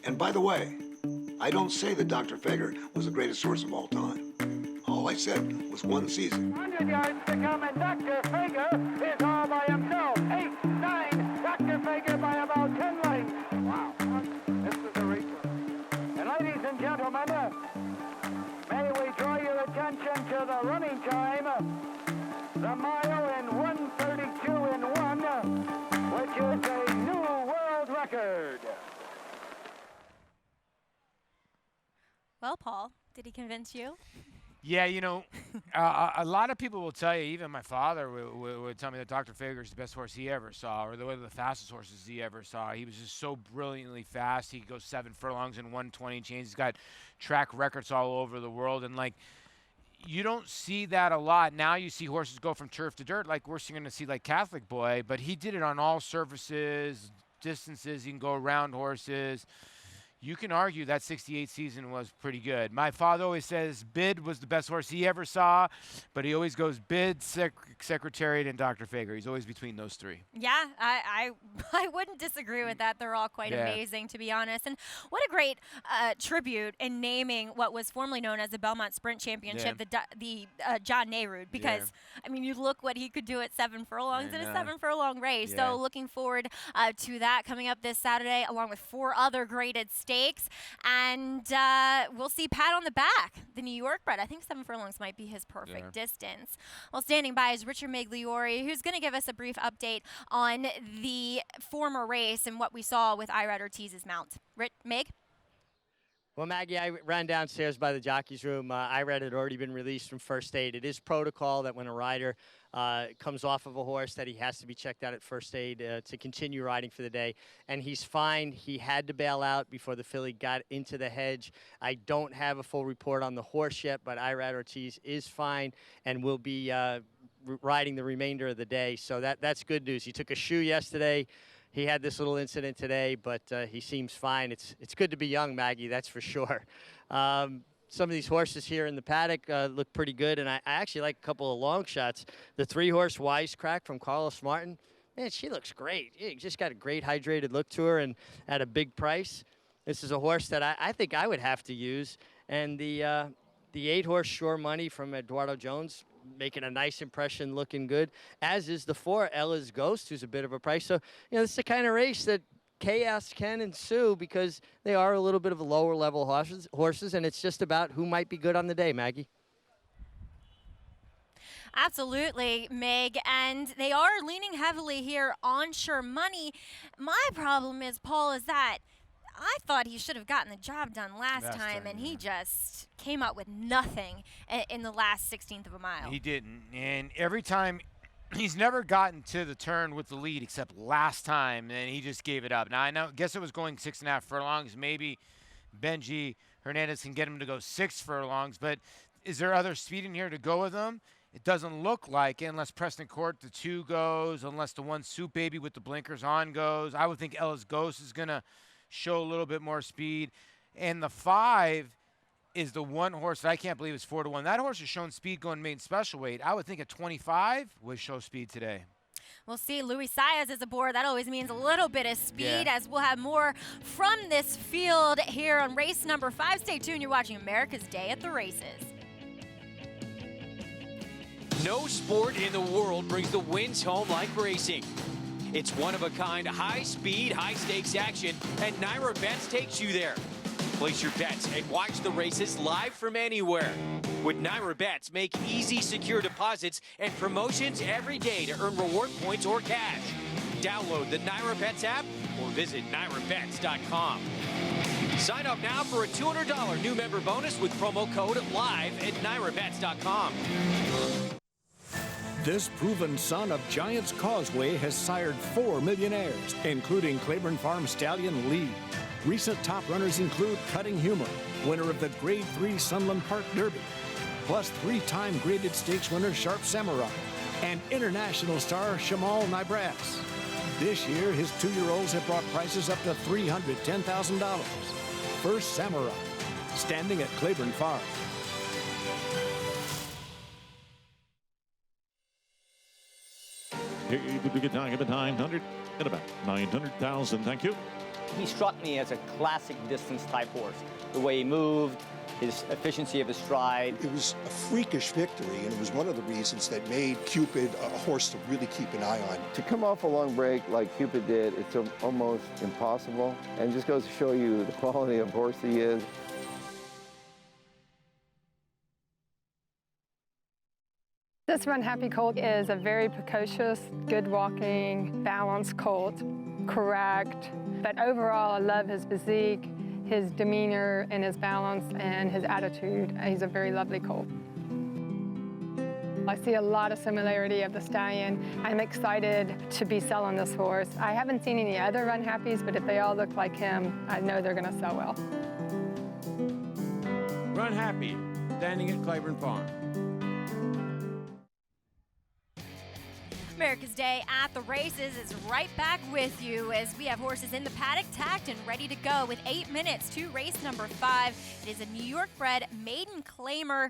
And by the way, I don't say that Dr. Fager was the greatest horse of all time. All I said was 1 season. 100 yards to come, and Dr. Fager is all by himself. 8, 9, Dr. Fager by about 10 lengths. Wow, this is a race. And ladies and gentlemen, may we draw your attention to the running time. The mile in 1:32 and 1, which is a new world record. Well, Paul, did he convince you? Yeah, you know, a lot of people will tell you, even my father would tell me that Dr. Fager is the best horse he ever saw, or one of the fastest horses he ever saw. He was just so brilliantly fast. He goes 7 furlongs in 120 chains. He's got track records all over the world. And, like, you don't see that a lot. Now you see horses go from turf to dirt, like we're going to see, like Catholic Boy. But he did it on all surfaces, distances. You can go around horses. You can argue that 68 season was pretty good. My father always says Bid was the best horse he ever saw, but he always goes Bid, Secretariat, and Dr. Fager. He's always between those 3. Yeah, I wouldn't disagree with that. They're all quite amazing, to be honest. And what a great tribute in naming what was formerly known as the Belmont Sprint Championship, the John Nehrude, because, I mean, you look what he could do at 7 furlongs in a 7-furlong race. So looking forward to that coming up this Saturday, along with 4 other graded stakes. And we'll see Pat on the back, the New York bred. I think 7 furlongs might be his perfect distance. Well, standing by is Richard Migliore, who's going to give us a brief update on the former race and what we saw with Irad Ortiz's mount. Mig? Well, Maggie, I ran downstairs by the jockey's room. Irad had already been released from first aid. It is protocol that when a rider comes off of a horse that he has to be checked out at first aid to continue riding for the day. And he's fine. He had to bail out before the filly got into the hedge. I don't have a full report on the horse yet, but Irad Ortiz is fine and will be riding the remainder of the day. So that's good news. He took a shoe yesterday. He had this little incident today, but he seems fine. It's good to be young, Maggie, that's for sure. Some of these horses here in the paddock look pretty good, and I actually like a couple of long shots. The 3-horse Wisecrack from Carlos Martin, man, she looks great. Yeah, just got a great hydrated look to her and at a big price. This is a horse that I think I would have to use. And the 8-horse Sure Money from Eduardo Jones, making a nice impression, looking good, as is the 4 Ella's Ghost, who's a bit of a price. So, this is the kind of race that chaos can ensue because they are a little bit of a lower level horses, and it's just about who might be good on the day, Maggie. Absolutely, Meg, and they are leaning heavily here on Sure Money. My problem is, Paul, is that I thought he should have gotten the job done last time, and he just came up with nothing in the last 16th of a mile. He didn't, and every time he's never gotten to the turn with the lead except last time, and he just gave it up. Now, I guess it was going 6.5 furlongs. Maybe Benji Hernandez can get him to go 6 furlongs, but is there other speed in here to go with him? It doesn't look like it unless Preston Court, the 2 goes, unless the 1 Soup Baby with the blinkers on goes. I would think Ella's Ghost is going to show a little bit more speed. And the 5 is the 1 horse that I can't believe is 4-1. That horse has shown speed going maiden special weight. I would think at 25 would show speed today. We'll see. Luis Saez is aboard. That always means a little bit of speed, as we'll have more from this field here on race number 5. Stay tuned. You're watching America's Day at the Races. No sport in the world brings the wins home like racing. It's one-of-a-kind, high-speed, high-stakes action, and NYRA Bets takes you there. Place your bets and watch the races live from anywhere. With NYRA Bets, make easy, secure deposits and promotions every day to earn reward points or cash. Download the NYRA Bets app or visit NYRABets.com. Sign up now for a $200 new member bonus with promo code LIVE at NYRABets.com. This proven son of Giants Causeway has sired 4 millionaires, including Claiborne Farm stallion Lee. Recent top runners include Cutting Humor, winner of the Grade 3 Sunland Park Derby, plus 3-time graded stakes winner Sharp Samurai, and international star Shamal Nibras. This year, his 2-year-olds have brought prices up to $310,000. First Samurai, standing at Claiborne Farm. Here you could get 900 and about 900,000. Thank you. He struck me as a classic distance type horse. The way he moved, his efficiency of his stride. It was a freakish victory, and it was one of the reasons that made Cupid a horse to really keep an eye on. To come off a long break like Cupid did, it's almost impossible, and just goes to show you the quality of horse he is. This Runhappy colt is a very precocious, good walking, balanced colt, correct. But overall, I love his physique, his demeanor, and his balance, and his attitude. He's a very lovely colt. I see a lot of similarity of the stallion. I'm excited to be selling this horse. I haven't seen any other Runhappies, but if they all look like him, I know they're gonna sell well. Runhappy, standing at Claiborne Farm. America's Day at the Races is right back with you as we have horses in the paddock tacked and ready to go with 8 minutes to race number 5. It is a New York bred maiden claimer.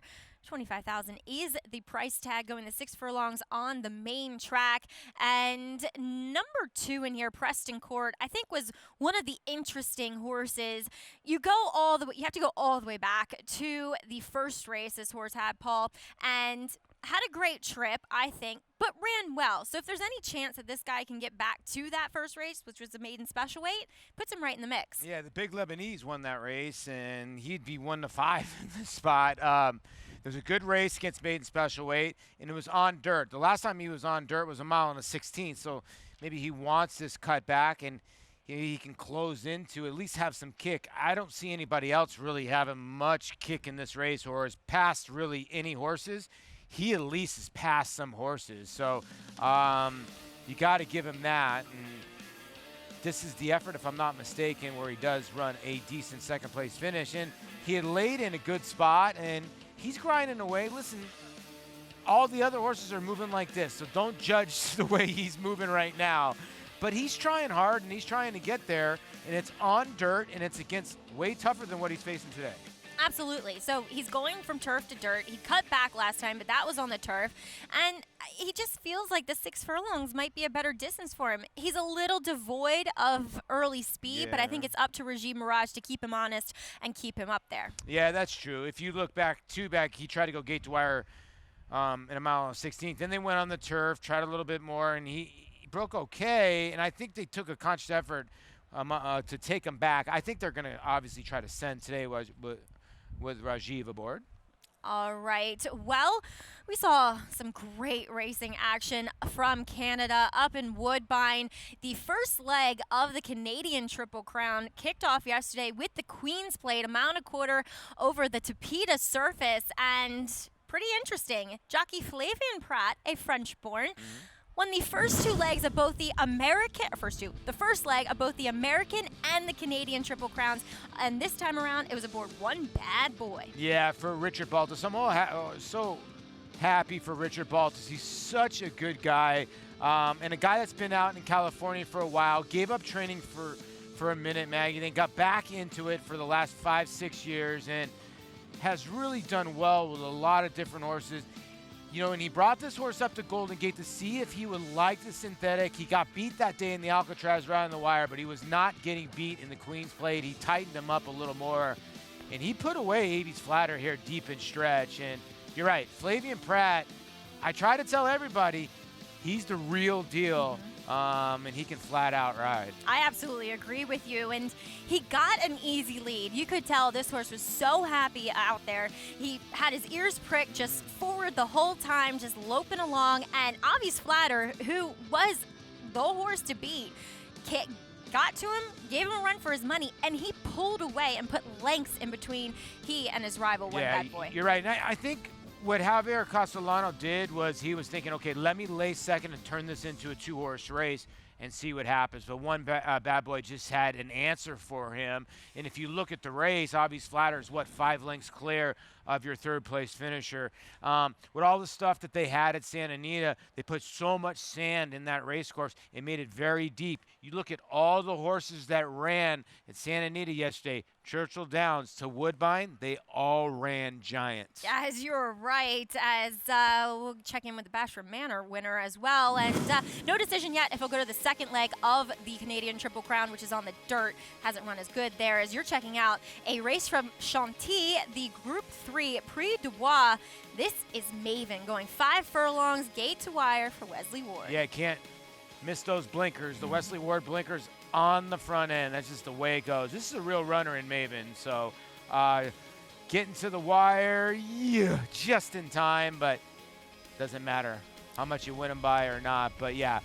$25,000 is the price tag, going to 6 furlongs on the main track. And number 2 in here, Preston Court, I think was one of the interesting horses. You have to go all the way back to the first race this horse had, Paul, and had a great trip, I think, but ran well. So if there's any chance that this guy can get back to that first race, which was the maiden special weight, puts him right in the mix. Yeah, the big Lebanese won that race, and he'd be 1-5 in this spot. There was a good race against maiden special weight, and it was on dirt. The last time he was on dirt was 1 mile and a 16th, so maybe he wants this cut back, and he can close into, at least have some kick. I don't see anybody else really having much kick in this race or has passed really any horses. He at least has passed some horses. So you got to give him that. And this is the effort, if I'm not mistaken, where he does run a decent second-place finish. And he had laid in a good spot, and he's grinding away. Listen, all the other horses are moving like this, so don't judge the way he's moving right now. But he's trying hard, and he's trying to get there, and it's on dirt, and it's against way tougher than what he's facing today. Absolutely. So he's going from turf to dirt. He cut back last time, but that was on the turf. And he just feels like the 6 furlongs might be a better distance for him. He's a little devoid of early speed, but I think it's up to Regime Mirage to keep him honest and keep him up there. Yeah, that's true. If you look back, he tried to go gate to wire in a mile 16th. Then they went on the turf, tried a little bit more, and he broke okay. And I think they took a conscious effort to take him back. I think they're going to obviously try to send today with Rajiv aboard. All right. Well, we saw some great racing action from Canada up in Woodbine. The first leg of the Canadian Triple Crown kicked off yesterday with the Queen's Plate, a mile and a quarter over the Tapeta surface, and pretty interesting. Jockey Flavien Prat, a French-born, won the first leg of both the American and the Canadian Triple Crowns. And this time around, it was aboard one bad boy. Yeah, for Richard Baltus. I'm so happy for Richard Baltus. He's such a good guy. And a guy that's been out in California for a while, gave up training for a minute, Maggie, then got back into it for the last 5-6 years and has really done well with a lot of different horses. You know, and he brought this horse up to Golden Gate to see if he would like the synthetic. He got beat that day in the Alcatraz right on the wire, but he was not getting beat in the Queen's Plate. He tightened him up a little more, and he put away 80's Flatter here deep in stretch. And you're right, Flavien Prat, I try to tell everybody, he's the real deal. And he can flat out ride. I absolutely agree with you. And he got an easy lead. You could tell this horse was so happy out there. He had his ears pricked just forward the whole time, just loping along. And 80's Flatter, who was the horse to beat, got to him, gave him a run for his money, and he pulled away and put lengths in between he and his rival, One Bad Boy. You're right. And I think what Javier Castellano did was he was thinking, okay, let me lay second and turn this into a 2-horse race and see what happens. But One Bad Boy just had an answer for him. And if you look at the race, 80's Flatter is, 5 lengths clear of your third-place finisher. With all the stuff that they had at Santa Anita, they put so much sand in that race course. It made it very deep. You look at all the horses that ran at Santa Anita yesterday, Churchill Downs to Woodbine, they all ran giants. As you're right, as we'll check in with the Bachelor Manor winner as well. And no decision yet if he'll go to the second leg of the Canadian Triple Crown, which is on the dirt. Hasn't run as good there. As you're checking out a race from Chantilly, the Group 3 Prix du Bois. This is Maven going 5 furlongs, gate to wire for Wesley Ward. Yeah, can't miss those blinkers. The Wesley Ward blinkers on the front end. That's just the way it goes. This is a real runner in Maven. So getting to the wire, just in time, but doesn't matter how much you win him by or not. But yeah,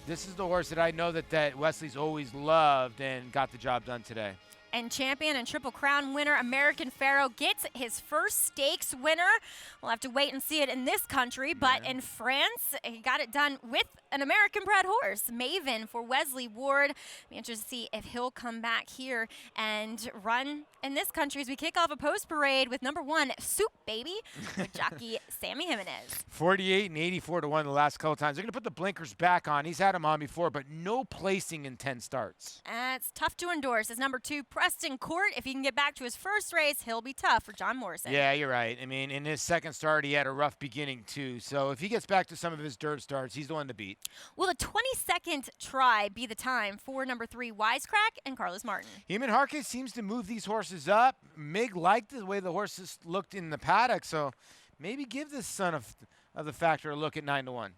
this is the horse that I know that Wesley's always loved and got the job done today. And champion and Triple Crown winner American Pharoah gets his first stakes winner. We'll have to wait and see it in this country, but in France, he got it done with an American-bred horse, Maven, for Wesley Ward. Be interested to see if he'll come back here and run in this country as we kick off a post-parade with number 1, Soup Baby, with jockey Sammy Jimenez. 48 and 84 to 1 the last couple times. They're going to put the blinkers back on. He's had them on before, but no placing in 10 starts. It's tough to endorse. As number 2, Preston Court, if he can get back to his first race, he'll be tough for John Morrison. Yeah, you're right. I mean, in his second start, he had a rough beginning, too. So if he gets back to some of his dirt starts, he's the one to beat. Will the 22nd try be the time for number 3, Wisecrack and Carlos Martin? Heeman Harkis seems to move these horses up. Mig liked the way the horses looked in the paddock, so maybe give this son of the Factor a look at 9 to 1.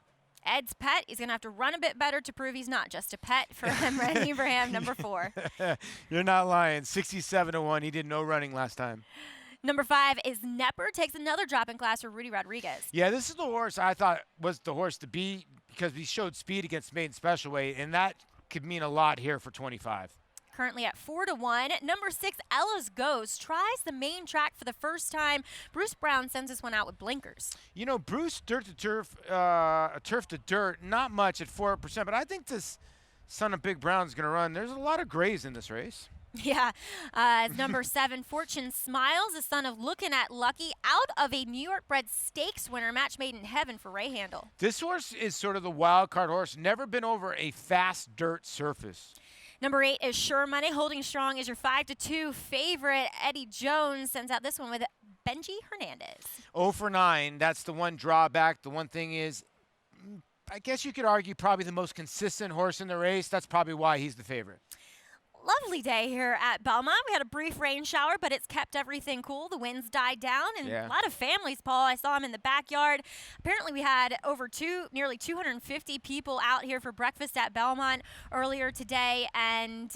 Ed's pet is going to have to run a bit better to prove he's not just a pet for Emran Ibrahim, number 4. You're not lying. 67 to 1. He did no running last time. Number 5 is Nepper, takes another drop in class for Rudy Rodriguez. Yeah, this is the horse I thought was the horse to beat because he showed speed against Maiden Special Weight, and that could mean a lot here for 25. Currently at 4-1. Number 6, Ella's Ghost, tries the main track for the first time. Bruce Brown sends this one out with blinkers. You know, Bruce, dirt to turf, turf to dirt, not much at 4%, but I think this son of Big Brown's going to run. There's a lot of grays in this race. Yeah, number 7, Fortune Smiles, the son of Lookin' at Lucky, out of a New York bred stakes winner, match made in heaven for Ray Handel. This horse is sort of the wild card horse, never been over a fast dirt surface. Number 8 is Sure Money. Holding strong is your 5-2 favorite. Eddie Jones sends out this one with Benji Hernandez. 0 for 9. That's the one drawback. The one thing is, I guess you could argue probably the most consistent horse in the race. That's probably why he's the favorite. Lovely day here at Belmont. We had a brief rain shower, but it's kept everything cool. The winds died down, and a lot of families, Paul. I saw them in the backyard. Apparently, we had over nearly 250 people out here for breakfast at Belmont earlier today, and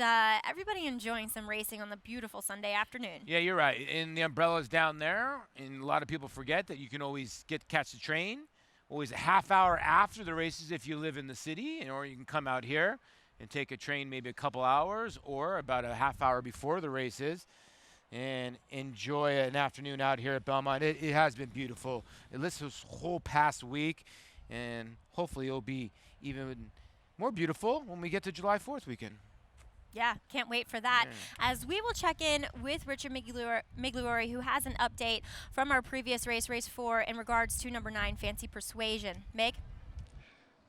everybody enjoying some racing on the beautiful Sunday afternoon. Yeah, you're right. And the umbrella's down there, and a lot of people forget that you can always catch the train, always a half hour after the races if you live in the city, or you can come out here and take a train maybe a couple hours or about a half hour before the races and enjoy an afternoon out here at Belmont. It has been beautiful. This whole past week, and hopefully it'll be even more beautiful when we get to July 4th weekend. Yeah, can't wait for that. Yeah. As we will check in with Richard Migliore, who has an update from our previous race, race 4, in regards to number 9, Fancy Persuasion. Meg?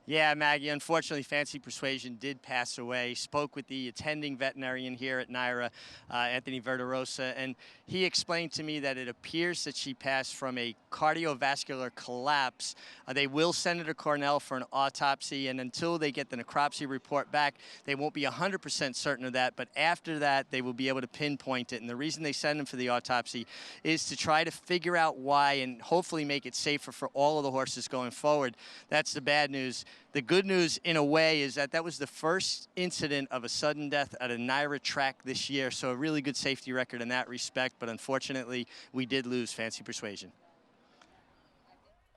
Yeah, Maggie, unfortunately, Fancy Persuasion did pass away. Spoke with the attending veterinarian here at NYRA, Anthony Verderosa, and he explained to me that it appears that she passed from a cardiovascular collapse. They will send her to Cornell for an autopsy, and until they get the necropsy report back, they won't be 100% certain of that, but after that, they will be able to pinpoint it. And the reason they send them for the autopsy is to try to figure out why and hopefully make it safer for all of the horses going forward. That's the bad news. The good news, in a way, is that was the first incident of a sudden death at a NYRA track this year, so a really good safety record in that respect, but unfortunately, we did lose Fancy Persuasion.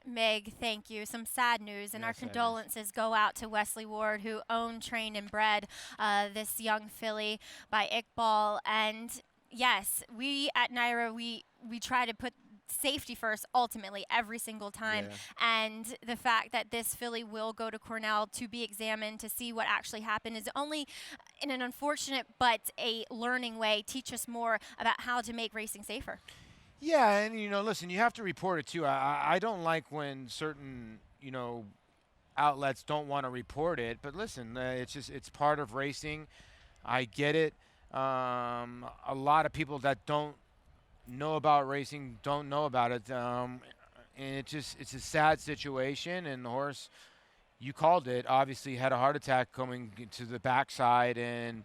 Meg, thank you. Some sad news, and our condolences go out to Wesley Ward, who owned, trained, and bred this young filly by Iqbal. And yes, we at NYRA, we try to put safety first ultimately every single time, and the fact that this filly will go to Cornell to be examined to see what actually happened is only in an unfortunate but a learning way teach us more about how to make racing safer. Yeah, and you know, listen, you have to report it too. I don't like when certain, you know, outlets don't want to report it, but listen, it's part of racing. I get it. A lot of people that don't know about racing don't know about it, and it's a sad situation. And the horse, you called it, obviously had a heart attack coming to the backside, and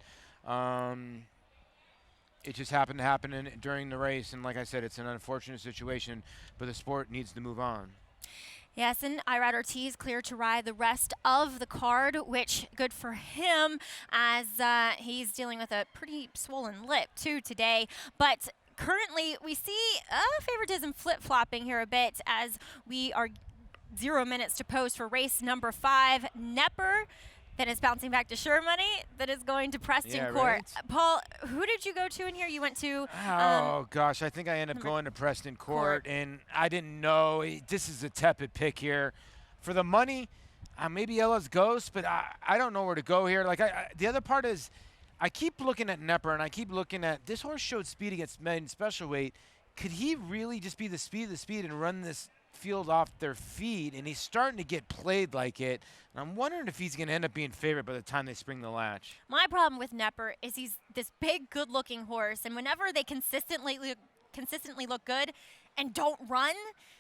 it just happened to happen during the race. And like I said, it's an unfortunate situation, but the sport needs to move on. Yes, and Irad Ortiz cleared to ride the rest of the card, which good for him, as he's dealing with a pretty swollen lip too today. But currently, we see favoritism flip-flopping here a bit as we are 0 minutes to post for race number 5. Nepper, then it's bouncing back to Sure Money, that is going to Preston Court. Right. Paul, who did you go to in here? You went to... oh, gosh, I think I ended up going to Preston Court, and I didn't know. This is a tepid pick here. For the money, maybe Ella's Ghost, but I don't know where to go here. Like the other part is, I keep looking at Nepper, and I keep looking at this horse showed speed against men special weight. Could he really just be the speed and run this field off their feet? And he's starting to get played like it. And I'm wondering if he's going to end up being favorite by the time they spring the latch. My problem with Nepper is he's this big, good-looking horse, and whenever they consistently look good and don't run,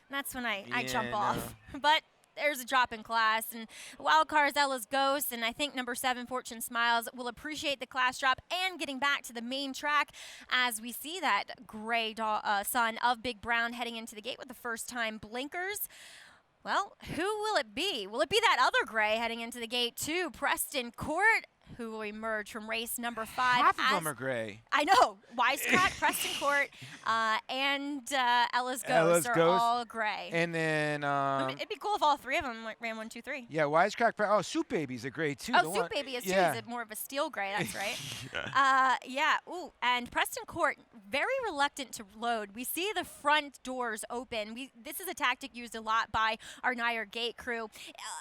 that's when I jump off. But there's a drop in class, and wild card is Ella's Ghost, and I think number 7, Fortune Smiles, will appreciate the class drop and getting back to the main track as we see that gray son of Big Brown heading into the gate with the first-time blinkers. Well, who will it be? Will it be that other gray heading into the gate too? Preston Court? who will emerge from race number 5. Half of them are gray. I know. Wisecrack, Preston Court, and Ella's Ghost are all gray. And then it'd be cool if all 3 of them ran 1, 2, 3. yeah, Wisecrack. Oh, Soup Baby's a gray too. Oh, Soup Baby is too. He's more of a steel gray. That's right. Yeah. Ooh, and Preston Court very reluctant to load. We see the front doors open. This is a tactic used a lot by our NYRA gate crew.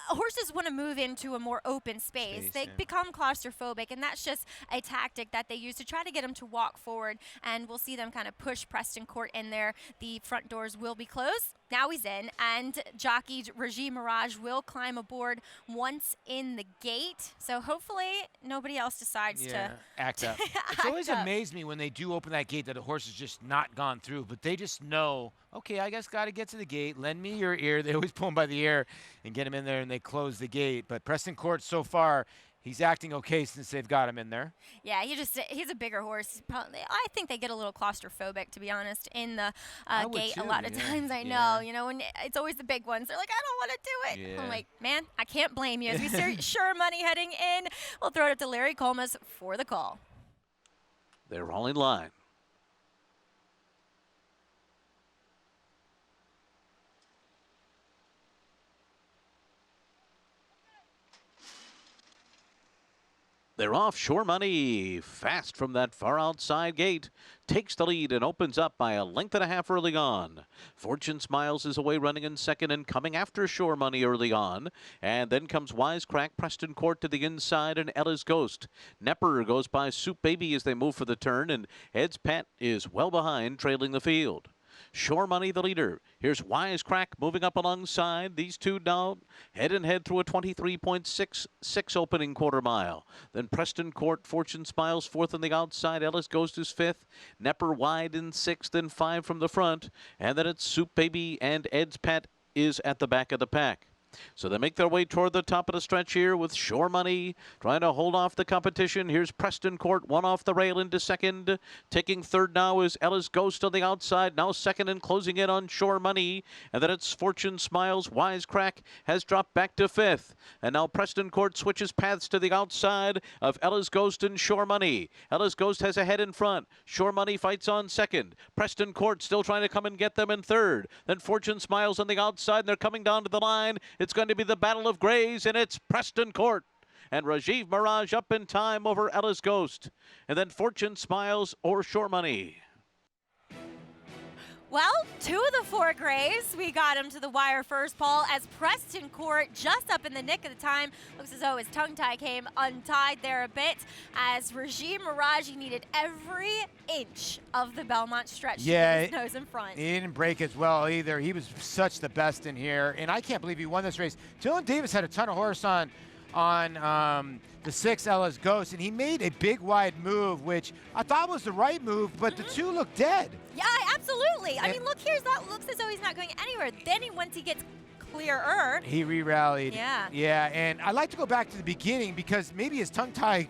Horses want to move into a more open space. They become claustrophobic, and that's just a tactic that they use to try to get them to walk forward. And we'll see them kind of push Preston Court in there. The front doors will be closed. Now he's in, and jockey Reggie Mirage will climb aboard once in the gate. So hopefully nobody else decides to act up. It's always amazed me when they do open that gate that the horse has just not gone through, but they just know, okay, I guess got to get to the gate. Lend me your ear. They always pull him by the ear and get him in there, and they close the gate. But Preston Court so far, he's acting okay since they've got him in there. Yeah, he's a bigger horse. I think they get a little claustrophobic, to be honest, in the gate a lot of times. I know, you know, and it's always the big ones. They're like, I don't want to do it. I'm like, man, I can't blame you. As we see Sure Money heading in, we'll throw it up to Larry Collmus for the call. They're all in line. They're off. Sure Money, fast from that far outside gate, takes the lead and opens up by a length and a half early on. Fortune Smiles is away running in second and coming after Sure Money early on. And then comes Wisecrack, Preston Court to the inside, and Ella's Ghost. Nepper goes by Soup Baby as they move for the turn, and Ed's Pet is well behind, trailing the field. Sure Money the leader. Here's Wisecrack moving up alongside. These two now head and head through a 23.66 opening quarter mile. Then Preston Court, Fortune Smiles fourth on the outside. Ella's Ghost is fifth. Nepper wide in sixth, then 5 from the front. And then it's Soup Baby and Ed's Pet is at the back of the pack. So they make their way toward the top of the stretch here with Sure Money trying to hold off the competition. Here's Preston Court, one off the rail into second. Taking third now is Ella's Ghost on the outside. Now second and closing in on Sure Money. And then it's Fortune Smiles. Wisecrack has dropped back to fifth. And now Preston Court switches paths to the outside of Ella's Ghost and Sure Money. Ella's Ghost has a head in front. Sure Money fights on second. Preston Court still trying to come and get them in third. Then Fortune Smiles on the outside, and they're coming down to the line. It's going to be the battle of grays, and it's Preston Court. And Rajiv Mirage up in time over Ella's Ghost. And then Fortune Smiles or Sure Money. Well, 2 of the 4 grays, we got him to the wire first, Paul, as Preston Court just up in the nick of the time. Looks as though his tongue tie came untied there a bit, as Regime Mirage needed every inch of the Belmont stretch to get his nose in front. He didn't break as well either. He was such the best in here, and I can't believe he won this race. Dylan Davis had a ton of horse on the 6 Ella's Ghost, and he made a big wide move, which I thought was the right move, but the 2 looked dead. Yeah, absolutely. I mean, look, that looks as though he's not going anywhere. Then once he gets clearer, he re-rallied. Yeah. Yeah, and I like to go back to the beginning because maybe his tongue tie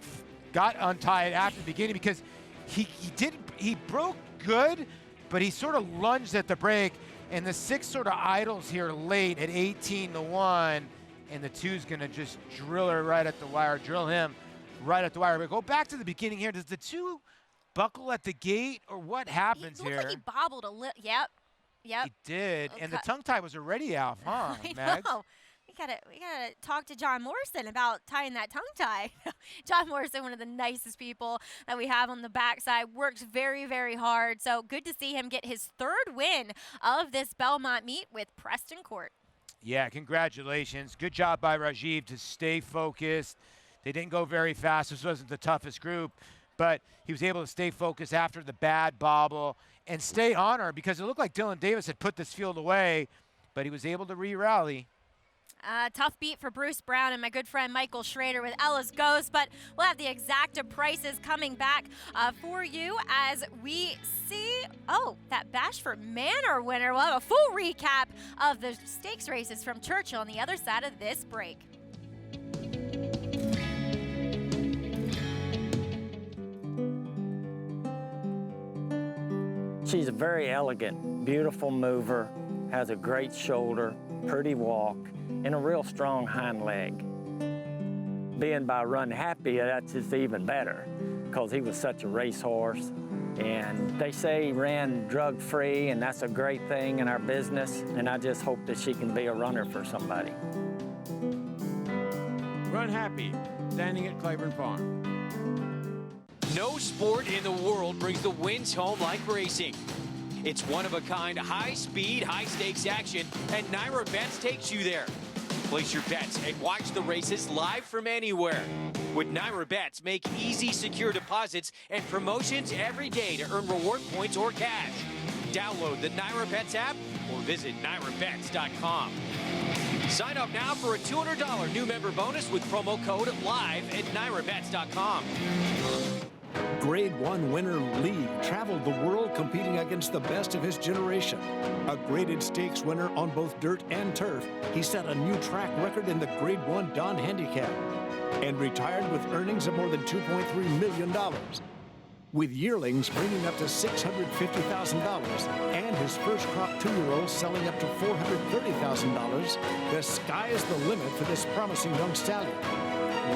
got untied after the beginning because he broke good, but he sort of lunged at the break, and the 6 sort of idles here late at 18-1. And the 2's going to just drill him right at the wire. But go back to the beginning here. Does the 2 buckle at the gate, or what happens here? Looks like he bobbled a little. Yep. He did. And the tongue tie was already off, huh, I know. We gotta talk to John Morrison about tying that tongue tie. John Morrison, one of the nicest people that we have on the backside, works very, very hard. So good to see him get his 3rd win of this Belmont meet with Preston Court. Yeah, congratulations. Good job by Rajiv to stay focused. They didn't go very fast. This wasn't the toughest group, but he was able to stay focused after the bad bobble and stay on her because it looked like Dylan Davis had put this field away, but he was able to re-rally. Tough beat for Bruce Brown and my good friend Michael Schrader with Ella's Ghost, but we'll have the exacta prices coming back for you as we see, that Bashford Manor winner. We'll have a full recap of the stakes races from Churchill on the other side of this break. She's a very elegant, beautiful mover, has a great shoulder, pretty walk, and a real strong hind leg. being by Runhappy, that's just even better because he was such a racehorse. And they say he ran drug-free, and that's a great thing in our business. And I just hope that she can be a runner for somebody. Runhappy, standing at Claiborne Farm. No sport in the world brings the wins home like racing. It's one-of-a-kind, high-speed, high-stakes action, and NYRA Bets takes you there. Place your bets and watch the races live from anywhere. With NYRA Bets, make easy, secure deposits and promotions every day to earn reward points or cash. Download the NYRA Bets app or visit NYRABets.com. Sign up now for a $200 new member bonus with promo code LIVE at NYRABets.com. Grade 1 winner Lee traveled the world competing against the best of his generation. A graded stakes winner on both dirt and turf, he set a new track record in the Grade 1 Don Handicap and retired with earnings of more than $2.3 million. With yearlings bringing up to $650,000 and his first crop 2-year-olds selling up to $430,000, the sky is the limit for this promising young stallion.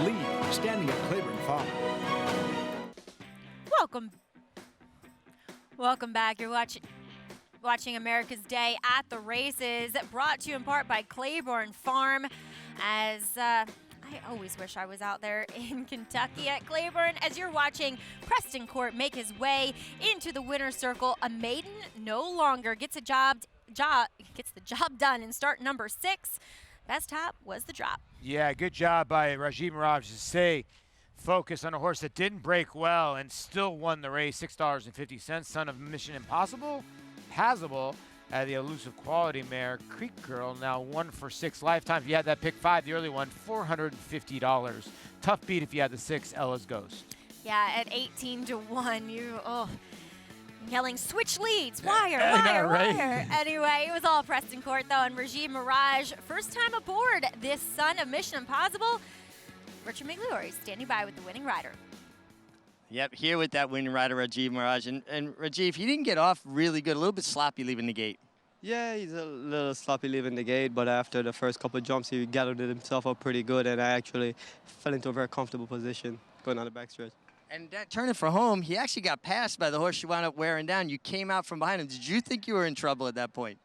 Lee, standing at Claiborne Farm. Welcome back. You're watching America's Day at the Races, brought to you in part by Claiborne Farm. As I always wish I was out there in Kentucky at Claiborne. As you're watching Preston Court make his way into the winner's circle, a maiden no longer gets the job done in start number 6. Best top was the drop. Yeah, good job by Rajiv Miraj to stay focused on a horse that didn't break well and still won the race. $6.50, son of Mission Impossible. Passable at the elusive quality mare Creek Girl, now 1 for 6 lifetime. If you had that pick 5, the early one, $450. Tough beat if you had the 6, Ella's Ghost. Yeah, at 18-1, yelling switch leads, wire. Anyway, it was all Preston Court though, and Rajiv Miraj, first time aboard this son of Mission Impossible. Richard Migliore standing by with the winning rider. Yep, here with that winning rider, Rajiv Miraj. And Rajiv, he didn't get off really good, a little bit sloppy leaving the gate. Yeah, he's a little sloppy leaving the gate, but after the first couple of jumps, he gathered himself up pretty good, and I actually fell into a very comfortable position going on the backstretch. And that turning for home, he actually got passed by the horse you wound up wearing down. You came out from behind him. Did you think you were in trouble at that point?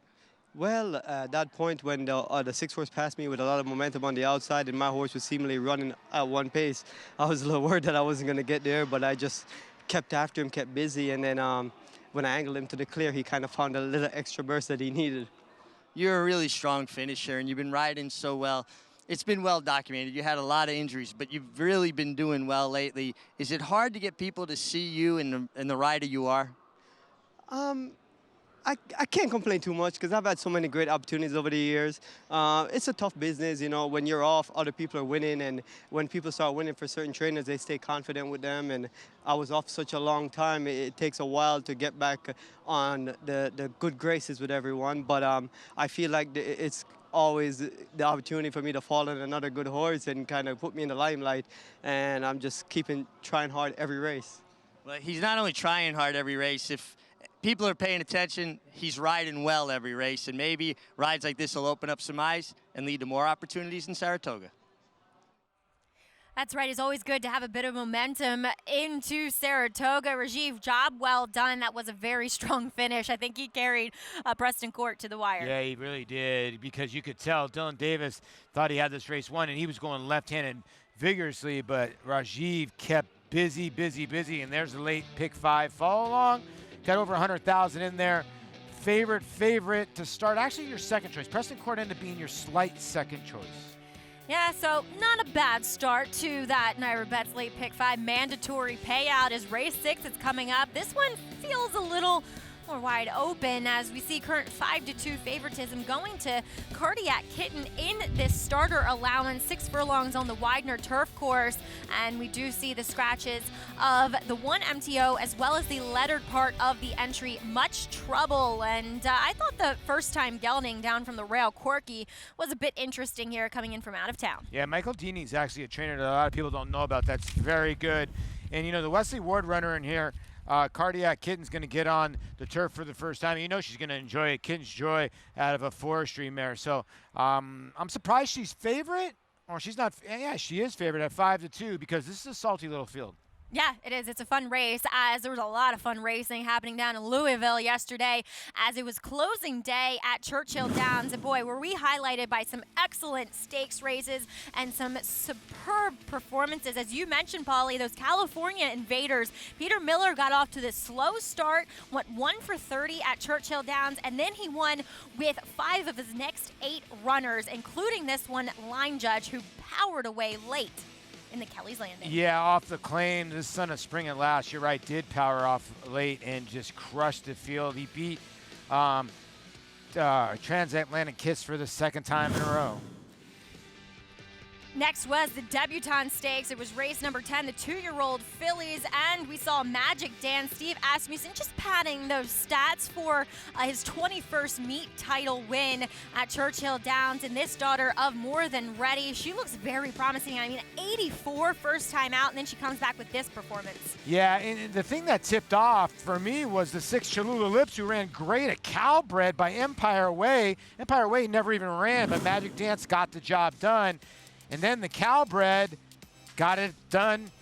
Well, at that point when the 6 horse passed me with a lot of momentum on the outside and my horse was seemingly running at one pace, I was a little worried that I wasn't going to get there, but I just kept after him, kept busy, and then when I angled him to the clear, he kind of found a little extra burst that he needed. You're a really strong finisher, and you've been riding so well. It's been well documented. You had a lot of injuries, but you've really been doing well lately. Is it hard to get people to see you in the rider you are? I can't complain too much because I've had so many great opportunities over the years. It's a tough business, you know. When you're off, other people are winning, and when people start winning for certain trainers, they stay confident with them. And I was off such a long time, it takes a while to get back on the good graces with everyone. But I feel like it's always the opportunity for me to fall on another good horse and kind of put me in the limelight. And I'm just trying hard every race. Well, he's not only trying hard every race. If people are paying attention, he's riding well every race, and maybe rides like this will open up some eyes and lead to more opportunities in Saratoga. That's right. It's always good to have a bit of momentum into Saratoga. Rajiv, job well done. That was a very strong finish. I think he carried Preston Court to the wire. Yeah, he really did, because you could tell Dylan Davis thought he had this race won, and he was going left-handed vigorously, but Rajiv kept busy, and there's the late pick 5 follow along. Got over 100,000 in there. Favorite to start. Actually, your second choice. Preston Court ended up being your slight second choice. Yeah, so not a bad start to that NYRA Bets late pick 5 mandatory payout as race 6 is coming up. This one feels a little more wide open as we see current 5-2 favoritism going to Cardiac Kitten in this starter allowance. 6 furlongs on the Widener turf course, and we do see the scratches of the 1 MTO as well as the lettered part of the entry. Much trouble, and I thought the first time gelding down from the rail, Corky, was a bit interesting here coming in from out of town. Yeah, Michael Deeney's actually a trainer that a lot of people don't know about. That's very good. And you know, the Wesley Ward runner in here, Cardiac Kitten's going to get on the turf for the first time. You know she's going to enjoy it. Kitten's Joy out of a forestry mare. So I'm surprised she's favorite, Oh, she's not. Yeah, she is favored at 5-2 because this is a salty little field. Yeah, it is. It's a fun race, as there was a lot of fun racing happening down in Louisville yesterday as it was closing day at Churchill Downs. And boy, were we highlighted by some excellent stakes races and some superb performances. As you mentioned, Paulie, those California invaders. Peter Miller got off to this slow start, went 1 for 30 at Churchill Downs, and then he won with 5 of his next 8 runners, including this one, Line Judge, who powered away late in the Kelly's Landing. Yeah, off the claim, this Son of Spring at last, you're right, did power off late and just crushed the field. He beat Transatlantic Kiss for the second time in a row. Next was the Debutante Stakes. It was race number 10, the 2-year-old fillies, and we saw Magic Dan Steve Asmussen just padding those stats for his 21st meet title win at Churchill Downs. And this daughter of More Than Ready, she looks very promising. I mean, 84 first time out, and then she comes back with this performance. Yeah, and the thing that tipped off for me was the 6 Cholula Lips, who ran great at Calbred by Empire Way. Empire Way never even ran, but Magic Dance got the job done. And then the Calbred got it done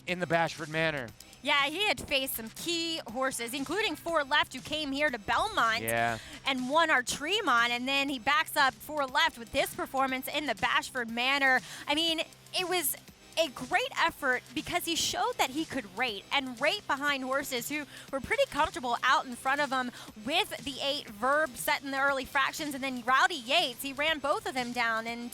in the Bashford Manor. Yeah, he had faced some key horses, including 4 Left, who came here to Belmont and won our Tremont. And then he backs up 4 Left with this performance in the Bashford Manor. I mean, it was a great effort because he showed that he could rate behind horses who were pretty comfortable out in front of him with the 8 Verb set in the early fractions, and then Rowdy Yates, he ran both of them down, and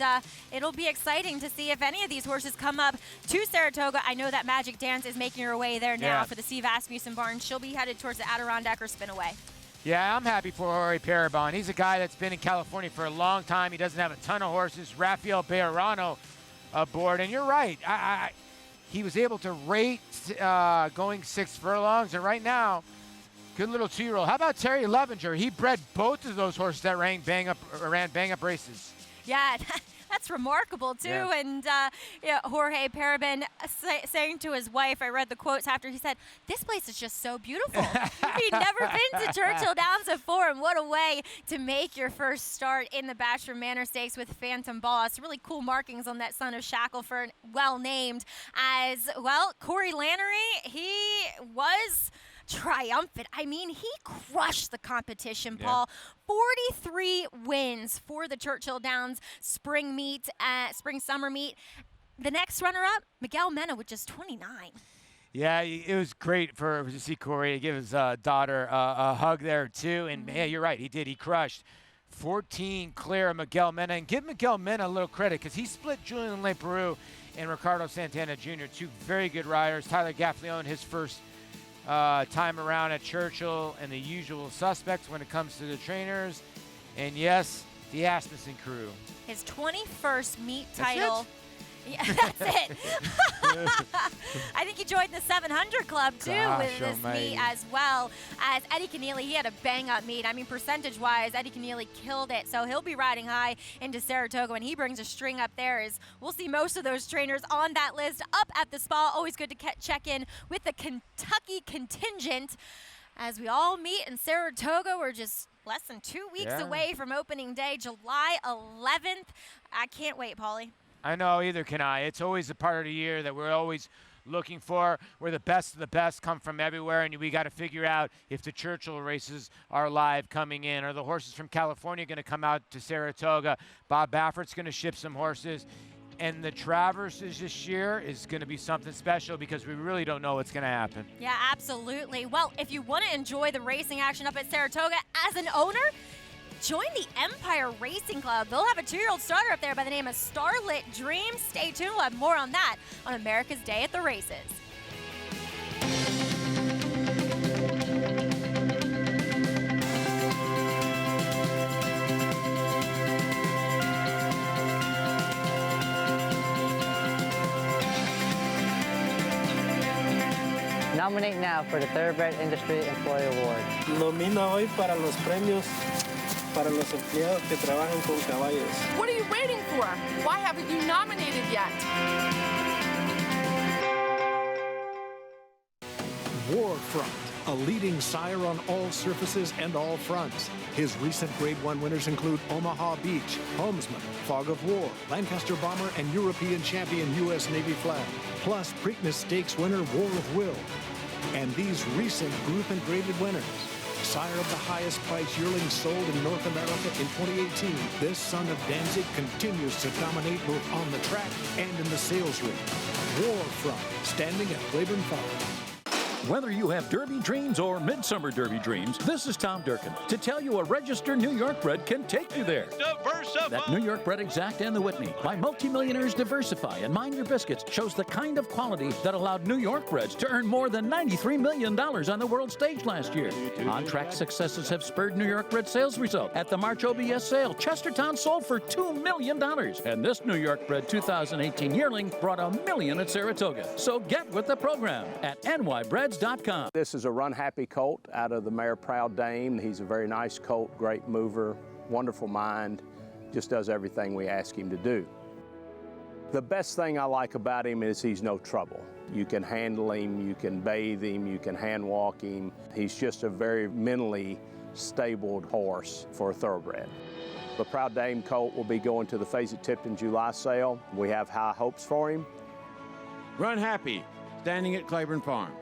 it'll be exciting to see if any of these horses come up to Saratoga. I know that Magic Dance is making her way there now for the Steve Asmussen barn. She'll be headed towards the Adirondack or Spinaway. Yeah, I'm happy for Jorge Parabon. He's a guy that's been in California for a long time. He doesn't have a ton of horses. Rafael Bejarano aboard, and you're right. He was able to rate going 6 furlongs, and right now, good little 2-year-old. How about Terry Levenger? He bred both of those horses that ran bang up races. Yeah, that's remarkable too. Yeah. And Jorge Parabon saying to his wife, I read the quotes after, he said, "This place is just so beautiful." He'd never been to Churchill Downs before, and what a way to make your first start in the Bashford Manor Stakes with Phantom Boss. Really cool markings on that Son of Shackelford, well named as well. Corey Lannery, he was triumphant. I mean, he crushed the competition, Paul. 43 wins for the Churchill Downs spring summer meet. The next runner-up, Miguel Mena, with just 29. Yeah, it was great to see Corey to give his daughter a hug there too. And yeah, you're right, he did. He crushed 14 clear Miguel Mena. And give Miguel Mena a little credit because he split Julian Leperoux and Ricardo Santana Jr., 2 very good riders. Tyler Gaffleone, his first time around at Churchill, and the usual suspects when it comes to the trainers. And yes, the Asmussen crew. His 21st meet title. Yeah, that's it. I think he joined the 700 club too with this meet as well as Eddie Keneally. He had a bang-up meet. I mean, percentage-wise, Eddie Keneally killed it. So he'll be riding high into Saratoga, and he brings a string up there. We'll see most of those trainers on that list up at the spa. Always good to check in with the Kentucky contingent as we all meet in Saratoga. We're just less than 2 weeks away from opening day, July 11th. I can't wait, Paulie. I know, either can I. It's always a part of the year that we're always looking for, where the best of the best come from everywhere, and we got to figure out if the Churchill races are live coming in. Are the horses from California going to come out to Saratoga? Bob Baffert's going to ship some horses. And the Traverses this year is going to be something special because we really don't know what's going to happen. Yeah, absolutely. Well, if you want to enjoy the racing action up at Saratoga as an owner, join the Empire Racing Club. They'll have a 2-year-old starter up there by the name of Starlit Dream. Stay tuned. We'll have more on that on America's Day at the Races. Nominate now for the Thoroughbred Industry Employee Award. Nomina hoy para los premios para los empleados que trabajan con caballos. What are you waiting for? Why haven't you nominated yet? Warfront a leading sire on all surfaces and all fronts. His recent Grade 1 winners include Omaha Beach, Homesman, Fog of War, Lancaster Bomber, and European champion U.S. Navy Flag, plus Preakness Stakes winner War of Will. And these recent group and graded winners: sire of the highest price yearling sold in North America in 2018, this son of Danzig continues to dominate both on the track and in the sales ring. Warfront, standing at Claiborne Farm. Whether you have Derby dreams or Midsummer Derby dreams, this is Tom Durkin to tell you a registered New York bred can take you there. That New York bred Exact and the Whitney by multimillionaires Diversify and Mind Your Biscuits shows the kind of quality that allowed New York breds to earn more than $93 million on the world stage last year. On-track successes have spurred New York bred sales result. At the March OBS sale, Chestertown sold for $2 million. And this New York bred 2018 yearling brought $1 million at Saratoga. So get with the program at nybreds.com. This is a Runhappy colt out of the mare Proud Dame. He's a very nice colt, great mover, wonderful mind, just does everything we ask him to do. The best thing I like about him is he's no trouble. You can handle him, you can bathe him, you can hand walk him. He's just a very mentally stable horse for a thoroughbred. The Proud Dame colt will be going to the Fazer-Tipton July sale. We have high hopes for him. Runhappy, standing at Claiborne Farm.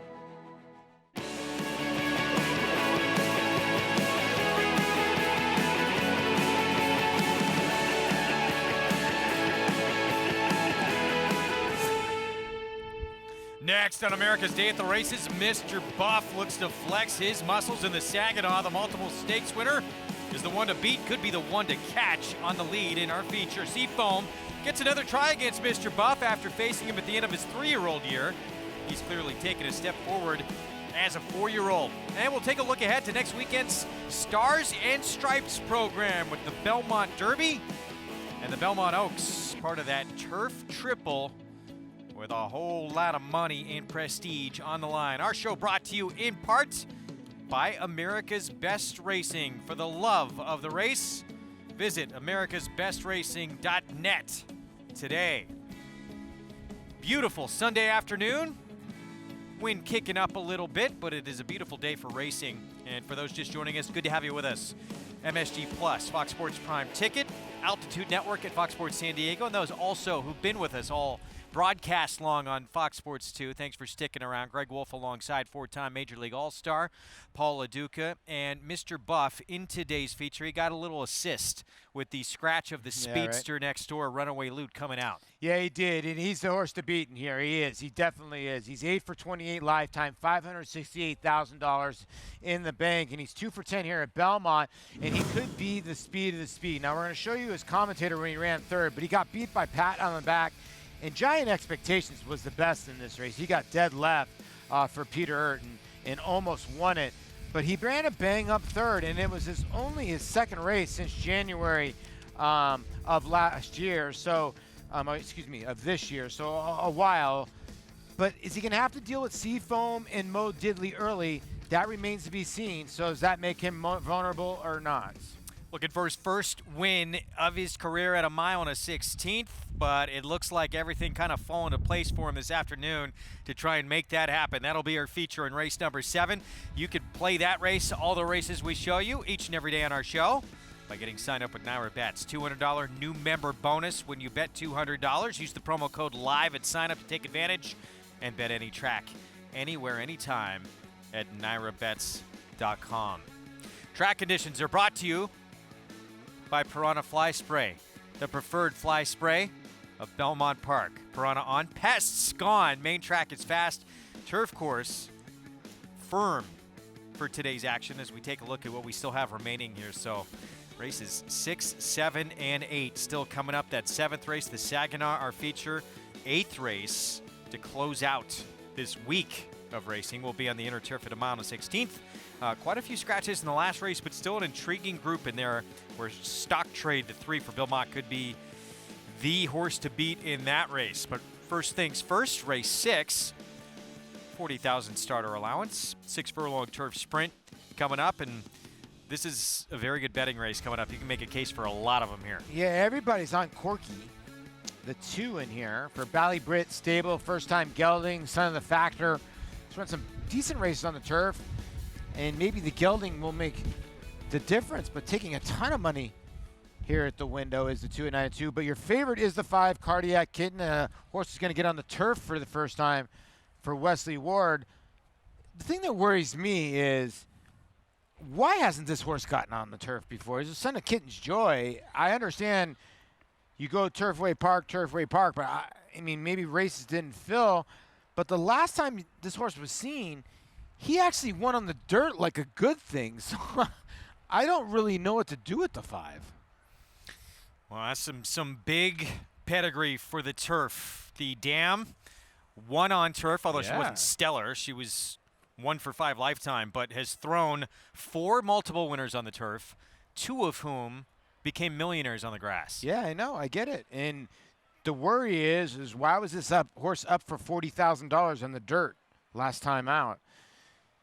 Next on America's Day at the Races, Mr. Buff looks to flex his muscles in the Saginaw. The multiple stakes winner is the one to beat, could be the one to catch on the lead in our feature. Seafoam gets another try against Mr. Buff after facing him at the end of his 3-year-old year. He's clearly taken a step forward as a 4-year-old. And we'll take a look ahead to next weekend's Stars and Stripes program with the Belmont Derby and the Belmont Oaks, part of that turf triple, with a whole lot of money and prestige on the line. Our show brought to you in part by America's Best Racing. For the love of the race, visit americasbestracing.net today. Beautiful Sunday afternoon. Wind kicking up a little bit, but it is a beautiful day for racing. And for those just joining us, good to have you with us. MSG Plus, Fox Sports Prime Ticket, Altitude Network at Fox Sports San Diego, and those also who've been with us all broadcast long on Fox Sports 2. Thanks for sticking around. Greg Wolf alongside 4-time Major League All-Star Paul LoDuca, and Mr. Buff in today's feature. He got a little assist with the scratch of the speedster next door, Runaway Loot, coming out. Yeah, he did, and he's the horse to beat in here. He is. He definitely is. He's 8 for 28 lifetime, $568,000 in the bank, and he's 2 for 10 here at Belmont, and he could be the speed of the speed. Now, we're going to show you his commentator when he ran third, but he got beat by Pat on the back. And Giant Expectations was the best in this race. He got dead left for Peter Urton and almost won it. But he ran a bang-up third, and it was only his second race since January of last year. So, of this year. So a while. But is he going to have to deal with Seafoam and Mo Diddley early? That remains to be seen. So does that make him vulnerable or not? Looking for his first win of his career at a mile and a 16th, but it looks like everything kind of fall into place for him this afternoon to try and make that happen. That'll be our feature in race number 7. You could play that race, all the races we show you each and every day on our show by getting signed up with NYRA Bets. $200 new member bonus when you bet $200. Use the promo code LIVE at sign up to take advantage and bet any track, anywhere, anytime at NYRABets.com. Track conditions are brought to you by Piranha Fly Spray, the preferred fly spray of Belmont Park. Piranha on, pests gone. Main track is fast. Turf course firm for today's action as we take a look at what we still have remaining here. So races 6, 7, and 8 still coming up. That 7th race, the Saginaw, our feature. 8th race to close out this week of racing will be on the inner turf at a mile and a 16th. Quite a few scratches in the last race, but still an intriguing group in there where Stock Trade, the 3 for Belmont, could be the horse to beat in that race. But first things first, race 6, 40,000 starter allowance, 6 furlong turf sprint coming up, and this is a very good betting race coming up. You can make a case for a lot of them here. Yeah, everybody's on Corky. The 2 in here for Ballybrit Stable, first time gelding, son of the Factor. He's run some decent races on the turf. and maybe the gelding will make the difference. But taking a ton of money here at the window is the 2 at 9-2. But your favorite is the 5, Cardiac Kitten. Horse is going to get on the turf for the first time for Wesley Ward. The thing that worries me is, why hasn't this horse gotten on the turf before? He's a son of Kitten's Joy. I understand you go Turfway Park, but I mean, maybe races didn't fill. But the last time this horse was seen, he actually won on the dirt like a good thing. So I don't really know what to do with the 5. Well, that's some big pedigree for the turf. The Dam won on turf, although she wasn't stellar. She was 1 for 5 lifetime, but has thrown 4 multiple winners on the turf, 2 of whom became millionaires on the grass. Yeah, I know. I get it. And the worry is why was this horse up for $40,000 on the dirt last time out,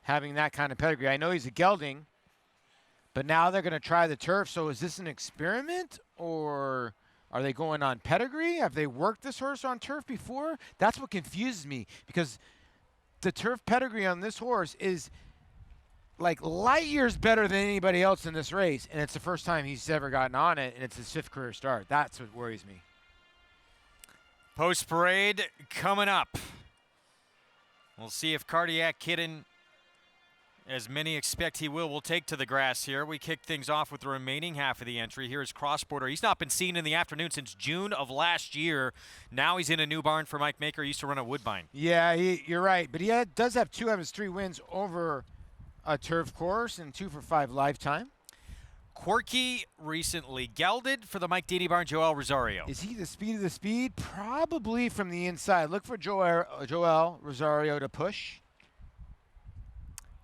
having that kind of pedigree? I know he's a gelding, but now they're going to try the turf. So is this an experiment, or are they going on pedigree? Have they worked this horse on turf before? That's what confuses me, because the turf pedigree on this horse is like light years better than anybody else in this race, and it's the first time he's ever gotten on it, and it's his 5th career start. That's what worries me. Post parade coming up. We'll see if Cardiac Kitten, as many expect he will take to the grass here. We kick things off with the remaining half of the entry. Here is Cross Border. He's not been seen in the afternoon since June of last year. Now he's in a new barn for Mike Maker. He used to run at Woodbine. Yeah, you're right. But he does have 2 of his 3 wins over a turf course and 2 for 5 lifetime. Quirky recently gelded for the Mike Deedy barn, Joel Rosario. Is he the speed of the speed? Probably from the inside. Look for Joel Rosario to push.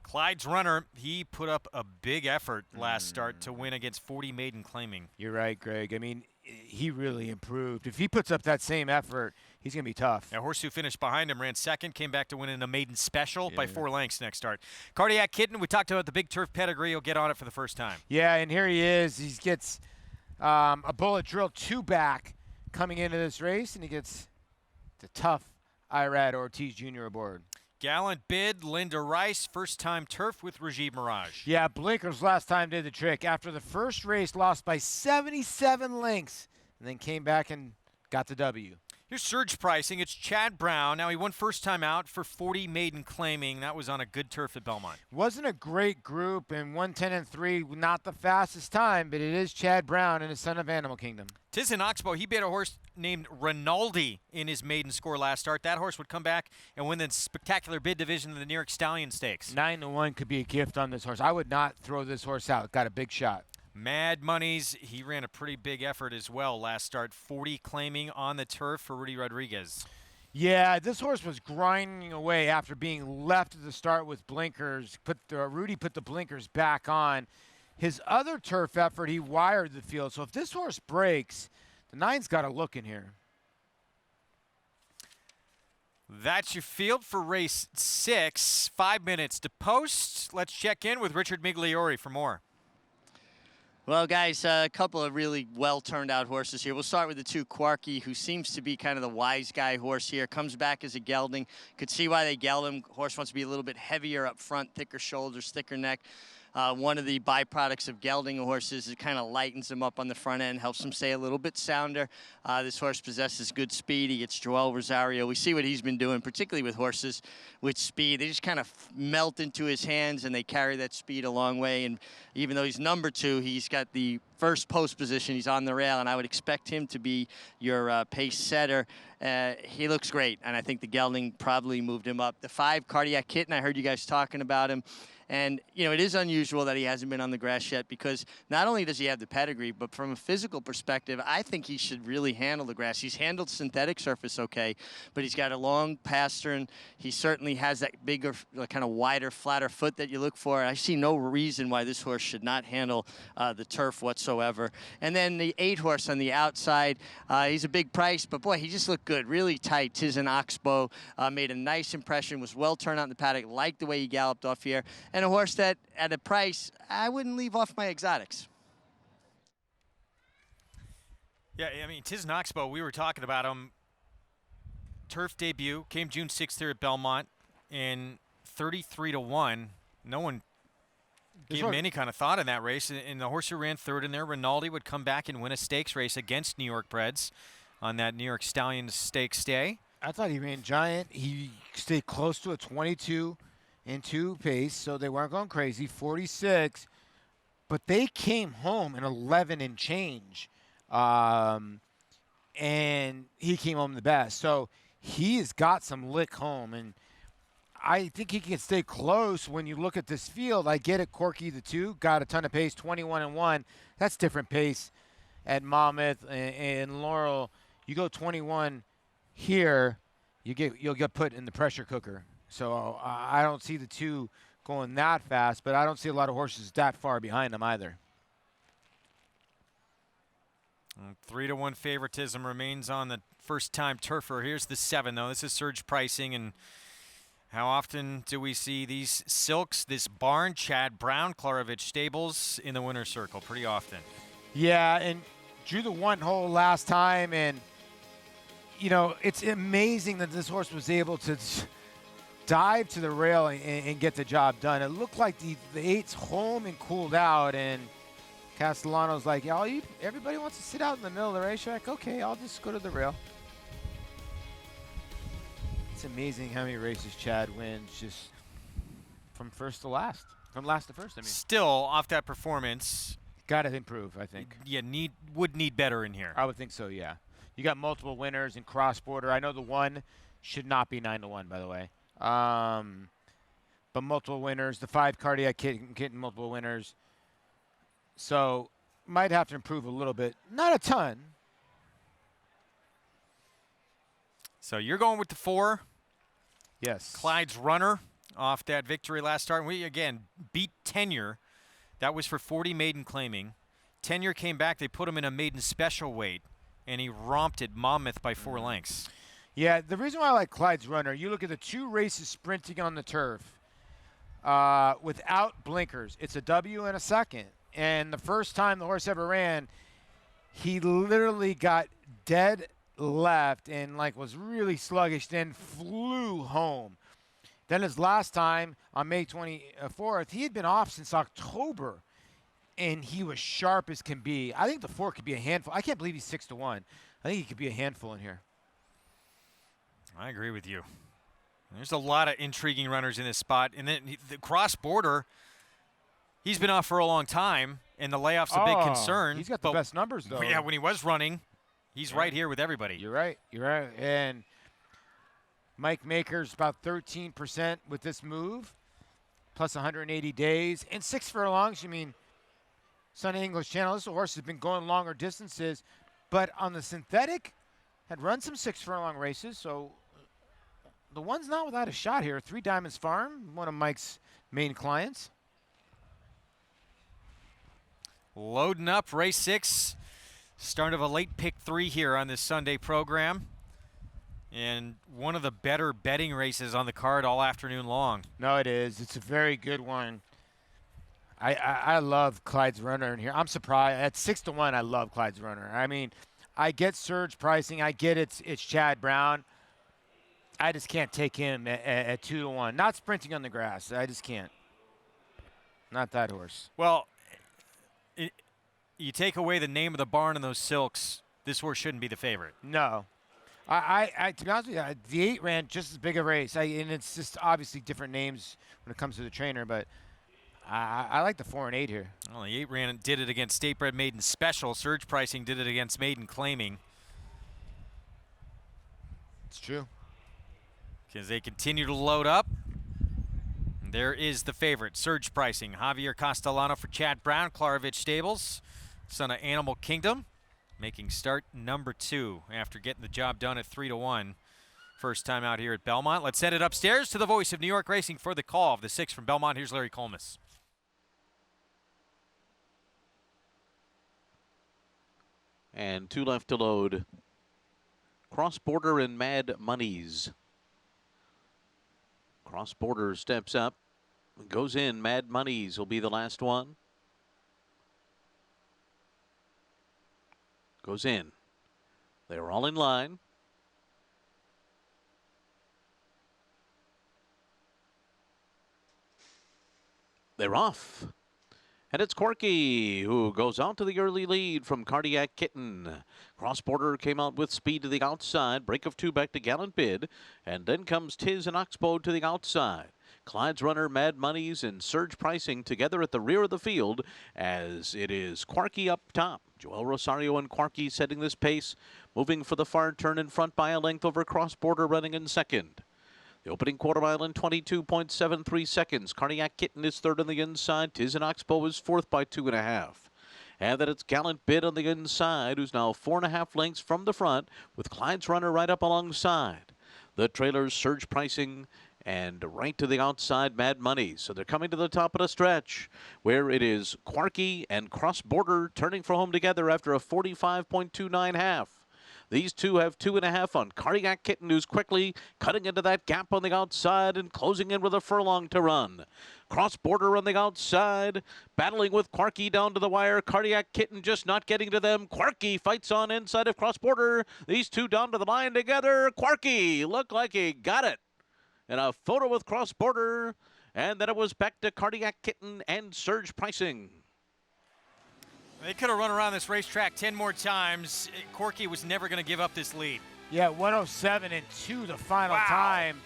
Clyde's runner, he put up a big effort last start to win against 40 Maiden Claiming. You're right, Greg. I mean, he really improved. If he puts up that same effort, he's going to be tough. Now, horse who finished behind him ran 2nd, came back to win in a maiden special by 4 lengths next start. Cardiac Kitten, we talked about the big turf pedigree. He'll get on it for the first time. Yeah, and here he is. He gets a bullet drill 2 back coming into this race, and he gets the tough Irad Ortiz Jr. aboard. Gallant bid, Linda Rice, first-time turf with Rajiv Mirage. Yeah, Blinkers last time did the trick. After the first race, lost by 77 lengths, and then came back and got the W. Here's surge pricing. It's Chad Brown. Now, he won first time out for 40 Maiden Claiming. That was on a good turf at Belmont. Wasn't a great group, and 1:10.3, not the fastest time, but it is Chad Brown and his son of Animal Kingdom. Tizen Oxbow, he beat a horse named Rinaldi in his maiden score last start. That horse would come back and win the spectacular bid division of the New York Stallion Stakes. 9-1 could be a gift on this horse. I would not throw this horse out. Got a big shot. Mad Monies, he ran a pretty big effort as well last start. 40 Claiming on the turf for Rudy Rodriguez. Yeah, this horse was grinding away after being left at the start with blinkers. Rudy put the blinkers back on. His other turf effort, he wired the field. So if this horse breaks, the 9's got to look in here. That's your field for race 6. 5 minutes to post. Let's check in with Richard Migliore for more. Well, guys, a couple of really well-turned-out horses here. We'll start with the 2 Quarky, who seems to be kind of the wise guy horse here. Comes back as a gelding. Could see why they geld him. Horse wants to be a little bit heavier up front, thicker shoulders, thicker neck. One of the byproducts of gelding a horse is it kind of lightens him up on the front end, helps him stay a little bit sounder. This horse possesses good speed. He gets Joel Rosario. We see what he's been doing, particularly with horses with speed. They just kind of melt into his hands, and they carry that speed a long way. And even though he's number 2, he's got the first post position. He's on the rail, and I would expect him to be your pace setter. He looks great, and I think the gelding probably moved him up. The 5 Cardiac Kitten, I heard you guys talking about him. And, you know, it is unusual that he hasn't been on the grass yet, because not only does he have the pedigree, but from a physical perspective, I think he should really handle the grass. He's handled synthetic surface okay, but he's got a long pastern. He certainly has that bigger, kind of wider, flatter foot that you look for. I see no reason why this horse should not handle the turf whatsoever. And then the 8 horse on the outside, he's a big price, but boy, he just looked good, really tight. Tizen Oxbow made a nice impression, was well turned out in the paddock, liked the way he galloped off here. And a horse that, at a price, I wouldn't leave off my exotics. Yeah, I mean, Tizen Oxbow, we were talking about him. Turf debut, came June 6th here at Belmont in 33-1. No one give him any kind of thought in that race. And the horse who ran third in there, Rinaldi, would come back and win a stakes race against New York Breds on that New York Stallions Stakes day. I thought he ran giant. He stayed close to a 22 and 2 pace, so they weren't going crazy. 46, but they came home in 11 and change, and he came home the best. So he has got some lick home, and I think he can stay close. When you look at this field, I get it. Corky the 2 got a ton of pace, 21 and 1. That's different pace at Monmouth and Laurel. You go 21 here, you'll get put in the pressure cooker. So I don't see the 2 going that fast, but I don't see a lot of horses that far behind them either. 3-1 favoritism remains on the first-time turfer. Here's the 7, though. This is surge pricing, and how often do we see these silks, this barn, Chad Brown, Klarovich Stables in the winner's circle? Pretty often. Yeah, and drew the 1 hole last time, and you know, it's amazing that this horse was able to dive to the rail and get the job done. It looked like the 8's home and cooled out, and Castellano's like, yeah, everybody wants to sit out in the middle of the racetrack. Okay, I'll just go to the rail. It's amazing how many races Chad wins just from first to last. From last to first, I mean. Still, off that performance. Got to improve, I think. Yeah, would need better in here. I would think so, yeah. You got multiple winners in cross-border. I know the 1 should not be 9-1, by the way. But multiple winners. The 5 Cardiac Kitten, multiple winners. So might have to improve a little bit. Not a ton. So you're going with the 4. Yes. Clyde's Runner off that victory last start. And we, again, beat Tenure. That was for 40 maiden claiming. Tenure came back. They put him in a maiden special weight, and he romped at Monmouth by 4 lengths. Yeah, the reason why I like Clyde's Runner, you look at the 2 races sprinting on the turf without blinkers. It's a W and a second. And the first time the horse ever ran, he literally got dead left and was really sluggish, then flew home. Then his last time on May 24th, he had been off since October, and he was sharp as can be. I think the 4 could be a handful. I can't believe he's 6-1. I think he could be a handful in here. I agree with you. There's a lot of intriguing runners in this spot. And then the cross-border, he's been off for a long time, and the layoff's a big concern. He's got the best numbers, though. Yeah, when he was running, he's right here with everybody. You're right. You're right. And Mike Maker's about 13% with this move, plus 180 days. And 6 furlongs, Sunny English Channel, this horse has been going longer distances, but on the synthetic, had run some 6 furlong races, so the 1's not without a shot here. 3 Diamonds Farm, one of Mike's main clients. Loading up race 6, start of a late pick 3 here on this Sunday program. And one of the better betting races on the card all afternoon long. No, it is. It's a very good one. I love Clyde's Runner in here. I'm surprised. At 6-1, I love Clyde's Runner. I get surge pricing. I get it's Chad Brown. I just can't take him at 2-1. Not sprinting on the grass. I just can't. Not that horse. Well, you take away the name of the barn and those silks, this horse shouldn't be the favorite. No. I to be honest with you, the 8 ran just as big a race. And it's just obviously different names when it comes to the trainer, but I like the 4 and 8 here. Well, the 8 ran and did it against State Bred Maiden Special. Surge pricing did it against Maiden Claiming. It's true. Because they continue to load up. There is the favorite, surge pricing. Javier Castellano for Chad Brown, Klarovich Stables, son of Animal Kingdom, making start number 2 after getting the job done at 3-1. First time out here at Belmont. Let's send it upstairs to the voice of New York Racing for the call of the 6 from Belmont. Here's Larry Collmus. And 2 left to load. Cross Border and Mad Monies. Cross Border steps up, goes in. Mad Monies will be the last one. Goes in. They're all in line. They're off. And it's Corky who goes out to the early lead from Cardiac Kitten. Cross Border came out with speed to the outside. Break of 2 back to Gallant Bid. And then comes Tiz and Oxbow to the outside. Clyde's Runner, Mad Monies, and Surge Pricing together at the rear of the field as it is Quarky up top. Joel Rosario and Quarky setting this pace, moving for the far turn in front by a length over Cross Border, running in second. The opening quarter mile in 22.73 seconds. Cardiac Kitten is third on the inside. Tiz and Oxbow is fourth by 2.5. And then it's Gallant Bid on the inside, who's now 4.5 lengths from the front, with Clyde's Runner right up alongside. The trailers, Surge Pricing, and right to the outside, Mad Money. So they're coming to the top of the stretch, where it is Quarky and Cross Border turning for home together after a 45.29 half. These two have 2.5 on Cardiac Kitten, who's quickly cutting into that gap on the outside and closing in with a furlong to run. Cross Border on the outside, battling with Quarky down to the wire. Cardiac Kitten just not getting to them. Quarky fights on inside of Cross Border. These two down to the line together. Quarky looked like he got it. And a photo with Cross Border, and then it was back to Cardiac Kitten and Surge Pricing. They could have run around this racetrack 10 more times. Corky was never going to give up this lead. Yeah, 107.2 the final time.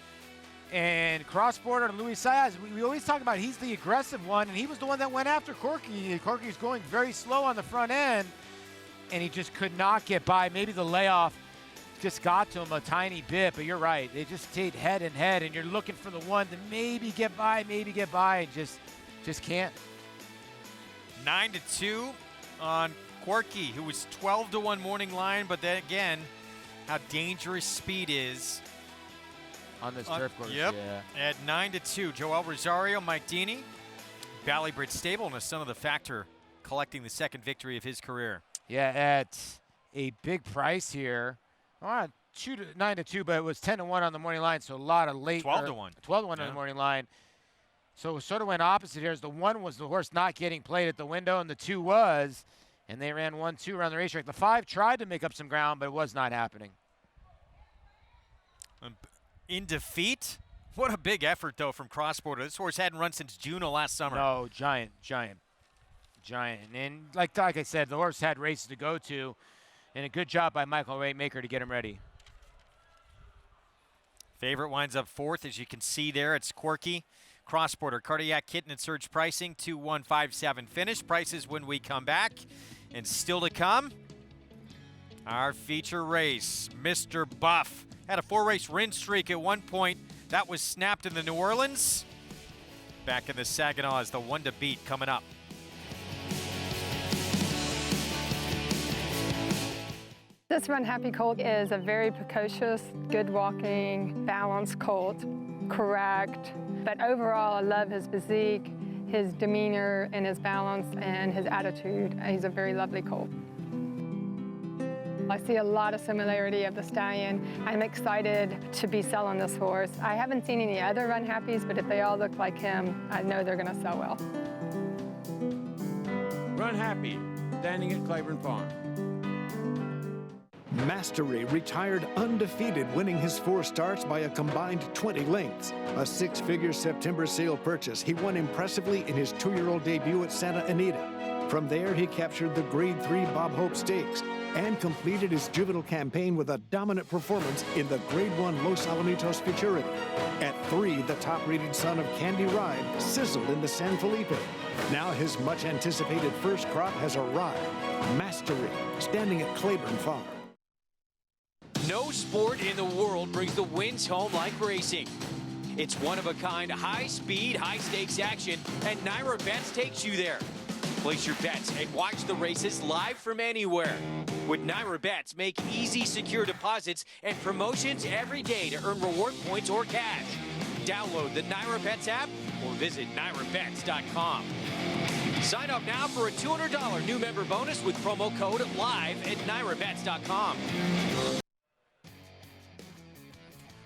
And Cross Border and Luis Saez, we always talk about he's the aggressive one, and he was the one that went after Corky. Corky's going very slow on the front end, and he just could not get by. Maybe the layoff just got to him a tiny bit, but you're right. They just stayed head and head, and you're looking for the one to maybe get by, and just can't. 9-2 on Corky, who was 12-1 morning line, but then again, how dangerous speed is on this turf course. Yep. Yeah. At 9-2, Joel Rosario, Mike Deeney, Valley Bridge Stable, and a son of the Factor collecting the second victory of his career. Yeah, at a big price here. 9-2, but it was 10-1 on the morning line, so a lot of late. 12-1. 12-1 on the morning line. So it sort of went opposite here. As the 1 was the horse not getting played at the window, and the 2 was, and they ran 1-2 around the racetrack. The 5 tried to make up some ground, but it was not happening. In defeat, what a big effort though from Cross Border. This horse hadn't run since June of last summer. No, giant. And like I said, the horse had races to go to. And a good job by Michael Raymaker to get him ready. Favorite winds up fourth, as you can see there. It's Corky, Cross Border, Cardiac Kitten, and Surge Pricing. 2-1-5-7 finish. Prices when we come back. And still to come, our feature race. Mr. Buff had a 4-race win streak at one point. That was snapped in the New Orleans. Back in the Saginaw is the one to beat coming up. This Runhappy colt is a very precocious, good walking, balanced colt, correct. But overall, I love his physique, his demeanor, and his balance, and his attitude. He's a very lovely colt. I see a lot of similarity of the stallion. I'm excited to be selling this horse. I haven't seen any other Runhappies, but if they all look like him, I know they're gonna sell well. Runhappy, standing at Claiborne Farm. Mastery retired undefeated, winning his 4 starts by a combined 20 lengths. A 6-figure September sale purchase. He won impressively in his 2-year-old debut at Santa Anita. From there, he captured the Grade 3 Bob Hope Stakes and completed his juvenile campaign with a dominant performance in the Grade 1 Los Alamitos Futurity. At 3, the top-rated son of Candy Ride sizzled in the San Felipe. Now his much-anticipated first crop has arrived. Mastery, standing at Claiborne Farm. No sport in the world brings the wins home like racing. It's one-of-a-kind, high-speed, high-stakes action, and NYRA Bets takes you there. Place your bets and watch the races live from anywhere. With NYRA Bets, make easy, secure deposits and promotions every day to earn reward points or cash. Download the NYRA Bets app or visit NYRABets.com. Sign up now for a $200 new member bonus with promo code LIVE at NYRABets.com.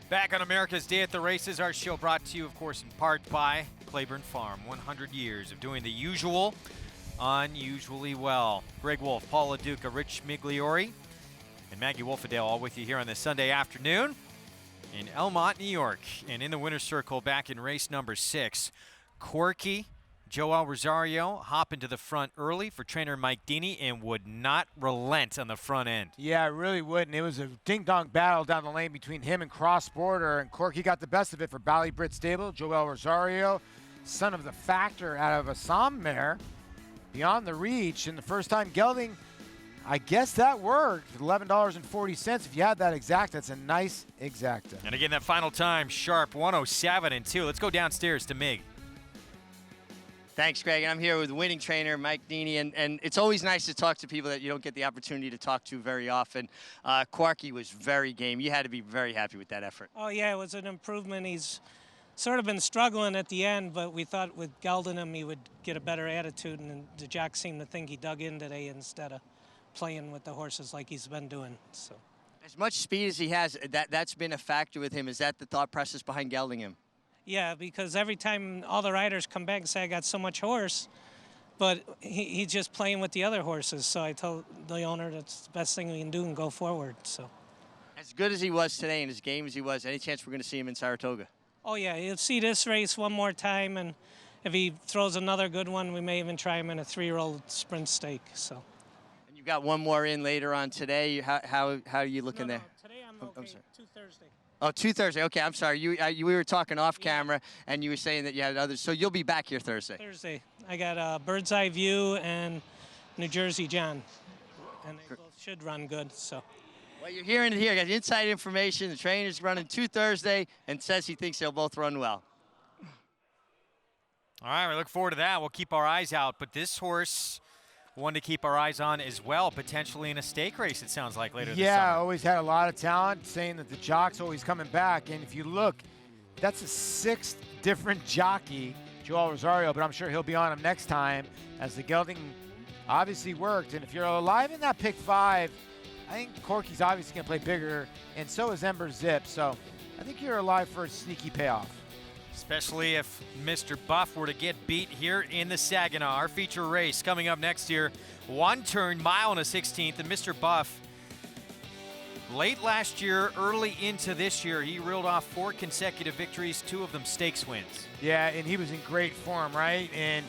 Back on America's Day at the Races, our show brought to you, of course, in part by Claiborne Farm. 100 years of doing the usual, unusually well. Greg Wolf, Paul LoDuca, Rich Migliore, and Maggie Wolfendale all with you here on this Sunday afternoon in Elmont, New York. And in the winner's circle back in race number 6, Corky Joel Rosario hop into the front early for trainer Mike Deeney and would not relent on the front end. Yeah, it really wouldn't. It was a ding-dong battle down the lane between him and Cross Border, and Corky got the best of it for Bally Brit Stable. Joel Rosario, son of the Factor out of Assam mare, beyond the reach. And the first time gelding, I guess that worked. $11.40. If you had that exact, that's a nice exacta. And again, that final time, sharp 107.2. Let's go downstairs to Mig. Thanks, Greg. And I'm here with winning trainer Mike Deeney, and it's always nice to talk to people that you don't get the opportunity to talk to very often. Corky was very game. You had to be very happy with that effort. Oh, yeah, it was an improvement. He's sort of been struggling at the end, but we thought with gelding him he would get a better attitude, and the jock seemed to think he dug in today instead of playing with the horses like he's been doing. So, as much speed as he has, that's been a factor with him. Is that the thought process behind gelding him? Yeah, because every time all the riders come back and say, I got so much horse, but he's just playing with the other horses. So I told the owner that's the best thing we can do and go forward. So, as good as he was today and as game as he was, any chance we're going to see him in Saratoga? Oh, yeah, you'll see this race one more time, and if he throws another good one, we may even try him in a 3-year-old sprint stake. So. And you've got one more in later on today. How are you looking there? Today I'm okay. I'm sorry. 2 Thursday. Oh, 2 Thursday. Okay, I'm sorry. We were talking off camera, and you were saying that you had others. So you'll be back here Thursday. Thursday. I got Bird's Eye View and New Jersey John, and they both should run good. So. Well, you're hearing it here. Got inside information. The trainer's running 2 Thursday and says he thinks they'll both run well. All right, we look forward to that. We'll keep our eyes out. But this horse, one to keep our eyes on as well, potentially in a stake race, it sounds like, later this summer. Yeah, always had a lot of talent, saying that the jock's always coming back. And if you look, that's a 6th different jockey, Joel Rosario, but I'm sure he'll be on him next time, as the gelding obviously worked. And if you're alive in that pick 5, I think Corky's obviously going to play bigger, and so is Ember Zip. So I think you're alive for a sneaky payoff. Especially if Mr. Buff were to get beat here in the Saginaw. Our feature race coming up next year, 1-turn mile and a 16th. And Mr. Buff, late last year, early into this year, he reeled off 4 consecutive victories, 2 of them stakes wins. Yeah, and he was in great form, right? And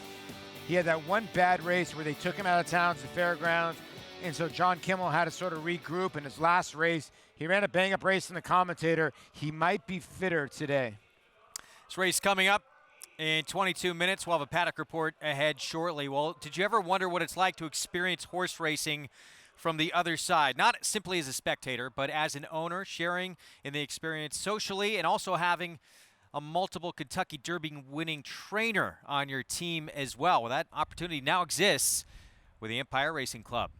he had that one bad race where they took him out of town to the fairgrounds. And so John Kimmel had to sort of regroup. In his last race, he ran a bang-up race in the commentator. He might be fitter today. This race coming up in 22 minutes. We'll have a Paddock Report ahead shortly. Well, did you ever wonder what it's like to experience horse racing from the other side? Not simply as a spectator, but as an owner, sharing in the experience socially, and also having a multiple Kentucky Derby winning trainer on your team as well. Well, that opportunity now exists with the Empire Racing Club.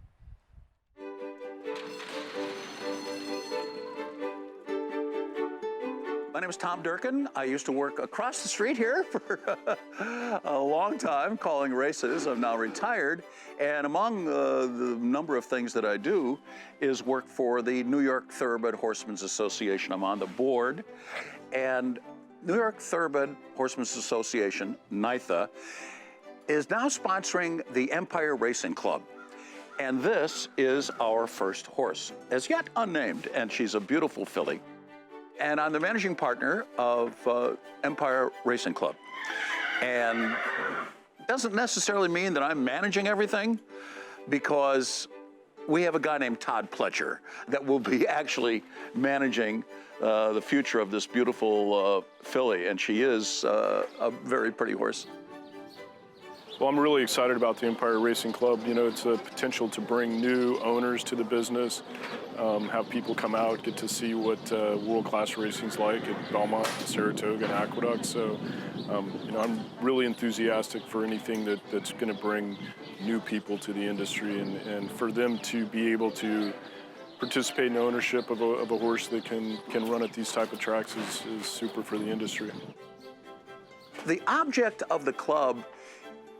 My name is Tom Durkin. I used to work across the street here for a long time calling races. I'm now retired. And among the number of things that I do is work for the New York Thoroughbred Horsemen's Association. I'm on the board. And New York Thoroughbred Horsemen's Association, NYRA, is now sponsoring the Empire Racing Club. And this is our first horse, as yet unnamed, and she's a beautiful filly. And I'm the managing partner of Empire Racing Club. And doesn't necessarily mean that I'm managing everything, because we have a guy named Todd Pletcher that will be actually managing the future of this beautiful filly, and she is a very pretty horse. Well, I'm really excited about the Empire Racing Club. You know, it's a potential to bring new owners to the business, have people come out, get to see what world-class racing's like at Belmont, Saratoga, and Aqueduct. So, you know, I'm really enthusiastic for anything that's going to bring new people to the industry, and for them to be able to participate in ownership of a horse that can run at these type of tracks is super for the industry. The object of the club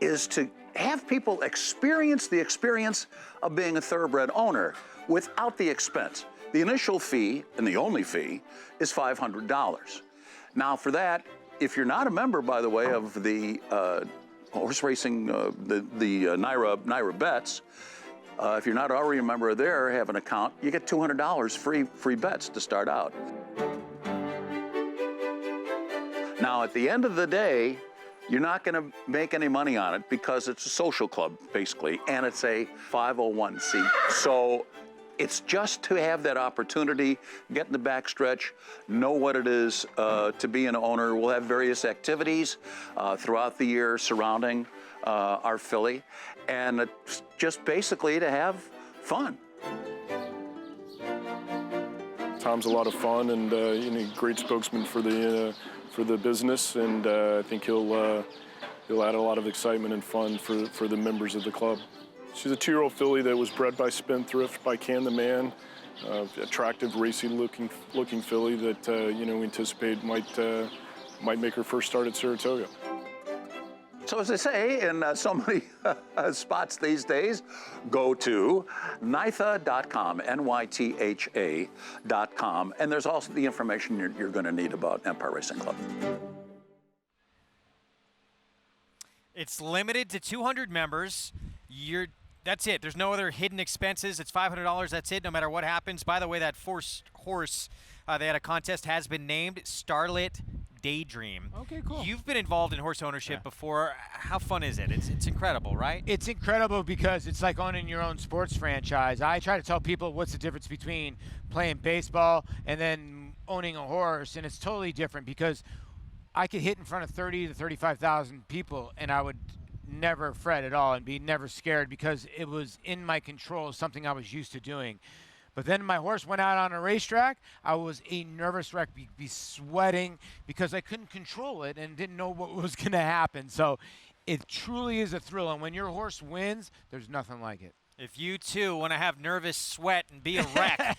is to have people experience the experience of being a thoroughbred owner without the expense. The initial fee, and the only fee, is $500. Now for that, if you're not a member, by the way, of the horse racing, the NYRA bets, if you're not already a member there, have an account, you get $200 free bets to start out. Now at the end of the day, You're not going to make any money on it because it's a social club, basically, and it's a 501c. So it's just to have that opportunity, get in the backstretch, know what it is to be an owner. We'll have various activities throughout the year surrounding our filly, and it's just basically to have fun. Tom's a lot of fun and great spokesman for the business, and I think he'll add a lot of excitement and fun for the members of the club. She's a 2-year-old filly that was bred by Spendthrift, by Can the Man, attractive, racy-looking filly that we anticipate might make her first start at Saratoga. So as I say in so many spots these days, go to nytha.com, NYTHA.com, and there's also the information you're going to need about Empire Racing Club. It's limited to 200 members. That's it. There's no other hidden expenses. It's $500. That's it, no matter what happens. By the way, that horse they had a contest has been named Starlit Daydream. Okay, cool. You've been involved in horse ownership before. How fun is it? It's incredible, right? It's incredible because it's like owning your own sports franchise. I try to tell people what's the difference between playing baseball and then owning a horse, and it's totally different because I could hit in front of 30 to 35,000 people, and I would never fret at all and be never scared because it was in my control, something I was used to doing. But then my horse went out on a racetrack. I was a nervous wreck, be sweating because I couldn't control it and didn't know what was going to happen. So it truly is a thrill. And when your horse wins, there's nothing like it. If you, too, want to have nervous sweat and be a wreck,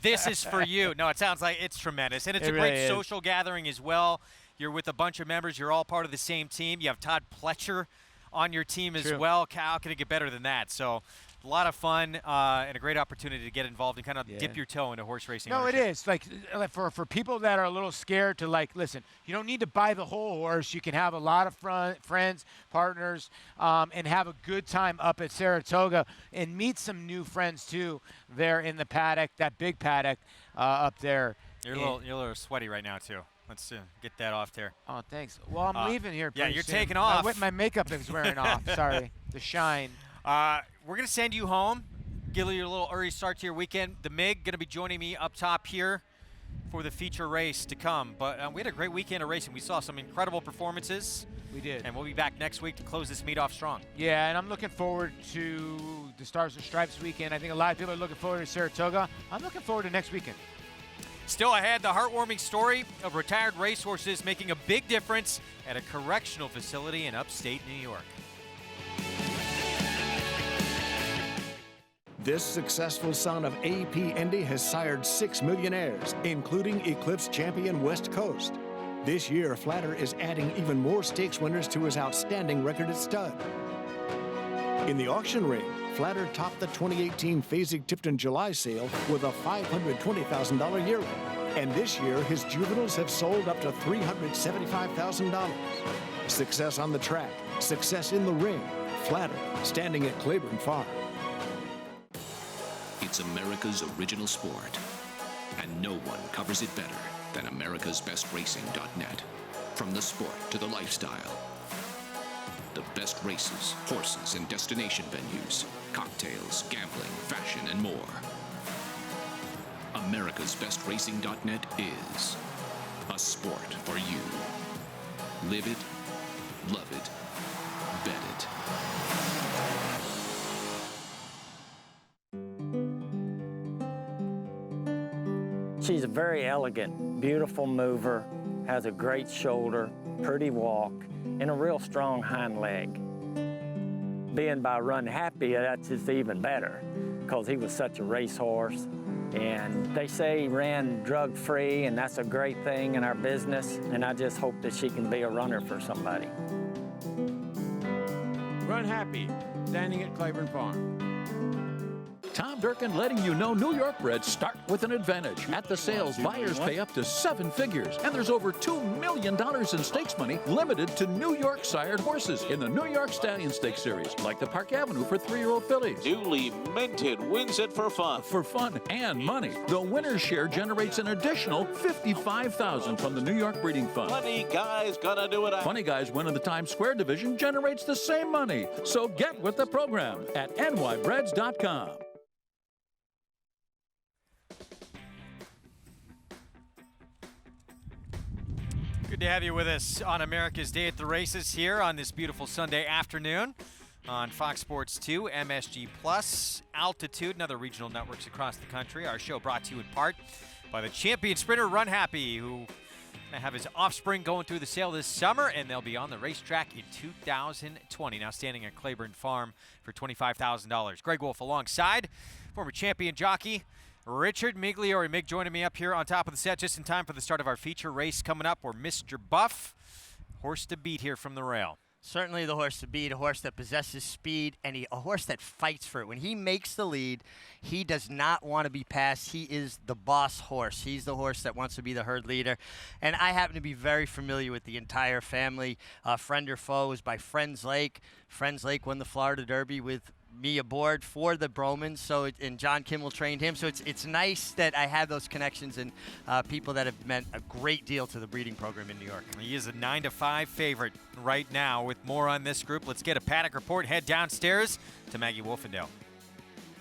this is for you. No, it sounds like it's tremendous. And it's a great social gathering as well. You're with a bunch of members. You're all part of the same team. You have Todd Pletcher on your team as well. How can it get better than that? So a lot of fun and a great opportunity to get involved and kind of dip your toe into horse racing. No, ownership. it is. Like for people that are a little scared to listen, you don't need to buy the whole horse. You can have a lot of friends, partners, and have a good time up at Saratoga and meet some new friends too there in the paddock, that big paddock up there. You're a little sweaty right now too. Let's get that off there. Oh, thanks. Well, I'm leaving here pretty Yeah, you're soon. taking off. My makeup is wearing off. Sorry. The shine. We're going to send you home, give you a little early start to your weekend. The MIG going to be joining me up top here for the feature race to come. But we had a great weekend of racing. We saw some incredible performances. We did. And we'll be back next week to close this meet off strong. Yeah, and I'm looking forward to the Stars and Stripes weekend. I think a lot of people are looking forward to Saratoga. I'm looking forward to next weekend. Still ahead, the heartwarming story of retired racehorses making a big difference at a correctional facility in upstate New York. This successful son of AP Indy has sired 6 millionaires, including Eclipse champion West Coast. This year, Flatter is adding even more stakes winners to his outstanding record at stud. In the auction ring, Flatter topped the 2018 Fasig-Tipton July sale with a $520,000 yearling. And this year, his juveniles have sold up to $375,000. Success on the track, success in the ring. Flatter, standing at Claiborne Farm. It's America's original sport, and no one covers it better than americasbestracing.net. From the sport to the lifestyle, the best races, horses, and destination venues, cocktails, gambling, fashion, and more. americasbestracing.net is a sport for you. Live it, love it, bet it. She's a very elegant, beautiful mover, has a great shoulder, pretty walk, and a real strong hind leg. Being by Runhappy, that's just even better, because he was such a racehorse. And they say he ran drug-free, and that's a great thing in our business, and I just hope that she can be a runner for somebody. Runhappy, standing at Claiborne Farm. Tom Tom Durkin letting you know New York breds start with an advantage. At the sales, buyers pay up to 7 figures, and there's over $2 million in stakes money limited to New York sired horses in the New York Stallion Stakes Series, like the Park Avenue for 3-year-old fillies. Newly minted wins it for fun. For fun and money. The winner's share generates an additional $55,000 from the New York Breeding Fund. Funny Guy's gonna do it. Funny Guys winning the Times Square division generates the same money. So get with the program at nybreds.com. Good to have you with us on America's Day at the Races here on this beautiful Sunday afternoon on Fox Sports 2, MSG Plus, Altitude, and other regional networks across the country. Our show brought to you in part by the champion sprinter Runhappy, who have his offspring going through the sale this summer, and they'll be on the racetrack in 2020. Now standing at Claiborne Farm for $25,000. Greg Wolf alongside former champion jockey Richard Migliore. Mig joining me up here on top of the set just in time for the start of our feature race coming up. We're Mr. Buff, horse to beat here from the rail. Certainly the horse to beat, a horse that possesses speed, and a horse that fights for it. When he makes the lead, he does not want to be passed. He is the boss horse. He's the horse that wants to be the herd leader. And I happen to be very familiar with the entire family. Friend or Foe is by Friends Lake. Friends Lake won the Florida Derby with me aboard for the Bromans, and John Kimmel trained him. So it's nice that I have those connections and people that have meant a great deal to the breeding program in New York. He is a 9-5 favorite right now. With more on this group, let's get a Paddock Report. Head downstairs to Maggie Wolfendale.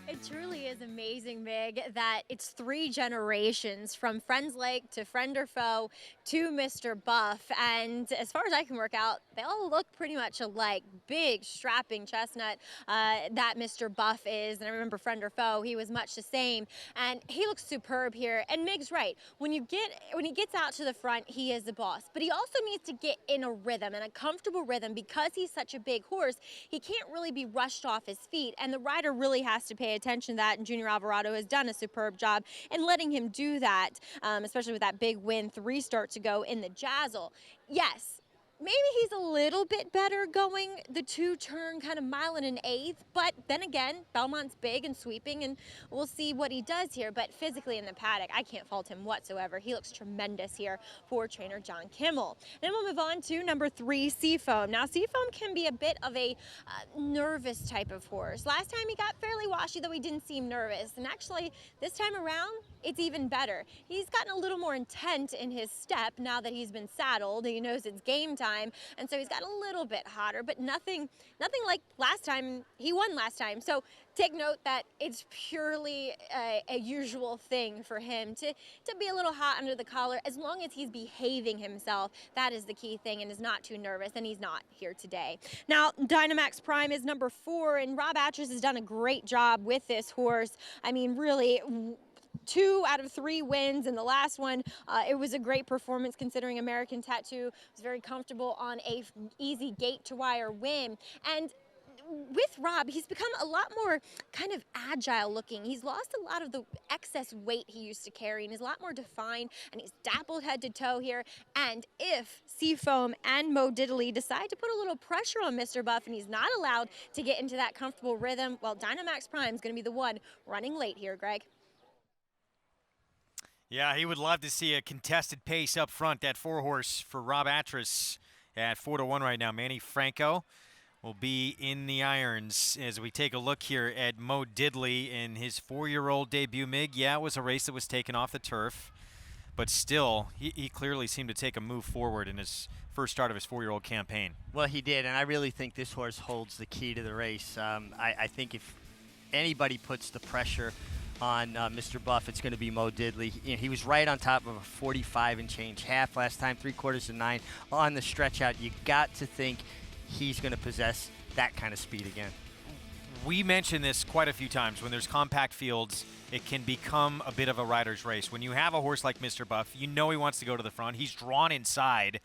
It truly is amazing, Mig, that it's 3 generations from Friends Lake to Friend or Foe to Mr. Buff. And as far as I can work out, they all look pretty much alike. Big, strapping chestnut that Mr. Buff is. And I remember Friend or Foe, he was much the same. And he looks superb here. And Mig's right. When he gets out to the front, he is the boss. But he also needs to get in a rhythm, and a comfortable rhythm, because he's such a big horse. He can't really be rushed off his feet, and the rider really has to pay attention to that, and Junior Alvarado has done a superb job in letting him do that, especially with that big win, 3 start to go in the Jazzle. Yes, maybe he's a little bit better going the 2-turn kind of 1.125, but then again, Belmont's big and sweeping, and we'll see what he does here. But physically in the paddock, I can't fault him whatsoever. He looks tremendous here for trainer John Kimmel. Then we'll move on to number 3, Seafoam. Now, Seafoam can be a bit of a nervous type of horse. Last time he got fairly washy, though he didn't seem nervous, and actually this time around, it's even better. He's gotten a little more intent in his step now that he's been saddled. He knows it's game time, and so he's got a little bit hotter, but nothing like last time. He won last time, so take note that it's purely a usual thing for him to be a little hot under the collar, as long as he's behaving himself. That is the key thing, and is not too nervous, and he's not here today. Now, Dynamax Prime is number 4, and Rob Atras has done a great job with this horse. I mean, really, 2 out of 3 wins, and the last one, it was a great performance considering American Tattoo was very comfortable on a easy gate to wire win. And with Rob, he's become a lot more kind of agile looking. He's lost a lot of the excess weight he used to carry, and is a lot more defined, and he's dappled head to toe here. And if Seafoam and Mo Diddley decide to put a little pressure on Mr. Buff, and he's not allowed to get into that comfortable rhythm, well, Dynamax Prime is going to be the one running late here, Greg. Yeah, he would love to see a contested pace up front. That 4-horse for Rob Atras at 4-1 right now. Manny Franco will be in the irons as we take a look here at Mo Diddley in his 4-year-old debut. Mig, yeah, it was a race that was taken off the turf, but still, he clearly seemed to take a move forward in his first start of his 4-year-old campaign. Well, he did, and I really think this horse holds the key to the race. I think if anybody puts the pressure on Mr. Buff, it's going to be Mo Diddley. He was right on top of a 45 and change half last time, 3/4 to 9 on the stretch out. You got to think he's going to possess that kind of speed again. We mentioned this quite a few times. When there's compact fields, it can become a bit of a rider's race. When you have a horse like Mr. Buff, you know he wants to go to the front. He's drawn inside.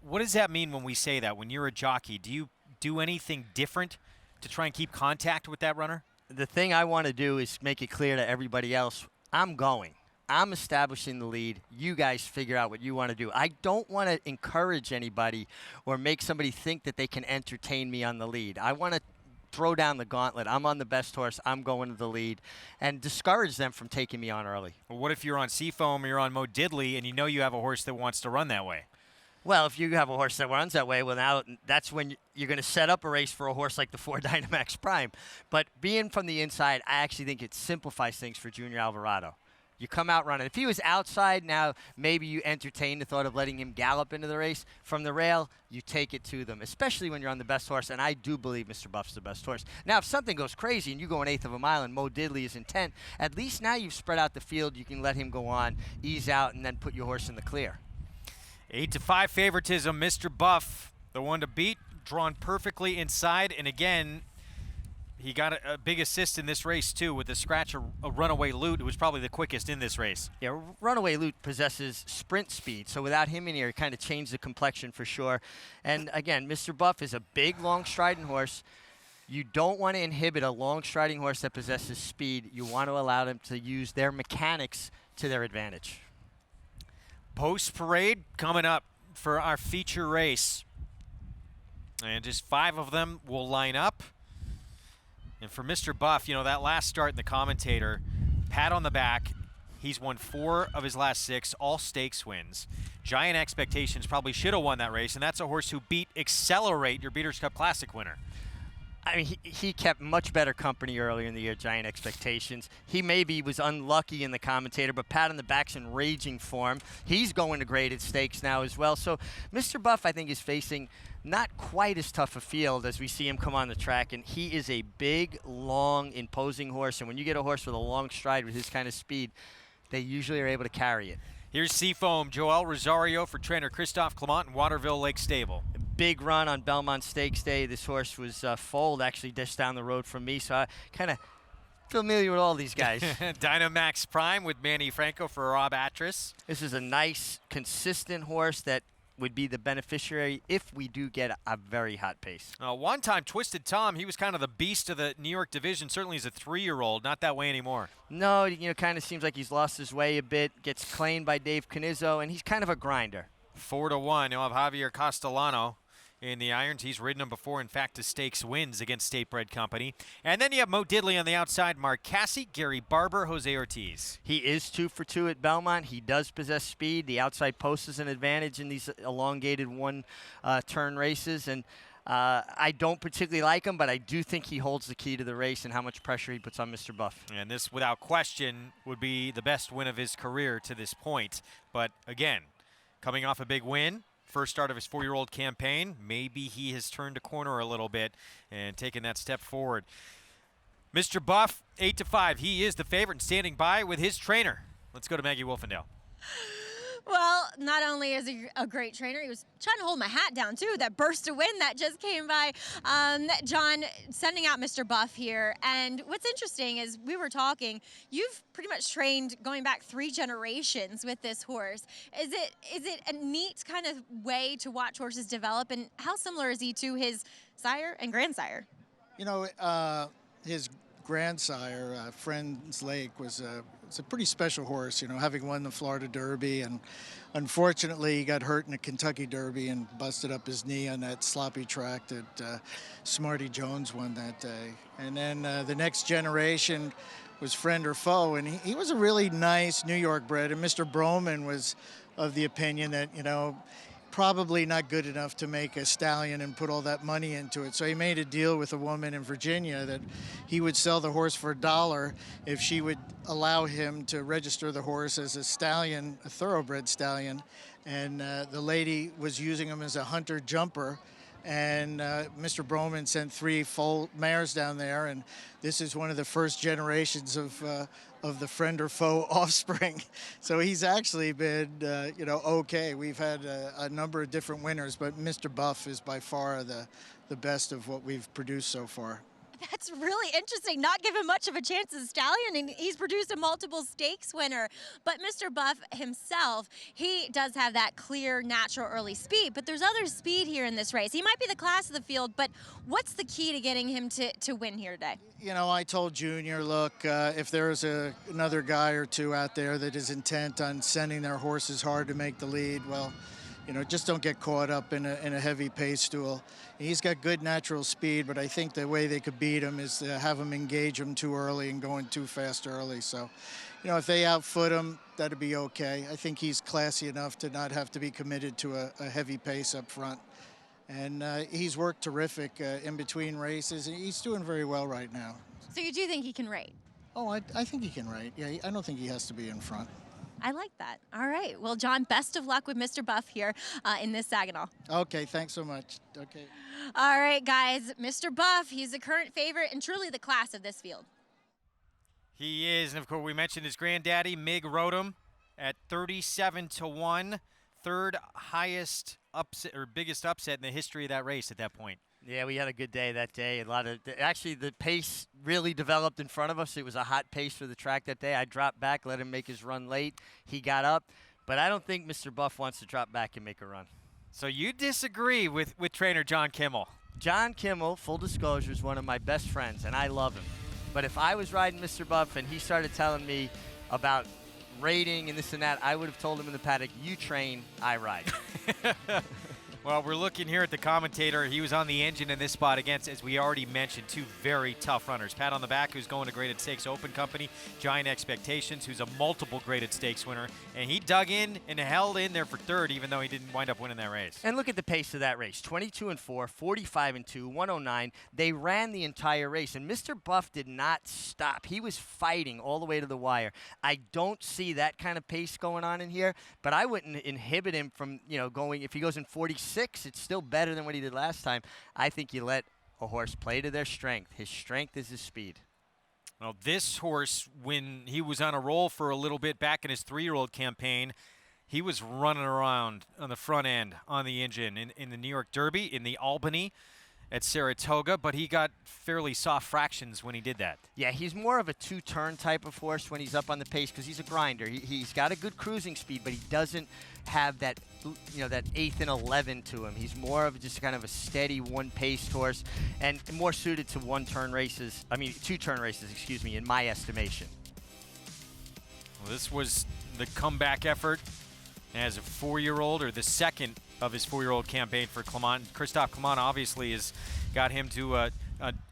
What does that mean when we say that? When you're a jockey, do you do anything different to try and keep contact with that runner? The thing I want to do is make it clear to everybody else, I'm going. I'm establishing the lead. You guys figure out what you want to do. I don't want to encourage anybody or make somebody think that they can entertain me on the lead. I want to throw down the gauntlet. I'm on the best horse. I'm going to the lead, and discourage them from taking me on early. Well, what if you're on Seafoam or you're on Mo Diddley and you know you have a horse that wants to run that way? Well, if you have a horse that runs that way, well, now that's when you're going to set up a race for a horse like the 4 Dynamax Prime. But being from the inside, I actually think it simplifies things for Junior Alvarado. You come out running. If he was outside, now maybe you entertain the thought of letting him gallop into the race. From the rail, you take it to them, especially when you're on the best horse, and I do believe Mr. Buff's the best horse. Now, if something goes crazy and you go 1/8 of a mile and Mo Diddley is in 10, at least now you've spread out the field. You can let him go on, ease out, and then put your horse in the clear. 8-5 favoritism. Mr. Buff, the one to beat, drawn perfectly inside. And again, he got a big assist in this race, too, with the scratch a Runaway Loot, who was probably the quickest in this race. Yeah, Runaway Loot possesses sprint speed, so without him in here, it kind of changed the complexion for sure. And again, Mr. Buff is a big, long striding horse. You don't want to inhibit a long striding horse that possesses speed. You want to allow them to use their mechanics to their advantage. Post parade coming up for our feature race. And just 5 of them will line up. And for Mr. Buff, you know, that last start in the commentator, pat on the back. He's won 4 of his last 6, all stakes wins. Giant Expectations probably should have won that race, and that's a horse who beat Accelerate, your Beaters Cup Classic winner. I mean, he kept much better company earlier in the year, Giant Expectations. He maybe was unlucky in the commentator, but pat on the back's in raging form. He's going to graded stakes now as well. So Mr. Buff, I think, is facing not quite as tough a field as we see him come on the track, and he is a big, long, imposing horse. And when you get a horse with a long stride with his kind of speed, they usually are able to carry it. Here's Seafoam, Joel Rosario for trainer Christophe Clement in Waterville Lake Stable. Big run on Belmont Stakes Day. This horse was foaled actually just down the road from me, so I kind of familiar with all these guys. Dynamax Prime with Manny Franco for Rob Atras. This is a nice, consistent horse that would be the beneficiary if we do get a very hot pace. One time, Twisted Tom, he was kind of the beast of the New York division, certainly as a 3-year-old, not that way anymore. No, you know, kind of seems like he's lost his way a bit, gets claimed by Dave Canizzo, and he's kind of a grinder. 4-1, you'll have Javier Castellano in the irons. He's ridden him before, in fact, to stakes wins against State Bred Company. And then you have Mo Diddley on the outside, Mark Cassie, Gary Barber, Jose Ortiz. He is 2 for 2 at Belmont. He does possess speed. The outside post is an advantage in these elongated one-turn races. And I don't particularly like him, but I do think he holds the key to the race and how much pressure he puts on Mr. Buff. And this, without question, would be the best win of his career to this point. But again, coming off a big win, first start of his 4-year-old campaign, maybe he has turned a corner a little bit and taken that step forward. Mr. Buff, 8-5. He is the favorite and standing by with his trainer. Let's go to Maggie Wolfendale. Well, not only is he a great trainer, he was trying to hold my hat down, too. That burst of wind that just came by. John, sending out Mr. Buff here. And what's interesting is we were talking, you've pretty much trained going back 3 generations with this horse. Is it a neat kind of way to watch horses develop? And how similar is he to his sire and grandsire? You know, his grandsire, Friends Lake, was it's a pretty special horse, you know, having won the Florida Derby, and unfortunately he got hurt in the Kentucky Derby and busted up his knee on that sloppy track that Smarty Jones won that day. And then the next generation was Friend or Foe, and he was a really nice New York bred, and Mr. Broman was of the opinion that, you know, probably not good enough to make a stallion and put all that money into it. So he made a deal with a woman in Virginia that he would sell the horse for $1 if she would allow him to register the horse as a stallion, a thoroughbred stallion. And the lady was using him as a hunter jumper. And Mr. Broman sent 3 foal mares down there, and this is one of the first generations of the Friend or Foe offspring. So he's actually been, you know, okay. We've had a number of different winners, but Mr. Buff is by far the best of what we've produced so far. That's really interesting. Not given much of a chance as a stallion, and he's produced a multiple stakes winner. But Mr. Buff himself, he does have that clear, natural early speed. But there's other speed here in this race. He might be the class of the field, but what's the key to getting him to win here today? You know, I told Junior, look, if there's another guy or two out there that is intent on sending their horses hard to make the lead, well, You know, just don't get caught up in a heavy pace stool. He's got good natural speed, but I think the way they could beat him is to have him engage him too early and going too fast early. So, you know, if they outfoot him, that'd be okay. I think he's classy enough to not have to be committed to a heavy pace up front. And he's worked terrific in between races. He's doing very well right now. So you do think he can rate? Oh, I think he can rate. Yeah, I don't think he has to be in front. I like that. All right. Well, John, best of luck with Mr. Buff here in this Saginaw. Okay, thanks so much. Okay. All right, guys. Mr. Buff, he's the current favorite and truly the class of this field. He is, and of course we mentioned his granddaddy, Mig, rode him at 37-1, third highest upset or biggest upset in the history of that race at that point. Yeah, we had a good day that day. Actually, the pace really developed in front of us. It was a hot pace for the track that day. I dropped back, let him make his run late. He got up, but I don't think Mr. Buff wants to drop back and make a run. So you disagree with trainer John Kimmel? John Kimmel, full disclosure, is one of my best friends, and I love him. But if I was riding Mr. Buff and he started telling me about rating and this and that, I would have told him in the paddock, you train, I ride. Well, we're looking here at the commentator. He was on the engine in this spot against, as we already mentioned, two very tough runners. Pat on the back, who's going to Graded Stakes Open Company. Giant Expectations, who's a multiple Graded Stakes winner. And he dug in and held in there for third, even though he didn't wind up winning that race. And look at the pace of that race. 22-4, 45-2, 109. They ran the entire race. And Mr. Buff did not stop. He was fighting all the way to the wire. I don't see that kind of pace going on in here, but I wouldn't inhibit him from, going. If he goes in 46, it's still better than what he did last time. I think you let a horse play to their strength. His strength is his speed. Well, this horse, when he was on a roll for a little bit back in his 3-year-old campaign, he was running around on the front end on the engine in the New York Derby, in the Albany, at Saratoga, but he got fairly soft fractions when he did that. Yeah, he's more of a two-turn type of horse when he's up on the pace because he's a grinder. He's got a good cruising speed, but he doesn't have that, that 8th and 11 to him. He's more of just kind of a steady one-paced horse and more suited to two-turn races, in my estimation. Well, this was the comeback effort as a 4-year-old, or the second of his 4-year-old campaign for Clement. Christophe Clement obviously has got him to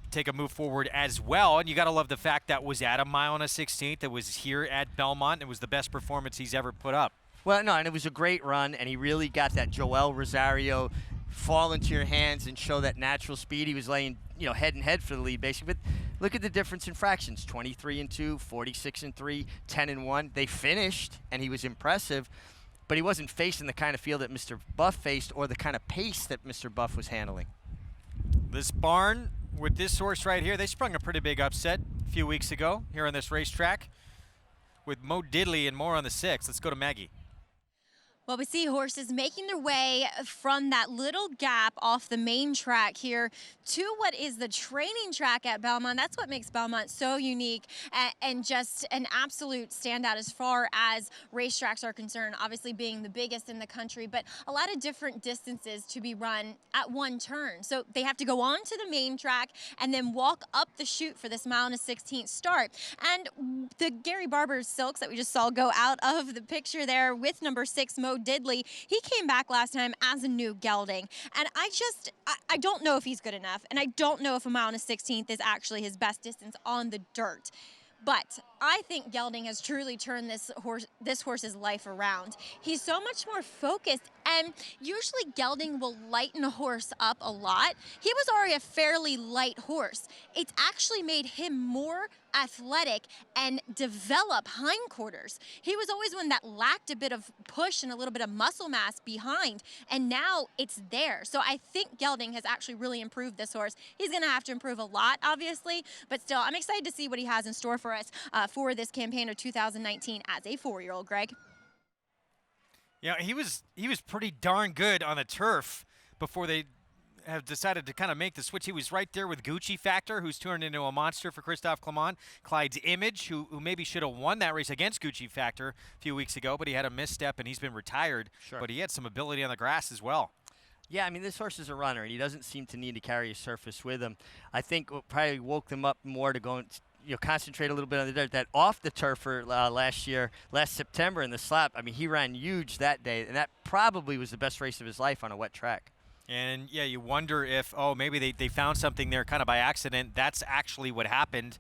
take a move forward as well. And you got to love the fact that was at a mile and a 16th. It was here at Belmont. It was the best performance he's ever put up. Well, no, and it was a great run, and he really got that Joel Rosario fall into your hands and show that natural speed. He was laying, head and head for the lead, basically. But look at the difference in fractions: 23-2, 46-3, 10-1. They finished, and he was impressive. But he wasn't facing the kind of field that Mr. Buff faced or the kind of pace that Mr. Buff was handling. This barn with this horse right here, they sprung a pretty big upset a few weeks ago here on this racetrack with Mo Diddley and more on the 6th. Let's go to Maggie. Well, we see horses making their way from that little gap off the main track here to what is the training track at Belmont. That's what makes Belmont so unique and just an absolute standout as far as racetracks are concerned, obviously being the biggest in the country, but a lot of different distances to be run at one turn. So they have to go on to the main track and then walk up the chute for this mile and a 16th start. And the Gary Barber Silks that we just saw go out of the picture there with number 6, Mo Diddley, he came back last time as a new gelding. And I don't know if he's good enough, and I don't know if a mile and a 16th is actually his best distance on the dirt. But I think gelding has truly turned this horse's life around. He's so much more focused, and usually gelding will lighten a horse up a lot. He was already a fairly light horse. It's actually made him more athletic and develop hindquarters. He was always one that lacked a bit of push and a little bit of muscle mass behind, and now it's there. So I think gelding has actually really improved this horse. He's going to have to improve a lot, obviously, but still, I'm excited to see what he has in store for us for this campaign of 2019 as a 4-year-old, Greg. Yeah, he was pretty darn good on the turf before they have decided to kind of make the switch. He was right there with Gucci Factor, who's turned into a monster for Christophe Clement. Clyde's Image, who maybe should have won that race against Gucci Factor a few weeks ago, but he had a misstep and he's been retired. Sure. But he had some ability on the grass as well. Yeah, I mean, this horse is a runner, and he doesn't seem to need to carry his surface with him. I think what probably woke them up more to go concentrate a little bit on the dirt. That off the turfer last September in the slap, I mean, he ran huge that day, and that probably was the best race of his life on a wet track. And, yeah, you wonder if, maybe they found something there kind of by accident. That's actually what happened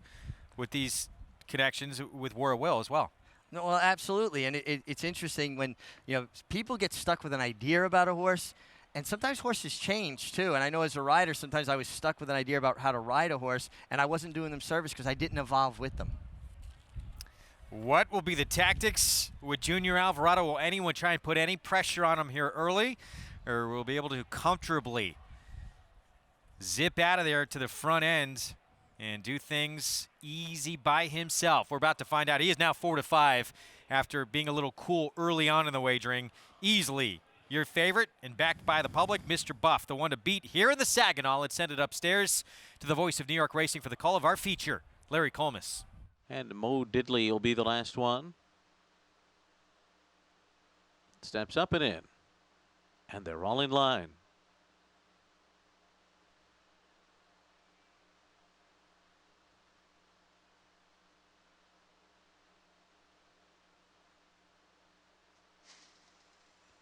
with these connections with War of Will as well. No, well, absolutely. And it's interesting when, people get stuck with an idea about a horse, and sometimes horses change, too. And I know as a rider, sometimes I was stuck with an idea about how to ride a horse, and I wasn't doing them service because I didn't evolve with them. What will be the tactics with Junior Alvarado? Will anyone try and put any pressure on him here early, or will be able to comfortably zip out of there to the front end and do things easy by himself? We're about to find out. He is now 4-5 after being a little cool early on in the wagering. Easily your favorite and backed by the public, Mr. Buff, the one to beat here in the Saginaw. Let's send it upstairs to the voice of New York racing for the call of our feature, Larry Collmus. And Mo Diddley will be the last one. Steps up and in. And they're all in line.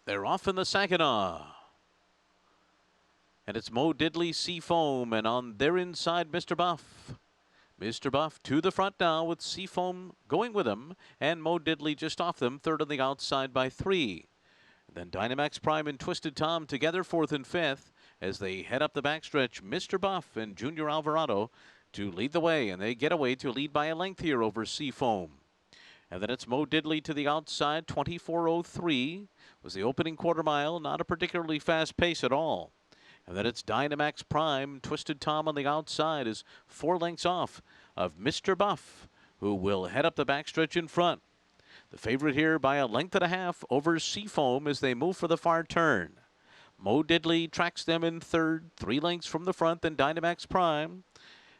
They're off in the Saginaw. And it's Mo Diddley, Seafoam, and on their inside, Mr. Buff. Mr. Buff to the front now with Seafoam going with him, and Mo Diddley just off them, third on the outside by 3. And then Dynamax Prime and Twisted Tom together, 4th and 5th, as they head up the backstretch. Mr. Buff and Junior Alvarado to lead the way, and they get away to lead by a length here over Seafoam. And then it's Mo Diddley to the outside, 24:03 was the opening quarter mile, not a particularly fast pace at all. And then it's Dynamax Prime. Twisted Tom on the outside is 4 lengths off of Mr. Buff, who will head up the backstretch in front. The favorite here by a length and a half over Seafoam as they move for the far turn. Mo Diddley tracks them in third, 3 lengths from the front, then Dynamax Prime.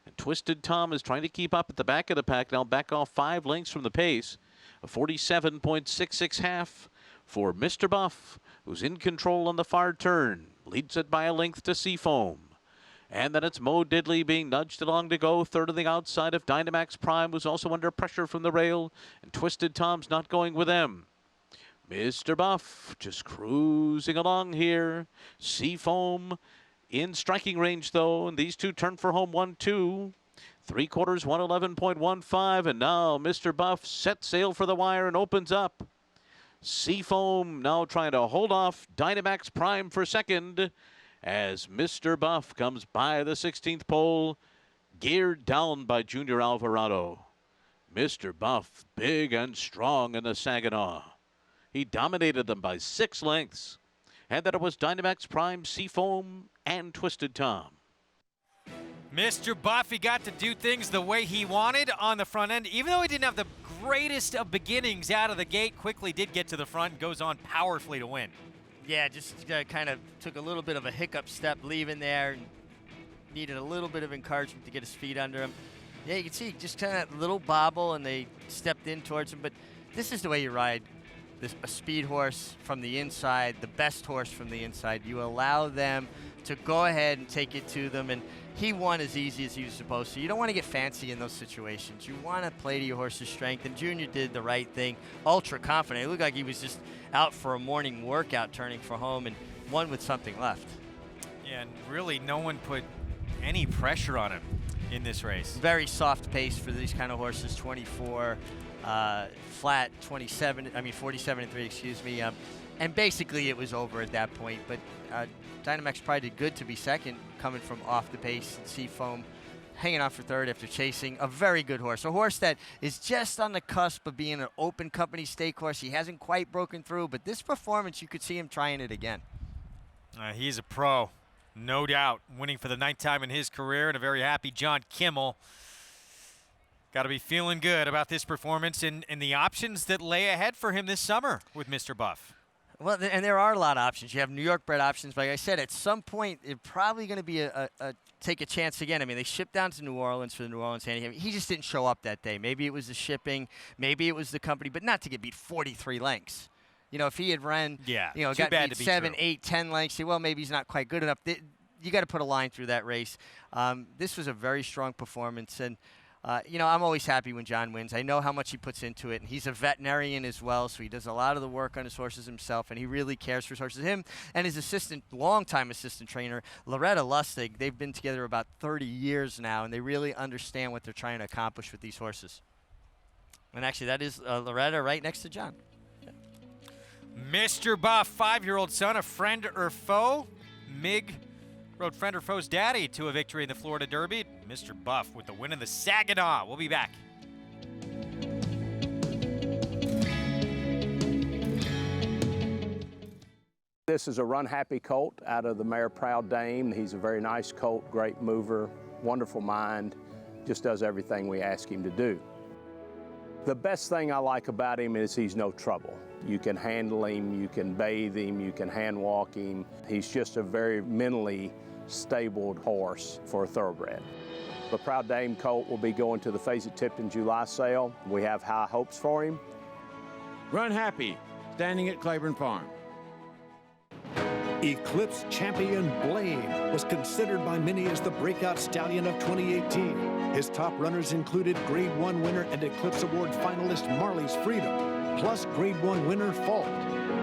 And Twisted Tom is trying to keep up at the back of the pack, now back off 5 lengths from the pace. A 47.66 half for Mr. Buff, who's in control on the far turn. Leads it by a length to Seafoam. And then it's Mo Diddley being nudged along to go. Third on the outside of Dynamax Prime, who's also under pressure from the rail. And Twisted Tom's not going with them. Mr. Buff just cruising along here. Seafoam in striking range, though. And these two turn for home 1-2. 3/4, 111.15. And now Mr. Buff sets sail for the wire and opens up. Seafoam now trying to hold off Dynamax Prime for second as Mr. Buff comes by the 16th pole, geared down by Junior Alvarado. Mr. Buff, big and strong in the Saginaw. He dominated them by 6 lengths. And then it was Dynamax Prime, Seafoam, and Twisted Tom. Mr. Buff, he got to do things the way he wanted on the front end. Even though he didn't have the greatest of beginnings out of the gate, quickly did get to the front and goes on powerfully to win. Yeah, just kind of took a little bit of a hiccup step leaving there. And needed a little bit of encouragement to get his feet under him. Yeah, you can see just kind of that little bobble, and they stepped in towards him. But this is the way you ride a speed horse from the inside, the best horse from the inside. You allow them to go ahead and take it to them, and he won as easy as he was supposed to. You don't want to get fancy in those situations. You want to play to your horse's strength, and Junior did the right thing, ultra confident. It looked like he was just out for a morning workout turning for home and won with something left. Yeah, and really no one put any pressure on him in this race. Very soft pace for these kind of horses, 24, flat 47-3, excuse me. And basically it was over at that point, but Dynamax Pride did good to be second, coming from off the pace. And Seafoam hanging out for third after chasing a very good horse. A horse that is just on the cusp of being an open company stake horse. He hasn't quite broken through, but this performance, you could see him trying it again. He's a pro, no doubt, winning for the 9th time in his career, and a very happy John Kimmel. Got to be feeling good about this performance and the options that lay ahead for him this summer with Mr. Buff. Well, and there are a lot of options. You have New York bred options. But like I said, at some point, it's probably going to be take a chance again. I mean, they shipped down to New Orleans for the New Orleans handicap. He just didn't show up that day. Maybe it was the shipping. Maybe it was the company, but not to get beat 43 lengths. You know, if he had ran, got beat 7, 8, 10 lengths, well, maybe he's not quite good enough. You got to put a line through that race. This was a very strong performance, and You know, I'm always happy when John wins. I know how much he puts into it, and he's a veterinarian as well, so he does a lot of the work on his horses himself, and he really cares for his horses. Him and his assistant, longtime assistant trainer, Loretta Lustig, they've been together about 30 years now, and they really understand what they're trying to accomplish with these horses. And actually, that is Loretta right next to John. Yeah. Mr. Buff, 5-year-old son of friend or foe. Mig rode friend or foe's daddy to a victory in the Florida Derby. Mr. Buff with the win in the Saginaw. We'll be back. This is a Runhappy colt out of the mare Proud Dame. He's a very nice colt, great mover, wonderful mind, just does everything we ask him to do. The best thing I like about him is he's no trouble. You can handle him, you can bathe him, you can hand walk him. He's just a very mentally stable horse for a thoroughbred. The Proud Dame colt will be going to the Fager-Tipton July sale. We have high hopes for him. Runhappy, standing at Claiborne Farm. Eclipse champion Blaine was considered by many as the breakout stallion of 2018. His top runners included Grade 1 winner and Eclipse Award finalist Marley's Freedom, plus Grade 1 winner Fault,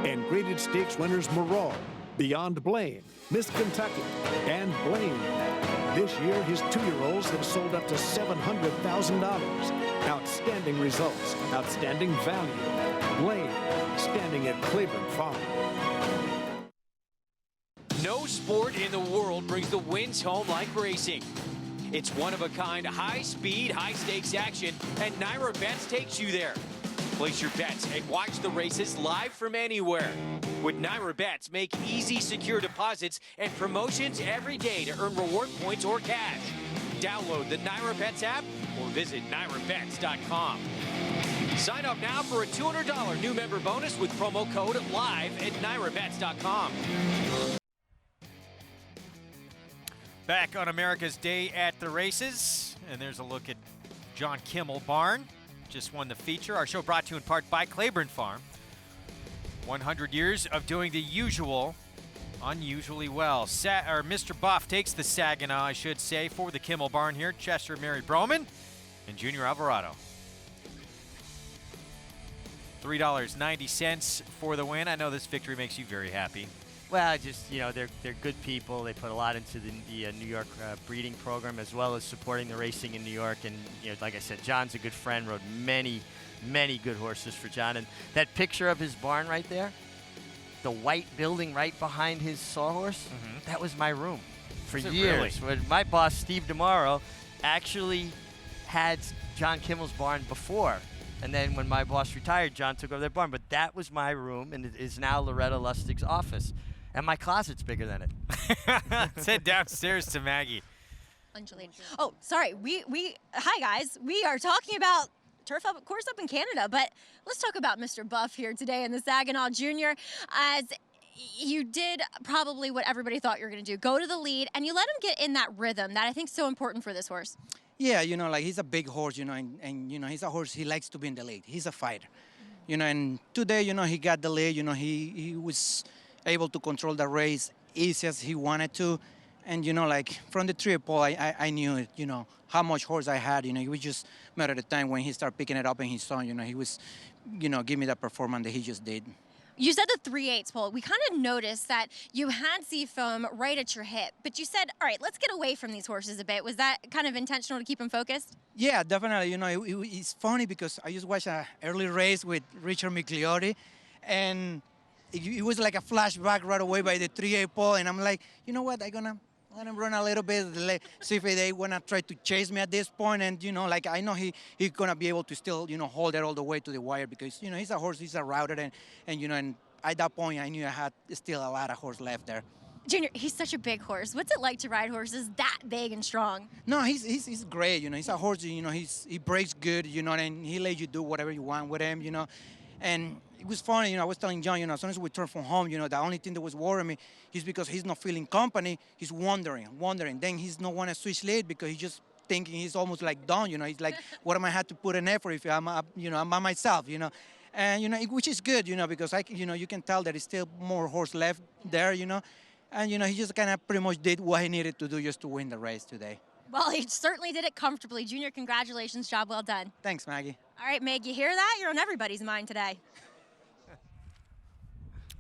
and graded stakes winners Morale, Beyond Blaine, Miss Kentucky, and Blaine. This year, his 2-year-olds have sold up to $700,000. Outstanding results, outstanding value. Blaine, standing at Claiborne Farm. No sport in the world brings the wins home like racing. It's one-of-a-kind, high-speed, high-stakes action, and NYRA Bets takes you there. Place your bets and watch the races live from anywhere. With NYRA Bets, make easy, secure deposits and promotions every day to earn reward points or cash. Download the NYRA Bets app or visit NYRABets.com. Sign up now for a $200 new member bonus with promo code LIVE at NYRABets.com. Back on America's Day at the Races, and there's a look at John Kimmel Barn. Just won the feature. Our show brought to you in part by Claiborne Farm. 100 years of doing the usual, unusually well. Mr. Buff takes the Saginaw, I should say, for the Kimmel Barn here. Chester Mary Broman and Junior Alvarado. $3.90 for the win. I know this victory makes you very happy. Well, just, you know, they're good people. They put a lot into the New York breeding program, as well as supporting the racing in New York. And, you know, like I said, John's a good friend, rode many, many good horses for John. And that picture of his barn right there, the white building right behind his sawhorse, that was my room for years. Really? My boss, Steve DeMauro, actually had John Kimmel's barn before. And then when my boss retired, John took over their barn. But that was my room, and it is now Loretta Lustig's office. And my closet's bigger than it. Let's head downstairs to Maggie. Oh, sorry. Hi, guys. We are talking about turf course up in Canada, but let's talk about Mr. Buff here today in the Saginaw Junior. As you did probably what everybody thought you were going to do, go to the lead, and you let him get in that rhythm that I think is so important for this horse. Yeah, you know, like he's a big horse, you know, and you know, he's a horse, he likes to be in the lead. He's a fighter. You know, and today, you know, he got the lead, you know, he was able to control the race easy as he wanted to. And, you know, like from the triple, I knew it, you know, how much horse I had. You know, it was just a matter of the time when he started picking it up and he saw, you know, he was, you know, give me that performance that he just did. You said the 3/8, Paul. We kind of noticed that you had Seafoam right at your hip, but you said, all right, let's get away from these horses a bit. Was that kind of intentional to keep him focused? Yeah, definitely. You know, it's funny because I just watched an early race with Richard Migliore, and it was like a flashback right away by the 3/8 pole, and I'm like, you know what, I'm going to let him run a little bit, see if they want to try to chase me at this point. And, you know, like I know he's going to be able to still, you know, hold it all the way to the wire because, you know, he's a horse, he's a router. And you know, and at that point, I knew I had still a lot of horse left there. Junior, he's such a big horse. What's it like to ride horses that big and strong? No, he's great. You know, he's a horse, you know, he breaks good, you know, and he lets you do whatever you want with him, you know. And it was funny, you know, I was telling John, you know, as soon as we turned from home, you know, the only thing that was worrying me is because he's not feeling company, he's wandering. Then he's not want to switch lead because he's just thinking he's almost like done, you know. He's like, what am I have to put in effort if I'm, you know, I'm by myself, you know. And, you know, which is good, you know, because, you know, you can tell that there's still more horse left there, you know. And, you know, he just kind of pretty much did what he needed to do just to win the race today. Well, he certainly did it comfortably. Junior, congratulations. Job well done. Thanks, Maggie. All right, Meg, you hear that? You're on everybody's mind today.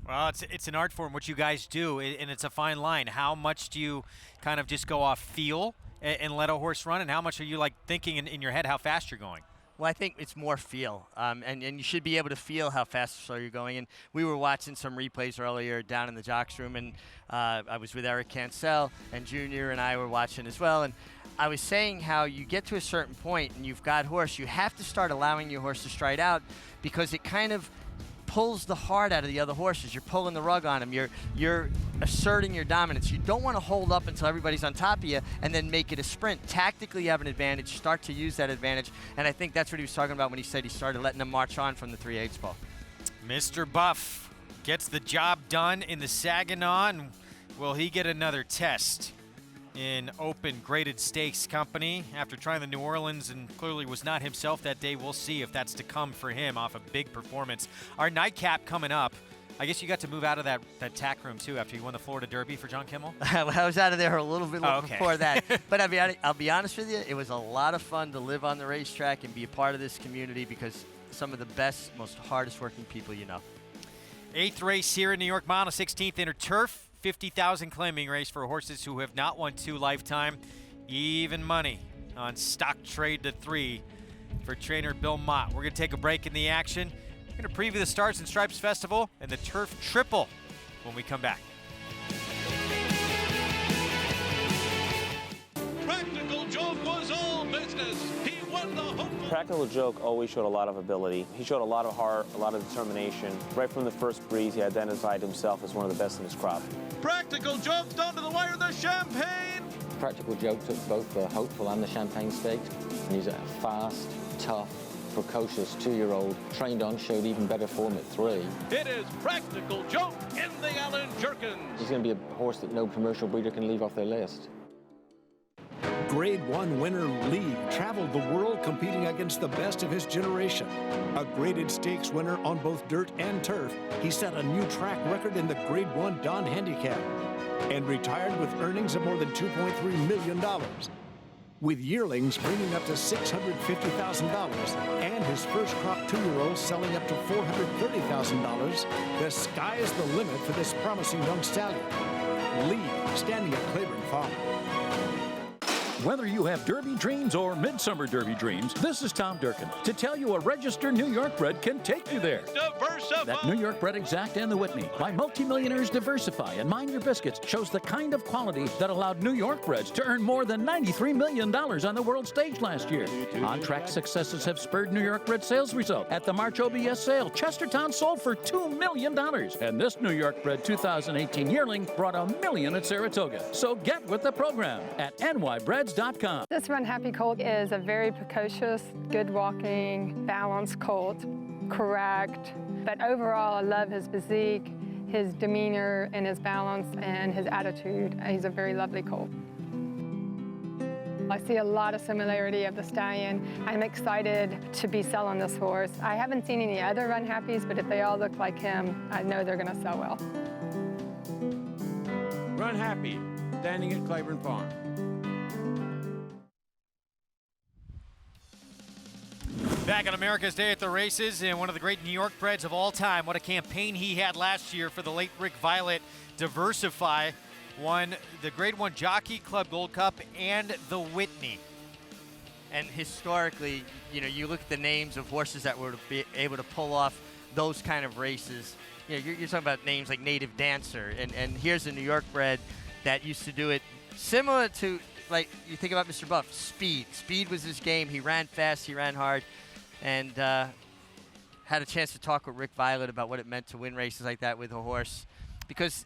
Well, it's an art form, what you guys do, and it's a fine line. How much do you kind of just go off feel and let a horse run, and how much are you like thinking in your head how fast you're going? Well, I think it's more feel, and you should be able to feel how fast or slow you're going. And we were watching some replays earlier down in the jocks room, and I was with Eric Cancel, and Junior and I were watching as well. And I was saying how you get to a certain point and you've got horse, you have to start allowing your horse to stride out, because it kind of pulls the heart out of the other horses. You're pulling the rug on them. You're asserting your dominance. You don't want to hold up until everybody's on top of you and then make it a sprint. Tactically, you have an advantage. Start to use that advantage, and I think that's what he was talking about when he said he started letting them march on from the 3/8 ball. Mr. Buff gets the job done in the Saginaw, and will he get another test in open graded stakes company after trying the New Orleans and clearly was not himself that day? We'll see if that's to come for him off a big performance. Our nightcap coming up. I guess you got to move out of that tack room too after you won the Florida Derby for John Kimmel. I was out of there a little bit before that, but I'll be honest with you, it was a lot of fun to live on the racetrack and be a part of this community, because some of the best, most hardest working people you know. 8th race here in New York, mile 16th inner turf. 50,000 claiming race for horses who have not won 2 lifetime. Even money on stock trade to 3 for trainer Bill Mott. We're going to take a break in the action. We're going to preview the Stars and Stripes Festival and the Turf Triple when we come back. Practical Joke was all business. He won the home. Practical Joke always showed a lot of ability. He showed a lot of heart, a lot of determination. Right from the first breeze, he identified himself as one of the best in his crop. Practical Joke down to the wire, the Champagne. Practical Joke took both the Hopeful and the Champagne Stakes, and he's a fast, tough, precocious 2-year-old, trained on, showed even better form at 3. It is Practical Joke in the Allen Jerkins. He's going to be a horse that no commercial breeder can leave off their list. Grade 1 winner Lee traveled the world competing against the best of his generation. A graded stakes winner on both dirt and turf, he set a new track record in the Grade 1 Don Handicap and retired with earnings of more than $2.3 million. With yearlings bringing up to $650,000 and his first crop 2-year-old selling up to $430,000, the sky is the limit for this promising young stallion. Lee, standing at Claiborne Farm. Whether you have Derby dreams or Midsummer Derby dreams, this is Tom Durkin to tell you a registered New York bred can take you there. Diversify. That New York bred Exact and the Whitney by multimillionaires Diversify and Mind Your Biscuits shows the kind of quality that allowed New York breds to earn more than $93 million on the world stage last year. On-track successes have spurred New York bred sales result. At the March OBS sale, Chestertown sold for $2 million. And this New York bred 2018 yearling brought $1 million at Saratoga. So get with the program at nybreds.com. This Runhappy colt is a very precocious, good walking, balanced colt, correct. But overall, I love his physique, his demeanor, and his balance, and his attitude. He's a very lovely colt. I see a lot of similarity of the stallion. I'm excited to be selling this horse. I haven't seen any other Runhappies, but if they all look like him, I know they're going to sell well. Runhappy, standing at Claiborne Farm. Back on America's Day at the Races, and one of the great New York breds of all time. What a campaign he had last year for the late Rick Violet. Diversify won the Grade 1 Jockey Club Gold Cup and the Whitney. And historically, you know, you look at the names of horses that were to be able to pull off those kind of races. You know, you're talking about names like Native Dancer, and here's a New York bred that used to do it similar to, like, you think about Mr. Buff, speed. Speed was his game. He ran fast, he ran hard, and had a chance to talk with Rick Violet about what it meant to win races like that with a horse. Because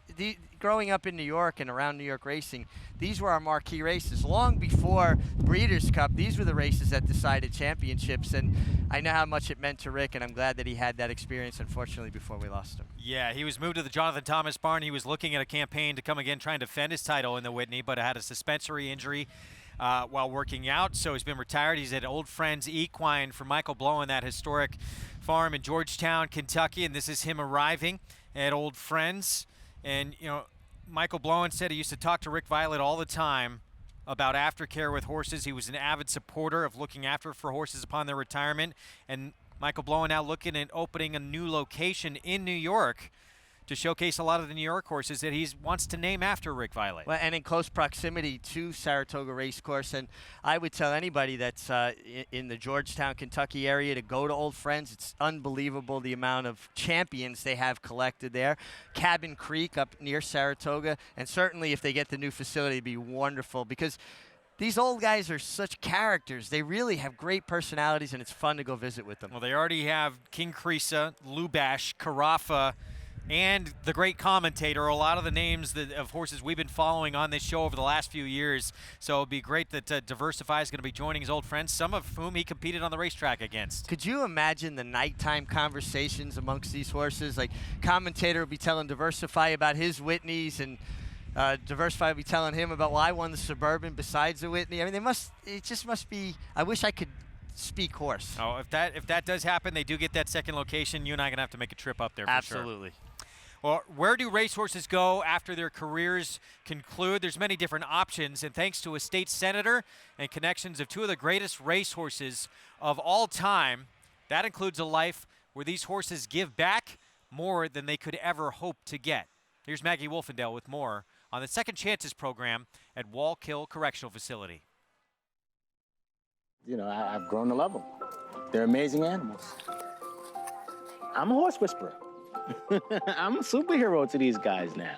growing up in New York and around New York racing, these were our marquee races. Long before Breeders' Cup, these were the races that decided championships, and I know how much it meant to Rick, and I'm glad that he had that experience, unfortunately, before we lost him. Yeah, he was moved to the Jonathan Thomas barn. He was looking at a campaign to come again, trying to defend his title in the Whitney, but had a suspensory injury while working out, so he's been retired. He's at Old Friends Equine for Michael Blow in that historic farm in Georgetown, Kentucky, and this is him arriving at Old Friends. And, you know, Michael Blowen said he used to talk to Rick Violet all the time about aftercare with horses. He was an avid supporter of looking after for horses upon their retirement. And Michael Blowen now looking at opening a new location in New York to showcase a lot of the New York horses that he wants to name after Rick Violet. Well, and in close proximity to Saratoga Racecourse. And I would tell anybody that's in the Georgetown, Kentucky area to go to Old Friends. It's unbelievable the amount of champions they have collected there. Cabin Creek up near Saratoga. And certainly if they get the new facility, it'd be wonderful because these old guys are such characters. They really have great personalities, and it's fun to go visit with them. Well, they already have King Creesa, Lubash, Carafa, and the great commentator, a lot of the names of horses we've been following on this show over the last few years. So it'd be great that Diversify is going to be joining his old friends, some of whom he competed on the racetrack against. Could you imagine the nighttime conversations amongst these horses? Like, commentator would be telling Diversify about his Whitneys, and Diversify would be telling him about, well, I won the Suburban besides the Whitney. I mean, it just must be, I wish I could speak horse. Oh, if that does happen, they do get that second location. You and I are going to have to make a trip up there for sure. Absolutely. Well, where do racehorses go after their careers conclude? There's many different options, and thanks to a state senator and connections of two of the greatest racehorses of all time, that includes a life where these horses give back more than they could ever hope to get. Here's Maggie Wolfendale with more on the Second Chances program at Wallkill Correctional Facility. You know, I've grown to love them. They're amazing animals. I'm a horse whisperer. I'm a superhero to these guys now.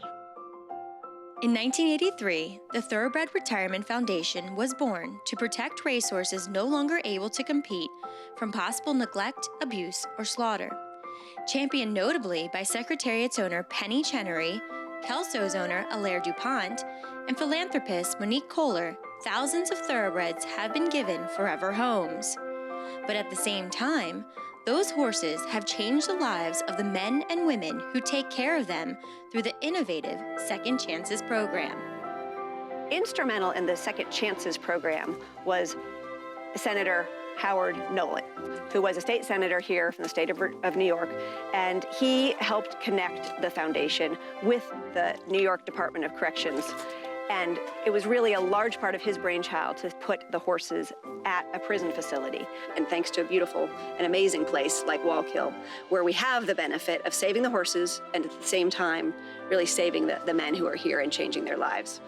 In 1983, the Thoroughbred Retirement Foundation was born to protect racehorses no longer able to compete from possible neglect, abuse, or slaughter. Championed notably by Secretariat's owner Penny Chenery, Kelso's owner Alaire DuPont, and philanthropist Monique Kohler, thousands of thoroughbreds have been given forever homes. But at the same time, those horses have changed the lives of the men and women who take care of them through the innovative Second Chances program. Instrumental in the Second Chances program was Senator Howard Nolan, who was a state senator here from the state of New York, and he helped connect the foundation with the New York Department of Corrections. And it was really a large part of his brainchild to put the horses at a prison facility. And thanks to a beautiful and amazing place like Wallkill, where we have the benefit of saving the horses and at the same time really saving the men who are here and changing their lives.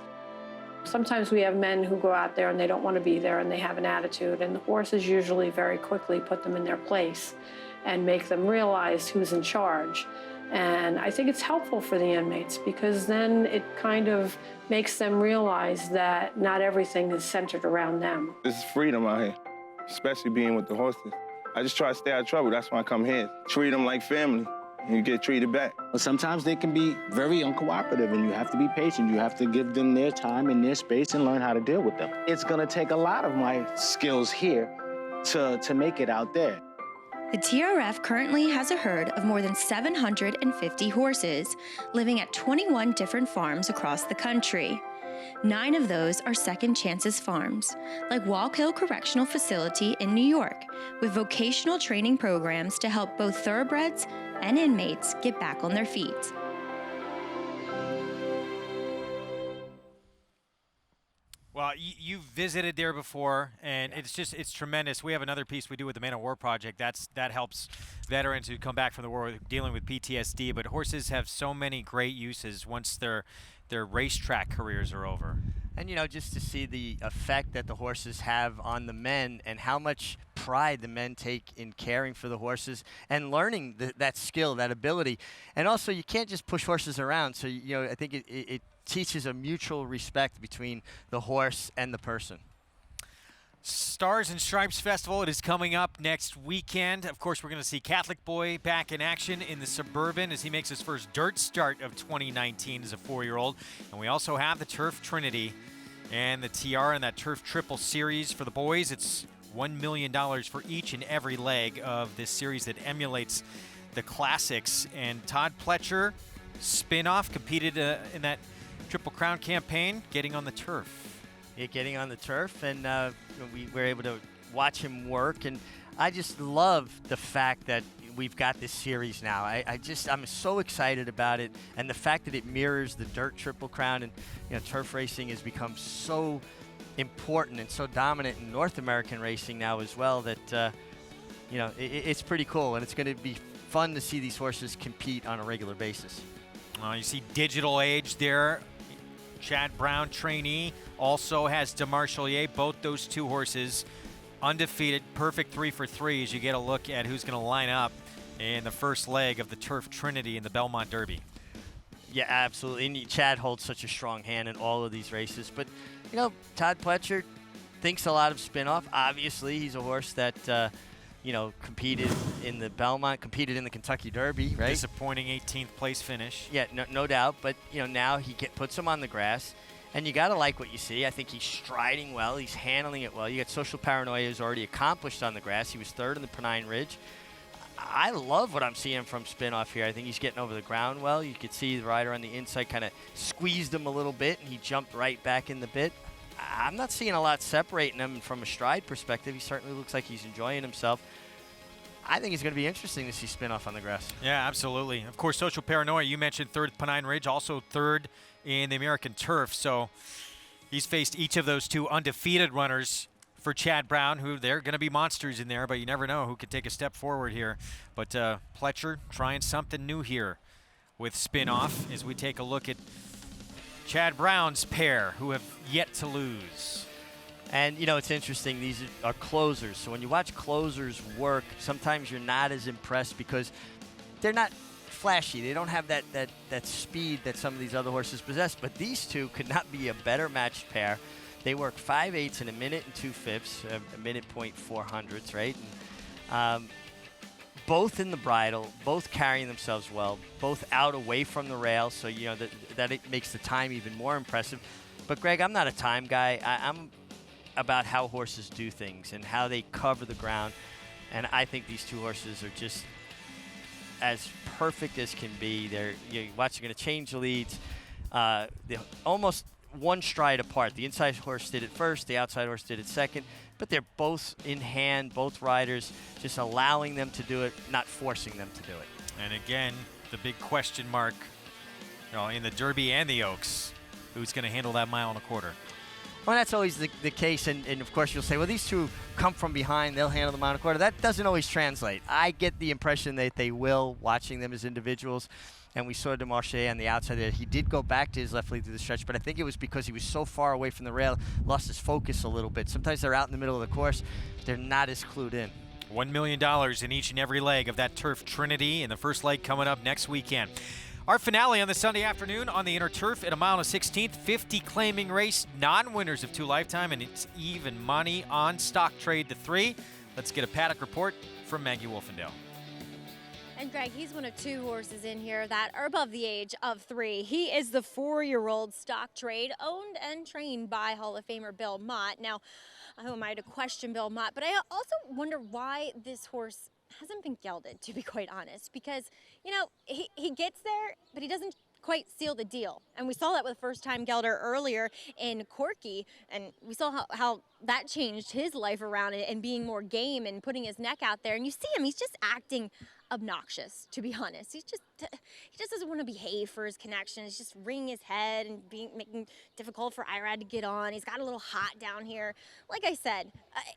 Sometimes we have men who go out there and they don't want to be there and they have an attitude, and the horses usually very quickly put them in their place and make them realize who's in charge. And I think it's helpful for the inmates because then it kind of makes them realize that not everything is centered around them. This is freedom out here, especially being with the horses. I just try to stay out of trouble. That's why I come here. Treat them like family, and you get treated back. Well, sometimes they can be very uncooperative, and you have to be patient. You have to give them their time and their space and learn how to deal with them. It's going to take a lot of my skills here to make it out there. The TRF currently has a herd of more than 750 horses living at 21 different farms across the country. 9 of those are Second Chances farms, like Wallkill Correctional Facility in New York, with vocational training programs to help both thoroughbreds and inmates get back on their feet. Well, you've visited there before, and it's tremendous. We have another piece we do with the Man of War Project. That helps veterans who come back from the war dealing with PTSD. But horses have so many great uses once their racetrack careers are over. And, you know, just to see the effect that the horses have on the men and how much pride the men take in caring for the horses and learning that skill, that ability. And also, you can't just push horses around. So, you know, I think it teaches a mutual respect between the horse and the person. Stars and Stripes Festival, it is coming up next weekend. Of course, we're going to see Catholic Boy back in action in the Suburban as he makes his first dirt start of 2019 as a 4-year-old. And we also have the Turf Trinity and the Tiara and that Turf Triple Series for the boys. It's $1 million for each and every leg of this series that emulates the classics. And Todd Pletcher, spin-off, competed in that Triple Crown campaign, getting on the turf. Yeah, getting on the turf, and we were able to watch him work. And I just love the fact that we've got this series now. I'm so excited about it, and the fact that it mirrors the dirt Triple Crown, and you know, turf racing has become so important and so dominant in North American racing now as well that, you know, it's pretty cool, and it's going to be fun to see these horses compete on a regular basis. You see Digital Age there. Chad Brown, trainee, also has DeMarchelier. Both those two horses undefeated, perfect 3 for 3 as you get a look at who's going to line up in the first leg of the Turf Trinity in the Belmont Derby. Yeah, absolutely. And Chad holds such a strong hand in all of these races. But, you know, Todd Pletcher thinks a lot of Spinoff. Obviously, he's a horse that, you know, competed in the Belmont, competed in the Kentucky Derby, right? Disappointing 18th place finish. Yeah, no doubt. But, you know, now he puts him on the grass. And you got to like what you see. I think he's striding well. He's handling it well. You got Social Paranoia, who's already accomplished on the grass. He was third in the Pennine Ridge. I love what I'm seeing from Spinoff here. I think he's getting over the ground well. You could see the rider on the inside kind of squeezed him a little bit, and he jumped right back in the bit. I'm not seeing a lot separating him from a stride perspective. He certainly looks like he's enjoying himself. I think it's going to be interesting to see Spinoff on the grass. Yeah, absolutely. Of course, Social Paranoia, you mentioned third at Pennine Ridge, also third in the American Turf. So he's faced each of those two undefeated runners for Chad Brown, who they're going to be monsters in there, but you never know who could take a step forward here. But Pletcher trying something new here with Spinoff as we take a look at Chad Brown's pair, who have yet to lose. And, you know, it's interesting. These are closers. So when you watch closers work, sometimes you're not as impressed because they're not flashy. They don't have that speed that some of these other horses possess. But these two could not be a better matched pair. They work 5/8 in a minute and 2/5, a minute .400s, right? And, both in the bridle, both carrying themselves well, both out away from the rail. So, you know, that it makes the time even more impressive. But, Greg, I'm not a time guy. I'm about how horses do things and how they cover the ground. And I think these two horses are just as perfect as can be. They're going to change the leads. They're almost one stride apart. The inside horse did it first, the outside horse did it second, but they're both in hand, both riders, just allowing them to do it, not forcing them to do it. And again, the big question mark, you know, in the Derby and the Oaks, who's going to handle that 1.25 miles? Well, that's always the case, and of course you'll say, well, these two come from behind, they'll handle the 1.25 miles. That doesn't always translate. I get the impression that they will, watching them as individuals, and we saw DeMarchelier on the outside there. He did go back to his left lead through the stretch, but I think it was because he was so far away from the rail, lost his focus a little bit. Sometimes they're out in the middle of the course, they're not as clued in. $1 million in each and every leg of that Turf Trinity, and the first leg coming up next weekend. Our finale on the Sunday afternoon on the Inner Turf at 1/16, 50 claiming race, non-winners of 2 lifetime, and it's even money on stock trade to 3. Let's get a Paddock Report from Maggie Wolfendale. And Greg, he's one of 2 horses in here that are above the age of 3. He is the 4-year-old stock trade, owned and trained by Hall of Famer Bill Mott. Now, who am I to question Bill Mott? But I also wonder why this horse hasn't been gelded, to be quite honest, because, you know, he gets there, but he doesn't quite seal the deal. And we saw that with the first-time gelder earlier in Corky, and we saw how that changed his life around it and being more game and putting his neck out there. And you see him, he's just acting obnoxious, to be honest. He just doesn't want to behave for his connections. He's just wringing his head and making it difficult for Irad to get on. He's got a little hot down here. Like I said,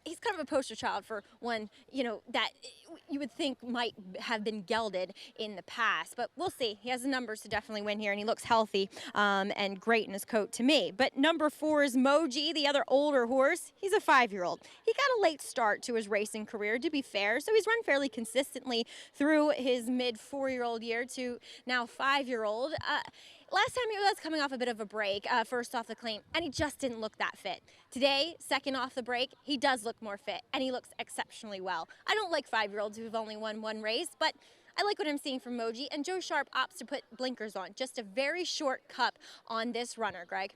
he's kind of a poster child for one, you know, that you would think might have been gelded in the past. But we'll see. He has the numbers to definitely win here, and he looks healthy and great in his coat to me. But number 4 is Moji, the other older horse. He's a 5-year-old. He got a late start to his racing career, to be fair, so he's run fairly consistently through his mid-4-year-old year to now 5-year-old. Last time he was coming off a bit of a break, first off the claim, and he just didn't look that fit. Today, second off the break, he does look more fit, and he looks exceptionally well. I don't like 5-year-olds who've only won 1 race, but I like what I'm seeing from Moji, and Joe Sharp opts to put blinkers on. Just a very short cup on this runner, Greg.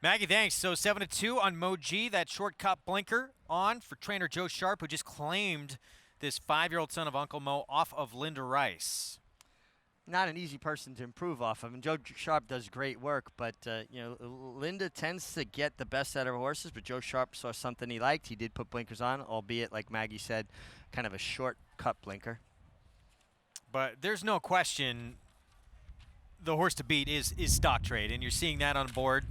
Maggie, thanks. So 7-2 on Moji, that short cup blinker on for trainer Joe Sharp, who just claimed this 5-year-old son of Uncle Mo off of Linda Rice. Not an easy person to improve off of, and Joe Sharp does great work, but you know, Linda tends to get the best out of her horses, but Joe Sharp saw something he liked. He did put blinkers on, albeit, like Maggie said, kind of a short cup blinker. But there's no question the horse to beat is stock trade, and you're seeing that on board.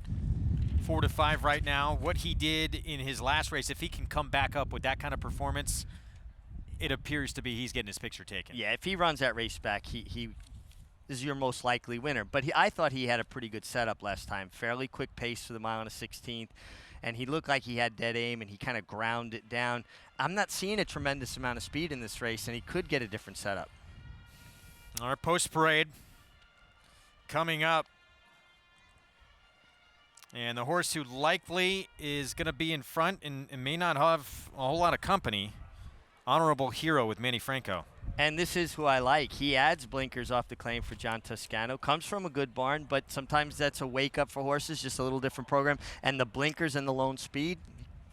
4-5 right now. What he did in his last race, if he can come back up with that kind of performance, it appears to be he's getting his picture taken. Yeah, if he runs that race back, he is your most likely winner. But I thought he had a pretty good setup last time. Fairly quick pace for the mile and a 16th. And he looked like he had dead aim, and he kind of ground it down. I'm not seeing a tremendous amount of speed in this race, and he could get a different setup. Our post parade coming up. And the horse who likely is going to be in front and may not have a whole lot of company, Honorable Hero with Manny Franco. And this is who I like. He adds blinkers off the claim for John Toscano. Comes from a good barn, but sometimes that's a wake-up for horses, just a little different program. And the blinkers and the lone speed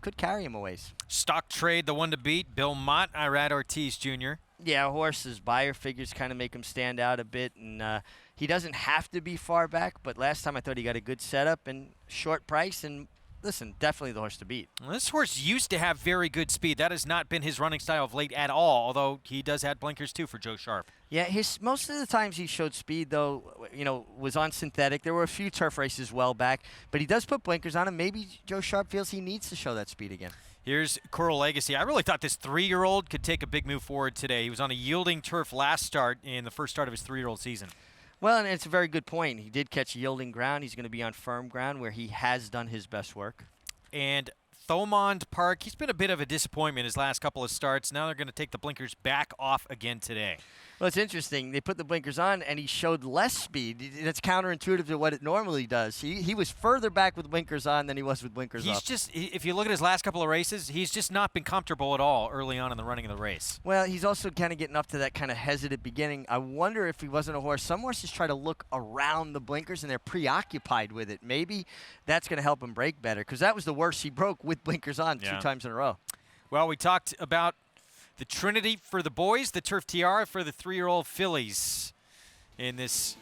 could carry him a ways. Stock Trade, the one to beat, Bill Mott, Irad Ortiz Jr. Yeah, horses, buyer figures kind of make him stand out a bit. And he doesn't have to be far back, but last time I thought he got a good setup and short price. And listen, definitely the horse to beat. Well, this horse used to have very good speed. That has not been his running style of late at all, although he does have blinkers too for Joe Sharp. Yeah, most of the times he showed speed, though, was on synthetic. There were a few turf races well back, but he does put blinkers on him. Maybe Joe Sharp feels he needs to show that speed again. Here's Coral Legacy. I really thought this 3-year-old could take a big move forward today. He was on a yielding turf last start in the first start of his 3-year-old season. Well, and it's a very good point. He did catch yielding ground. He's going to be on firm ground where he has done his best work. And Thomond Park, he's been a bit of a disappointment his last couple of starts. Now they're going to take the blinkers back off again today. Well, it's interesting. They put the blinkers on, and he showed less speed. That's counterintuitive to what it normally does. He was further back with blinkers on than he was with blinkers off. If you look at his last couple of races, he's just not been comfortable at all early on in the running of the race. Well, he's also kind of getting up to that kind of hesitant beginning. I wonder if he wasn't a horse. Some horses try to look around the blinkers, and they're preoccupied with it. Maybe that's going to help him break better, because that was the worst he broke with blinkers on 2 times in a row. Well, we talked about the Trinity for the boys, the Turf Tiara for the 3-year-old fillies. In this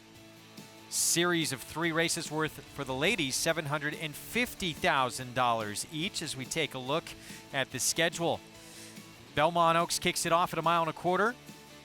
series of 3 races worth for the ladies, $750,000 each as we take a look at the schedule. Belmont Oaks kicks it off at 1.25 miles.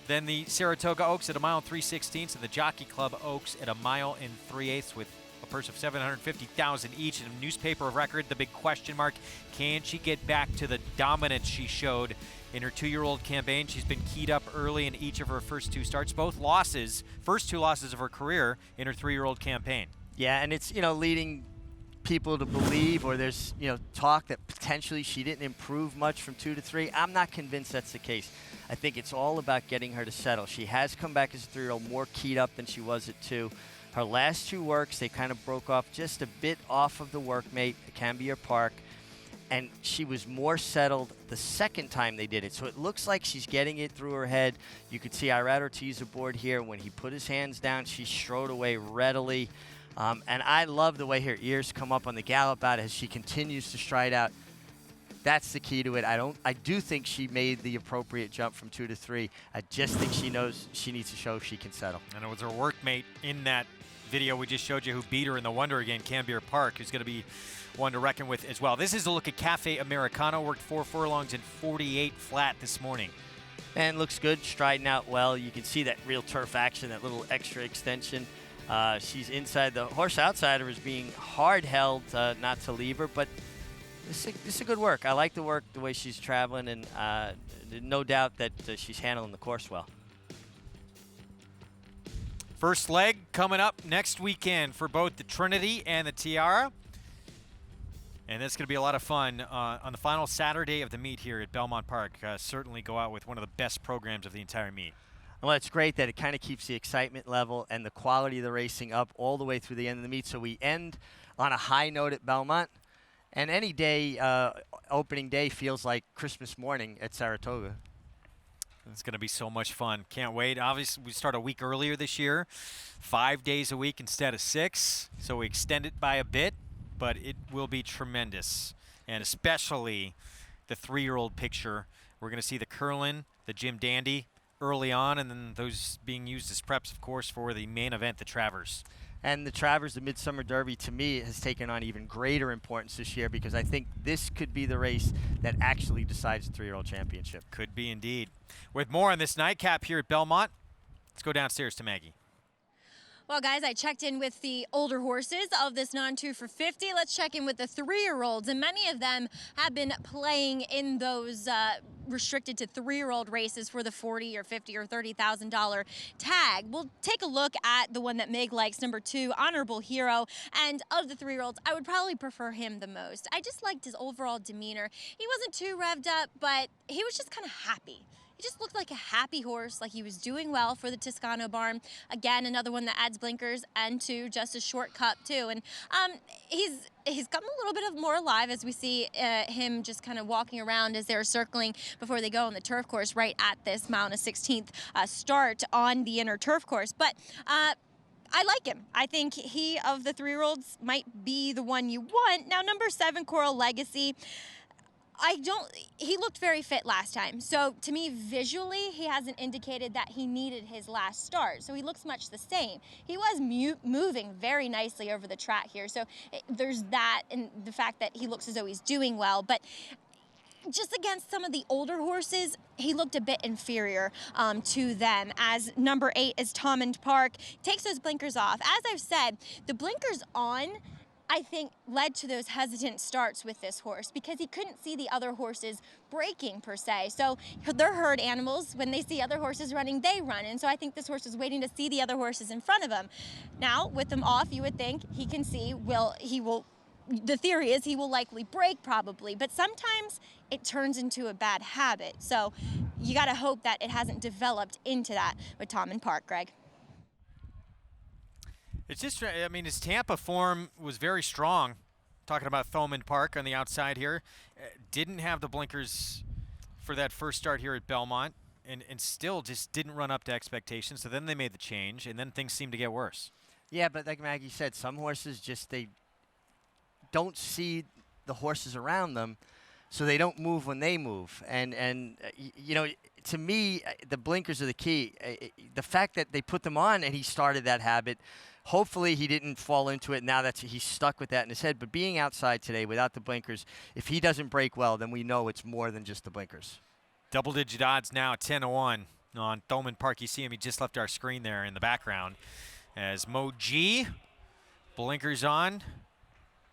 Then the Saratoga Oaks at 1 3/16 and the Jockey Club Oaks at 1 3/8 with a purse of $750,000 each. And a newspaper of record, the big question mark, can she get back to the dominance she showed in her 2-year-old campaign? She's been keyed up early in each of her first 2 starts, both losses, first 2 losses of her career in her 3-year-old campaign. Yeah, and it's, leading people to believe, or there's, talk that potentially she didn't improve much from 2 to 3. I'm not convinced that's the case. I think it's all about getting her to settle. She has come back as a 3-year-old more keyed up than she was at 2. Her last 2 works, they kind of broke off just a bit off of the workmate, Cambier Park. And she was more settled the second time they did it. So it looks like she's getting it through her head. You could see Irad Ortiz aboard here. When he put his hands down, she strode away readily. And I love the way her ears come up on the gallop out as she continues to stride out. That's the key to it. I do think she made the appropriate jump from 2 to 3. I just think she knows she needs to show she can settle. And it was her workmate in that video we just showed you who beat her in the Wonder again, Cambier Park, who's going to be one to reckon with as well. This is a look at Cafe Americano. Worked 4 furlongs and 48 flat this morning. And looks good, striding out well. You can see that real turf action, that little extra extension. She's inside. The horse outside her is being hard held not to leave her, but this is a good work. I like the work, the way she's traveling, and no doubt that she's handling the course well. First leg coming up next weekend for both the Trinity and the Tiara. And that's going to be a lot of fun on the final Saturday of the meet here at Belmont Park. Certainly go out with one of the best programs of the entire meet. Well, it's great that it kind of keeps the excitement level and the quality of the racing up all the way through the end of the meet. So we end on a high note at Belmont. And any day, opening day, feels like Christmas morning at Saratoga. It's going to be so much fun. Can't wait. Obviously, we start a week earlier this year, 5 days a week instead of 6. So we extend it by a bit, but it will be tremendous. And especially the 3-year-old picture. We're going to see the Curlin, the Jim Dandy early on, and then those being used as preps, of course, for the main event, the Travers. And the Travers, the Midsummer Derby, to me, has taken on even greater importance this year because I think this could be the race that actually decides the 3-year-old championship. Could be indeed. With more on this nightcap here at Belmont, let's go downstairs to Maggie. Well, guys, I checked in with the older horses of this non-2 for 50. Let's check in with the 3-year-olds, and many of them have been playing in those restricted to 3-year-old races for the $40 or $50 or $30,000 tag. We'll take a look at the one that Mig likes, number 2, Honorable Hero. And of the 3-year-olds, I would probably prefer him the most. I just liked his overall demeanor. He wasn't too revved up, but he was just kind of happy. He just looked like a happy horse, like he was doing well for the Toscano barn. Again, another one that adds blinkers and to just a short cup too. And he's come a little bit more alive as we see him just kind of walking around as they're circling before they go on the turf course right at this mile and a 16th start on the inner turf course. But I like him. I think he, of the 3-year-olds, might be the one you want. Now, number 7, Coral Legacy. He looked very fit last time. So to me, visually, he hasn't indicated that he needed his last start. So he looks much the same. He was moving very nicely over the track here. So there's that and the fact that he looks as though he's doing well. But just against some of the older horses, he looked a bit inferior to them. As number 8 is Tom and Park, takes those blinkers off. As I've said, the blinkers on, I think, led to those hesitant starts with this horse because he couldn't see the other horses breaking per se. So they're herd animals. When they see other horses running, they run. And so I think this horse is waiting to see the other horses in front of him. Now, with them off, you would think he can see, the theory is he will likely break probably, but sometimes it turns into a bad habit. So you got to hope that it hasn't developed into that with Tom and Park, Greg. It's just, I mean, his Tampa form was very strong. Talking about Thoman Park on the outside here. Didn't have the blinkers for that first start here at Belmont and still just didn't run up to expectations. So then they made the change, and then things seemed to get worse. Yeah, but like Maggie said, some horses just, they don't see the horses around them, so they don't move when they move. And you know, to me, the blinkers are the key. The fact that they put them on and he started that habit, hopefully he didn't fall into it. Now that he's stuck with that in his head. But being outside today without the blinkers, if he doesn't break well, then we know it's more than just the blinkers. Double-digit odds now, 10-1 on Thoman Park. You see him, he just left our screen there in the background. As Mo G, blinkers on.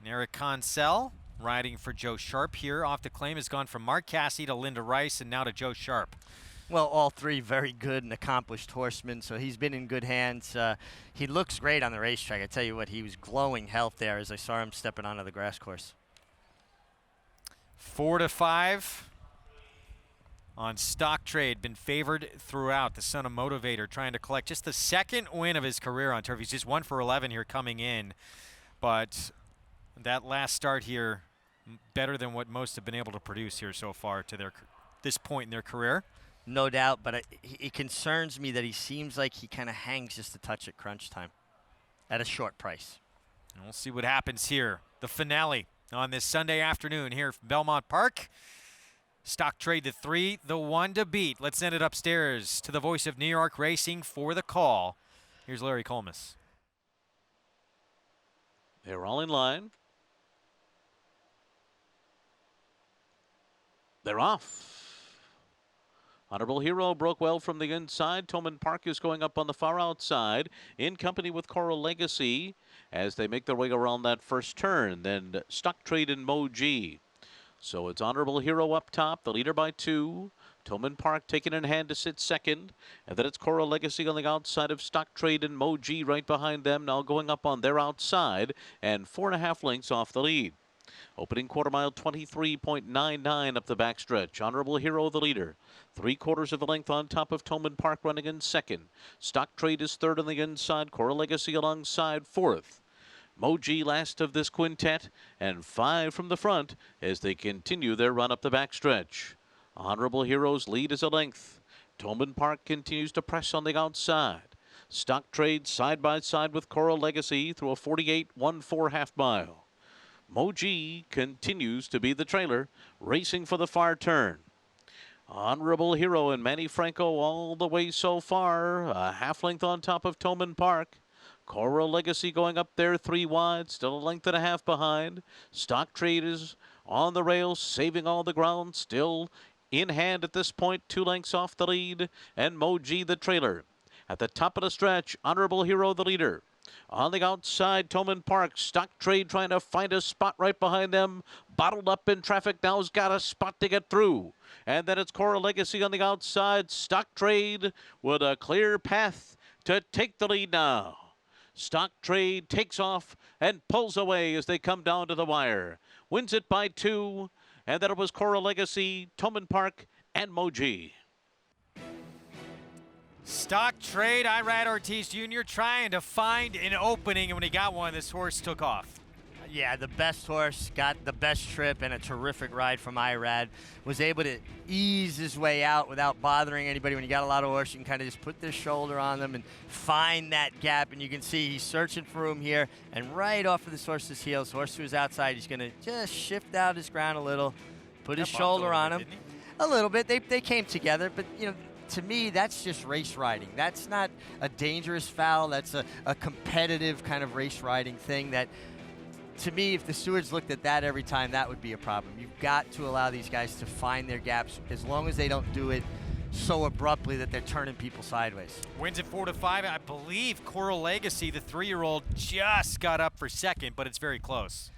Eric Consell riding for Joe Sharp here. Off to claim has gone from Mark Cassidy to Linda Rice and now to Joe Sharp. Well, all three very good and accomplished horsemen, so he's been in good hands. He looks great on the racetrack. I tell you what, he was glowing health there as I saw him stepping onto the grass course. 4-5 on Stock Trade. Been favored throughout. The son of Motivator trying to collect just the second win of his career on turf. He's just 1 for 11 here coming in, but that last start here, better than what most have been able to produce here so far to this point in their career. No doubt, but it concerns me that he seems like he kind of hangs just a touch at crunch time at a short price. And we'll see what happens here. The finale on this Sunday afternoon here from Belmont Park. Stock Trade to 3, the 1 to beat. Let's send it upstairs to the voice of New York Racing for the call. Here's Larry Collmus. They're all in line. They're off. Honorable Hero broke well from the inside. Thoman Park is going up on the far outside in company with Coral Legacy as they make their way around that first turn. Then Stock Trade and Mo G. So it's Honorable Hero up top, the leader by 2. Thoman Park taking in hand to sit second. And then it's Coral Legacy on the outside of Stock Trade and Mo G right behind them, now going up on their outside and 4.5 lengths off the lead. Opening quarter mile, 23.99 up the backstretch. Honorable Hero, the leader. 3/4 of a length on top of Thoman Park, running in second. Stock Trade is third on the inside. Coral Legacy alongside 4th. Mo G last of this quintet, and 5 from the front as they continue their run up the backstretch. Honorable Hero's lead is a length. Thoman Park continues to press on the outside. Stock Trade side by side with Coral Legacy through a 48.14 half mile. Mo G continues to be the trailer, racing for the far turn. Honorable Hero and Manny Franco all the way so far, a half length on top of Thoman Park. Coral Legacy going up there 3 wide, still a length and a half behind. Stock Trade is on the rails, saving all the ground, still in hand at this point, 2 lengths off the lead, and Mo G the trailer. At the top of the stretch, Honorable Hero, the leader. On the outside, Toman Park, Stock Trade trying to find a spot right behind them. Bottled up in traffic, now has got a spot to get through. And then it's Cora Legacy on the outside. Stock Trade with a clear path to take the lead now. Stock Trade takes off and pulls away as they come down to the wire. Wins it by 2, and then it was Cora Legacy, Toman Park, and Moji. Stock Trade, Irad Ortiz Jr. trying to find an opening, and when he got one, this horse took off. Yeah, the best horse, got the best trip and a terrific ride from Irad. Was able to ease his way out without bothering anybody. When you got a lot of horse, you can kind of just put this shoulder on them and find that gap. And you can see he's searching for room here. And right off of this horse's heels, horse who's outside, he's going to just shift out his ground a little, put his shoulder on him. A little bit. They came together, but, you know, to me, that's just race riding. That's not a dangerous foul. That's a competitive kind of race riding thing that, to me, if the stewards looked at that every time, that would be a problem. You've got to allow these guys to find their gaps as long as they don't do it so abruptly that they're turning people sideways. Wins at 4-5. I believe Coral Legacy, the 3-year-old, just got up for second, but it's very close.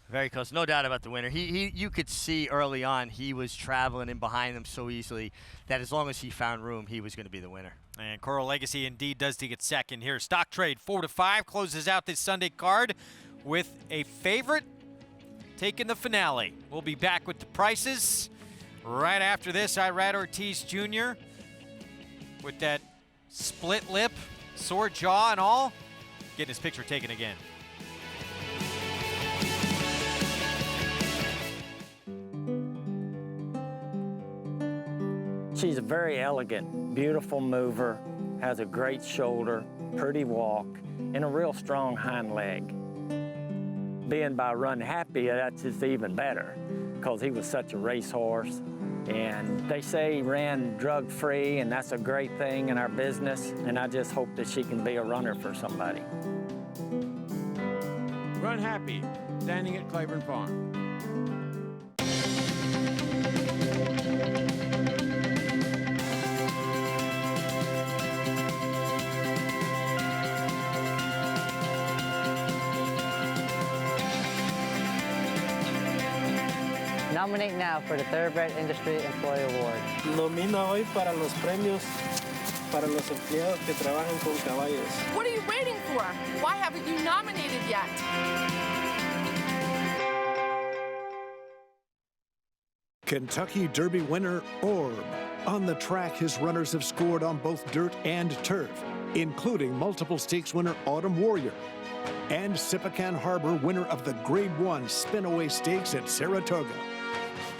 Very close, no doubt about the winner. You could see early on he was traveling in behind them so easily that as long as he found room, he was going to be the winner. And Coral Legacy indeed does get second here. Stock Trade 4-5 closes out this Sunday card with a favorite taking the finale. We'll be back with the prices right after this. Irad Ortiz Jr. with that split lip, sore jaw and all, getting his picture taken again. She's a very elegant, beautiful mover, has a great shoulder, pretty walk, and a real strong hind leg. Being by Runhappy, that's just even better because he was such a racehorse. And they say he ran drug-free, and that's a great thing in our business. And I just hope that she can be a runner for somebody. Runhappy, standing at Claiborne Farm. Nominate now for the Thoroughbred Industry Employee Award. Nomina hoy para los premios para los empleados que trabajan con caballos. What are you waiting for? Why haven't you nominated yet? Kentucky Derby winner Orb. On the track, his runners have scored on both dirt and turf, including multiple stakes winner Autumn Warrior and Sipacan Harbor, winner of the Grade 1 Spinaway Stakes at Saratoga.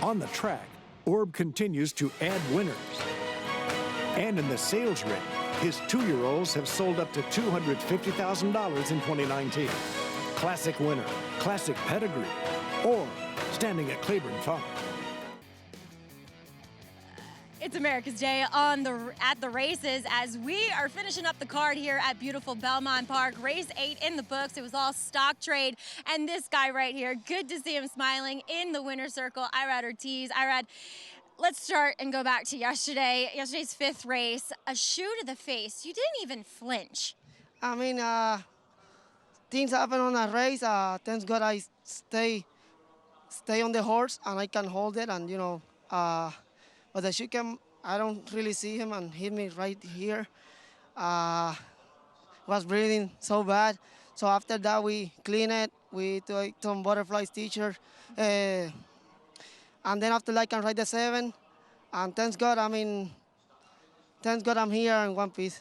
On the track, Orb continues to add winners. And in the sales rate, his 2-year-olds have sold up to $250,000 in 2019. Classic winner, classic pedigree, Orb, standing at Claiborne Farm. It's America's Day at the races as we are finishing up the card here at beautiful Belmont Park. Race 8 in the books. It was all Stock Trade. And this guy right here, good to see him smiling in the winner's circle, Irad Ortiz. Irad, let's start and go back to yesterday's 5th race. A shoe to the face. You didn't even flinch. I mean, things happen on a race. Thank God I stay on the horse and I can hold it, and you know, but the shoe came, I don't really see him and hit me right here. Was breathing so bad. So after that, we clean it. We took some butterfly stitcher. And then after that, I can ride the 7. And thank God, thank God I'm here in one piece.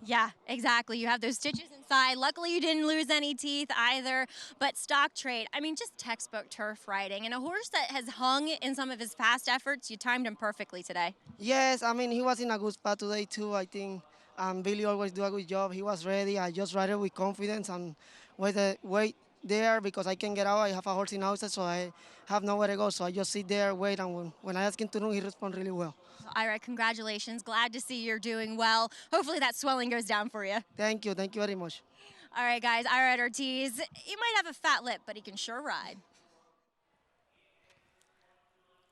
Yeah, exactly. You have those stitches inside. Luckily, you didn't lose any teeth either. But Stock Trade, just textbook turf riding. And a horse that has hung in some of his past efforts, you timed him perfectly today. Yes, he was in a good spot today, too, I think. Billy always do a good job. He was ready. I just ride it with confidence and wait there because I can get out. I have a horse in houses, so I have nowhere to go. So I just sit there, wait, and when I ask him to run, he responds really well. Ira, congratulations. Glad to see you're doing well. Hopefully that swelling goes down for you. Thank you. Thank you very much. All right, guys. Irad Ortiz, he might have a fat lip, but he can sure ride.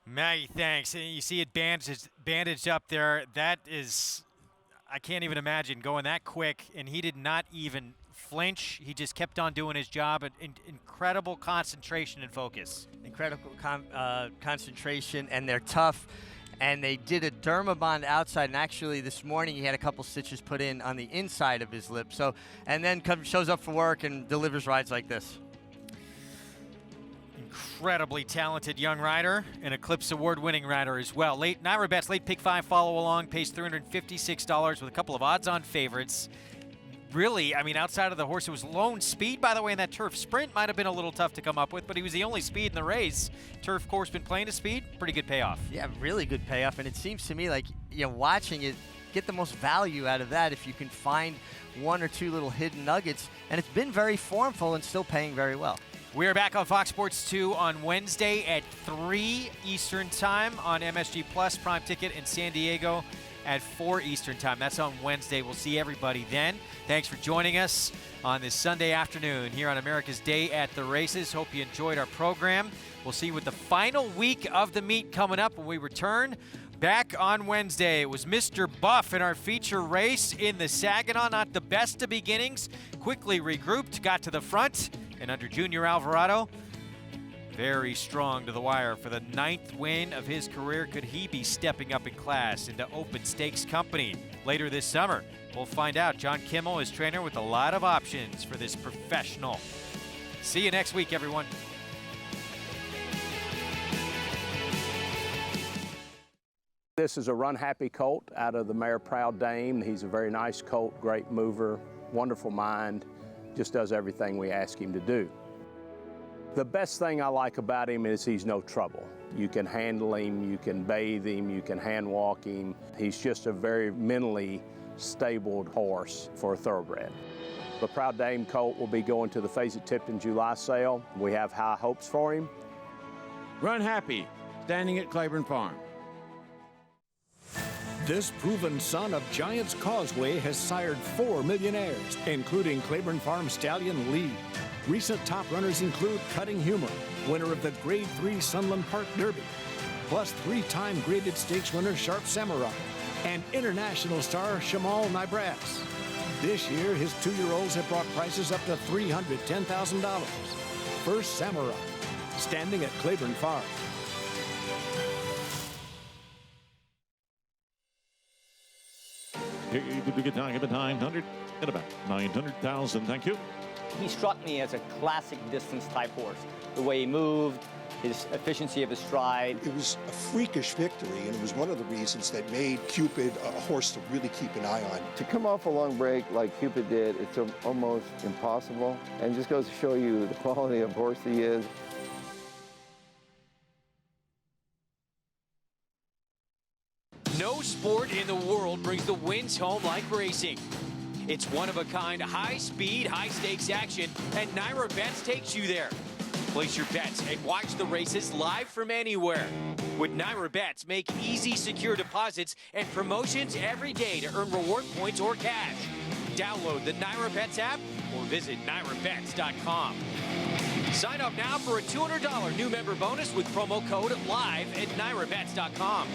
Maggie, thanks. You see it bandaged up there. That is, I can't even imagine going that quick, and he did not even flinch. He just kept on doing his job. Incredible concentration and focus. Incredible concentration, and they're tough. And they did a dermabond outside, and actually this morning he had a couple stitches put in on the inside of his lip. So, and then shows up for work and delivers rides like this. Incredibly talented young rider, and Eclipse Award-winning rider as well. NYRA Bets late pick 5 follow along pays $356 with a couple of odds-on favorites. Really, I mean, outside of the horse, it was lone speed, by the way, in that turf sprint. Might have been a little tough to come up with, but he was the only speed in the race. Turf course been playing to speed, pretty good payoff. Yeah, really good payoff, and it seems to me like, watching it, get the most value out of that if you can find one or two little hidden nuggets, and it's been very formful and still paying very well. We are back on Fox Sports 2 on Wednesday at 3 Eastern Time on MSG Plus Prime Ticket in San Diego at 4 Eastern Time. That's on Wednesday. We'll see everybody then. Thanks for joining us on this Sunday afternoon here on America's Day at the Races. Hope you enjoyed our program. We'll see you with the final week of the meet coming up when we return back on Wednesday. It was Mr. Buff in our feature race in the Saginaw. Not the best of beginnings. Quickly regrouped, got to the front, and under Junior Alvarado, very strong to the wire for the 9th win of his career. Could he be stepping up in class into open stakes company later this summer? We'll find out. John Kimmel, his trainer, with a lot of options for this professional. See you next week, everyone. This is a Runhappy colt out of the mare Proud Dame. He's a very nice colt, great mover, wonderful mind, just does everything we ask him to do. The best thing I like about him is he's no trouble. You can handle him, you can bathe him, you can hand walk him. He's just a very mentally stable horse for a thoroughbred. The Proud Dame colt will be going to the Fazer-Tipton July sale. We have high hopes for him. Runhappy, standing at Claiborne Farm. This proven son of Giants Causeway has sired 4 millionaires, including Claiborne Farm stallion Lee. Recent top runners include Cutting Humor, winner of the Grade 3 Sunland Park Derby, plus 3-time graded stakes winner Sharp Samurai, and international star Shamal Nibras. This year, his 2-year-olds have brought prices up to $310,000. First Samurai, standing at Claiborne Farm. Give the time, 100 and about 900,000. Thank you. He struck me as a classic distance type horse. The way he moved, his efficiency of his stride. It was a freakish victory, and it was one of the reasons that made Cupid a horse to really keep an eye on. To come off a long break like Cupid did, it's almost impossible, and just goes to show you the quality of horse he is. No sport in the world brings the wins home like racing. It's one-of-a-kind, high-speed, high-stakes action, and NYRA Bets takes you there. Place your bets and watch the races live from anywhere. With NYRA Bets, make easy, secure deposits and promotions every day to earn reward points or cash. Download the NYRA Bets app or visit NYRABets.com. Sign up now for a $200 new member bonus with promo code LIVE at NYRABets.com.